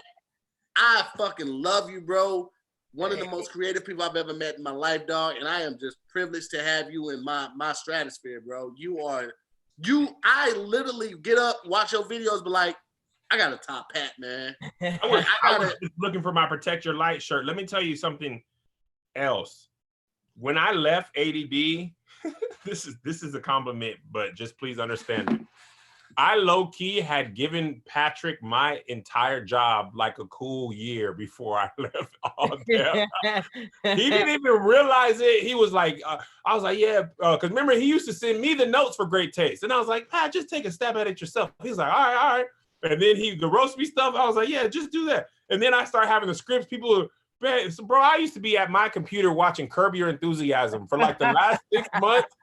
I fucking love you, bro. One of the most creative people I've ever met in my life, dog. And I am just privileged to have you in my stratosphere, bro. I literally get up, watch your videos, but like, I got to top Pat, man. I was just looking for my Protect Your Light shirt. Let me tell you something else. When I left ADD, this is a compliment, but just please understand it. I low-key had given Patrick my entire job like a cool year before I left all day. He didn't even realize it. He was like, I was like, yeah, because remember, he used to send me the notes for Great Taste. And I was like, Pat, just take a stab at it yourself. He's like, all right. And then the roast me stuff, I was like, yeah, just do that. And then I started having the scripts. People, so bro, I used to be at my computer watching Curb Your Enthusiasm for like the last 6 months.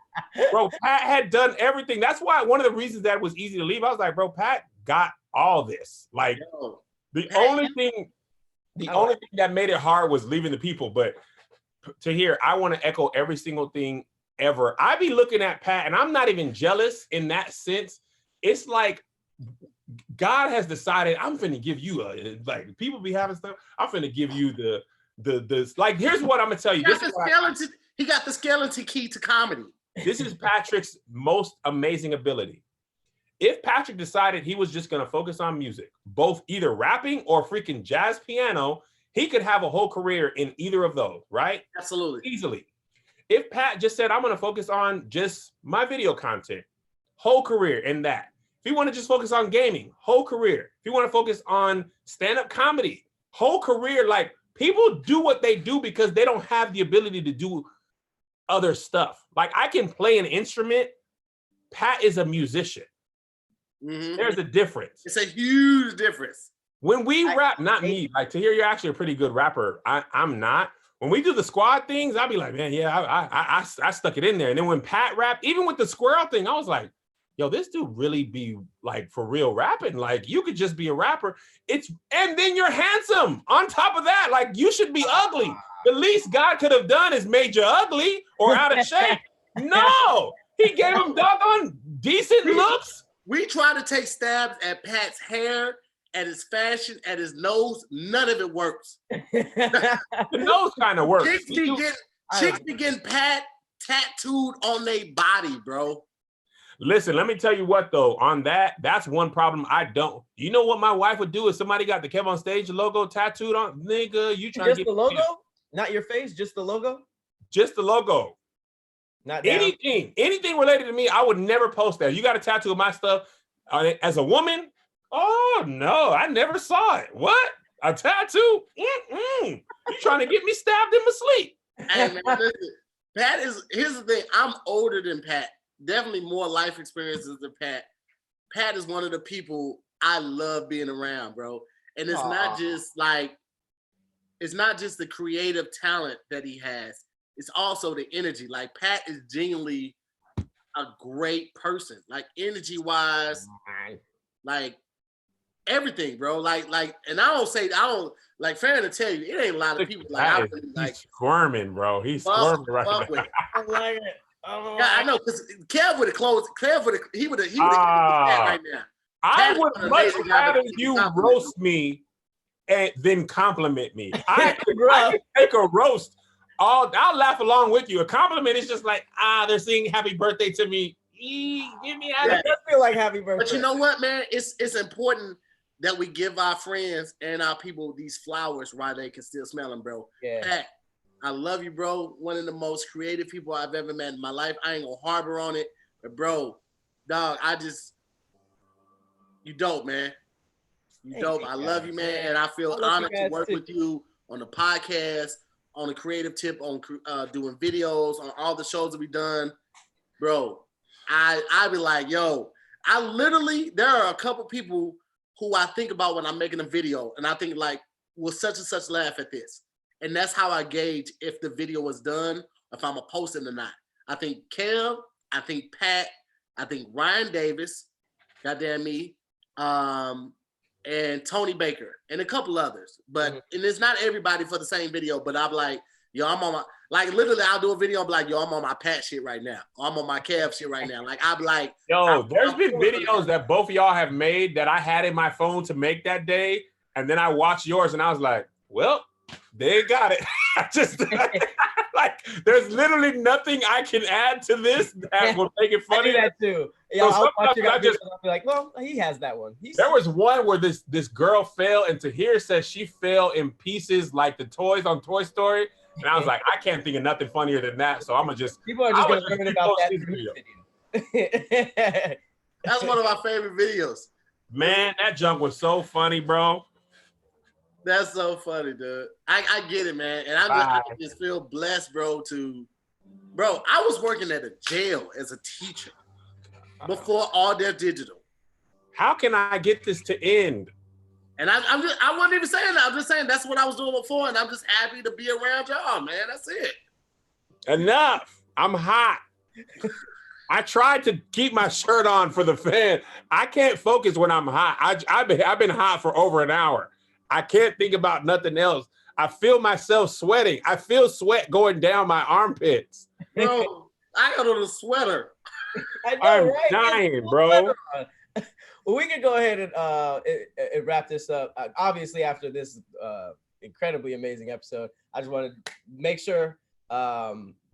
Bro, Pat had done everything. That's why one of the reasons that was easy to leave. I was like, bro, Pat got all this. Like, the only thing that made it hard was leaving the people. But to hear, I want to echo every single thing ever. I be looking at Pat, and I'm not even jealous in that sense. It's like God has decided I'm finna give you like people be having stuff. I'm finna give you the like. Here's what I'm gonna tell you. He got the skeleton key to comedy. This is Patrick's most amazing ability. If Patrick decided he was just going to focus on music, both either rapping or freaking jazz piano, he could have a whole career in either of those, right? Absolutely. Easily. If Pat just said, I'm going to focus on just my video content, whole career in that. If you want to just focus on gaming, whole career. If you want to focus on stand-up comedy, whole career. Like, people do what they do because they don't have the ability to do other stuff. Like, I can play an instrument. Pat is a musician. Mm-hmm. There's a difference. It's a huge difference. When we rap, not me, like to hear you're actually a pretty good rapper. I'm not. When we do the squad things, I'll be like, man, yeah, I stuck it in there. And then when Pat rapped, even with the squirrel thing, I was like, yo, this dude really be like for real rapping. Like, you could just be a rapper. And then you're handsome. On top of that, like, you should be ugly. The least God could have done is made you ugly or out of shape. No, he gave him doggone decent looks. We try to take stabs at Pat's hair, at his fashion, at his nose. None of it works. The nose kind of works. Chicks be getting Pat tattooed on their body, bro. Listen, let me tell you what, though, on that's one problem I don't. You know what my wife would do if somebody got the Kev on Stage logo tattooed on? Nigga, you trying to get the logo? Not your face, just the logo? Just the logo. Not down. Anything related to me, I would never post that. You got a tattoo of my stuff as a woman? Oh, no, I never saw it. What? A tattoo? You trying to get me stabbed in my sleep. Hey, man, listen, here's the thing. I'm older than Pat. Definitely more life experiences than Pat. Pat is one of the people I love being around, bro. And it's not just the creative talent that he has. It's also the energy. Like, Pat is genuinely a great person. Like, energy wise, like everything, bro. Like, and I don't like Farron to tell you, it ain't a lot of people like he's squirming, bro. He's squirming right now. I like it. Yeah, I know, because Kev would have closed. He would have right now. I would much rather you roast me and then compliment me. I can take a roast. I'll laugh along with you. A compliment is just like, they're saying happy birthday to me. Give me It does feel like happy birthday. But you know what, man? It's important that we give our friends and our people these flowers while they can still smell them, bro. Yeah. Pat, I love you, bro. One of the most creative people I've ever met in my life. I ain't gonna harbor on it, but bro, dog, you dope, man. You dope. I love you, man, and I feel honored to work with you on the podcast, on the creative tip, on doing videos, on all the shows that we've done, bro. I be like, yo, there are a couple people who I think about when I'm making a video, and I think like, will such and such laugh at this? And that's how I gauge if the video was done, if I'm a post it or not. I think Kev, I think Pat, I think Ryan Davis, goddamn me, and Tony Baker, and a couple others. But and it's not everybody for the same video, but I'm like, yo, I'm on my, like literally I'll do a video, I'm like, yo, I'm on my Pat shit right now. Or I'm on my Kev shit right now. Like I'm like, yo, there's been videos that both of y'all have made that I had in my phone to make that day. And then I watched yours and I was like, well, they got it. I just like there's literally nothing I can add to this that will make it funny. I do that too. Yeah, so I'll be like, well, he has that one. There was one where this girl fell, and Tahir says she fell in pieces like the toys on Toy Story. And I was like, I can't think of nothing funnier than that. So I'm gonna just people are just gonna learn about that video. That's one of my favorite videos. Man, that junk was so funny, bro. That's so funny, dude. I get it, man. And I just feel blessed, bro, bro, I was working at a jail as a teacher before all their digital. How can I get this to end? And I wasn't even saying that. I'm just saying that's what I was doing before, and I'm just happy to be around y'all, man. That's it. Enough. I'm hot. I tried to keep my shirt on for the fan. I can't focus when I'm hot. I've been hot for over an hour. I can't think about nothing else. I feel myself sweating. I feel sweat going down my armpits. Bro, I got on a sweater. I'm dying, bro. Well, we can go ahead and wrap this up. Obviously, after this incredibly amazing episode, I just want to make sure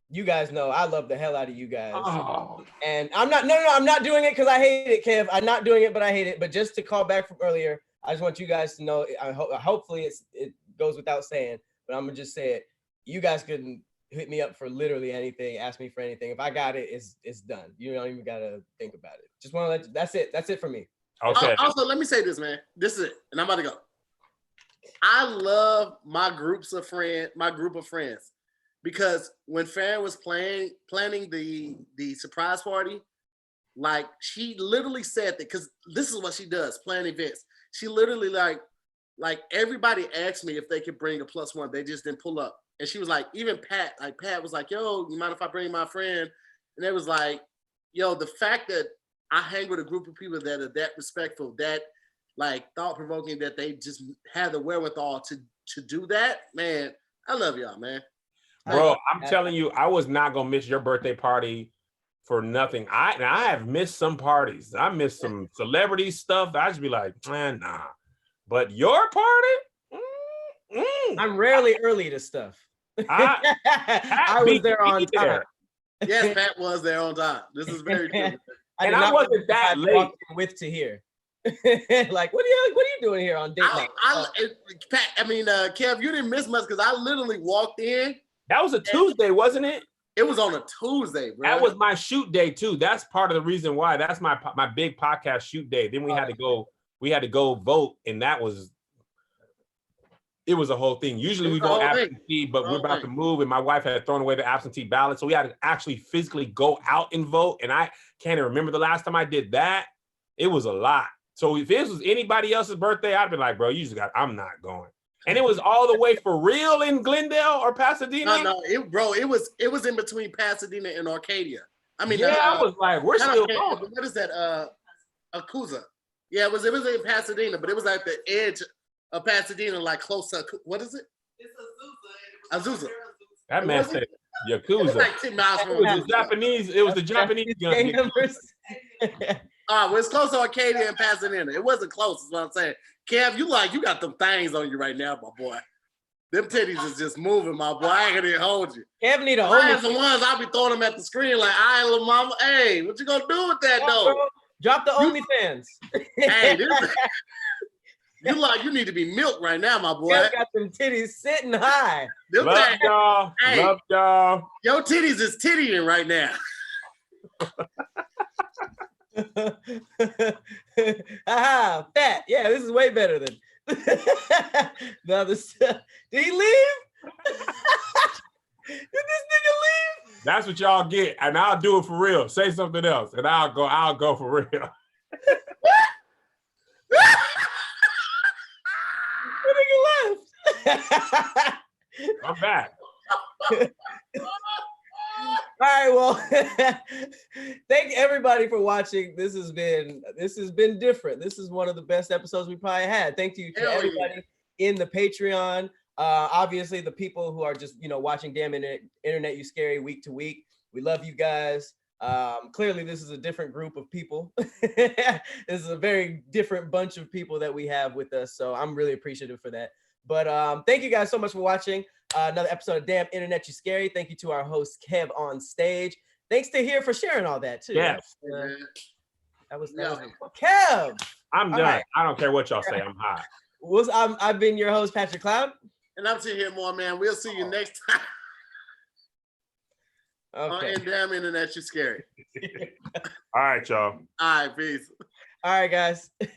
you guys know I love the hell out of you guys. Oh. And I'm not doing it because I hate it, Kev. I'm not doing it, but I hate it. But just to call back from earlier, I just want you guys to know, hopefully it goes without saying, but I'm going to just say it. You guys can hit me up for literally anything, ask me for anything. If I got it, it's done. You don't even got to think about it. Just want to let you, that's it. That's it for me. Okay. Also, let me say this, man. This is it, and I'm about to go. I love my group of friends, because when Farron was planning the surprise party, like she literally said that, because this is what she does, plan events. She literally like everybody asked me if they could bring a +1. They just didn't pull up. And she was like, even Pat was like, yo, you mind if I bring my friend? And it was like, yo, the fact that I hang with a group of people that are that respectful, that like thought-provoking, that they just have the wherewithal to do that, man, I love y'all, man. Bro, I'm telling you, I was not gonna miss your birthday party for nothing. I have missed some parties. I missed some celebrity stuff. I just be like, man, nah. But your party? I'm rarely early to stuff. I was there on time. Yes, Pat was there on time. This is very true. And I wasn't that late. With Tahir. Like, what are you doing here on date night? Kev, you didn't miss much because I literally walked in. That was a Tuesday, wasn't it? It was on a Tuesday, bro. That was my shoot day too. That's part of the reason why. That's my big podcast shoot day. Then we had to go vote, and it was a whole thing. Usually we vote absentee, but we're about to move, and my wife had thrown away the absentee ballot, so we had to actually physically go out and vote. And I can't even remember the last time I did that. It was a lot. So if this was anybody else's birthday, I'd be like, bro, I'm not going. And it was all the way for real in Glendale or Pasadena? No, it was in between Pasadena and Arcadia. I mean, I was like, we're still going. What is that? Azusa. Yeah, it was in Pasadena, but it was at the edge of Pasadena, like close to, what is it? It's Azusa. Azusa. That man said Yakuza. It was like 10 miles from It was the Japanese gun. Well, it's close to Arcadia and Pasadena. It wasn't close, is what I'm saying. Kev, you got them things on you right now, my boy. Them titties is just moving, my boy. I ain't gonna hold you. Kevin need a Mine's the ones I'll be throwing them at the screen like, all right, little mama. Hey, what you gonna do with that though? Bro. Drop the OnlyFans. Hey, you need to be milked right now, my boy. Kev got them titties sitting high. Love y'all. Hey, love y'all. Your titties is tittying right now. Aha, fat. Yeah, this is way better than the other stuff. Did he leave? Did this nigga leave? That's what y'all get, and I'll do it for real. Say something else, and I'll go for real. The nigga left. I'm back. All right, well, thank everybody for watching. This has been different. This is one of the best episodes we probably had. Thank you to everybody in the Patreon. Obviously, the people who are just watching Damn Internet You Scary week to week. We love you guys. Clearly, this is a different group of people. This is a very different bunch of people that we have with us. So I'm really appreciative for that. But thank you guys so much for watching another episode of Damn Internet You Scary. Thank you to our host Kev on stage. Thanks to Here for sharing all that too. Yes. That was Kev. I'm done. Right. I don't care what y'all say. I'm hot. I've been your host, Patrick Cloud. And I'm sitting here more, man. We'll see you next time. Okay. On Damn Internet You Scary. All right, y'all. All right, peace. All right, guys. Peace.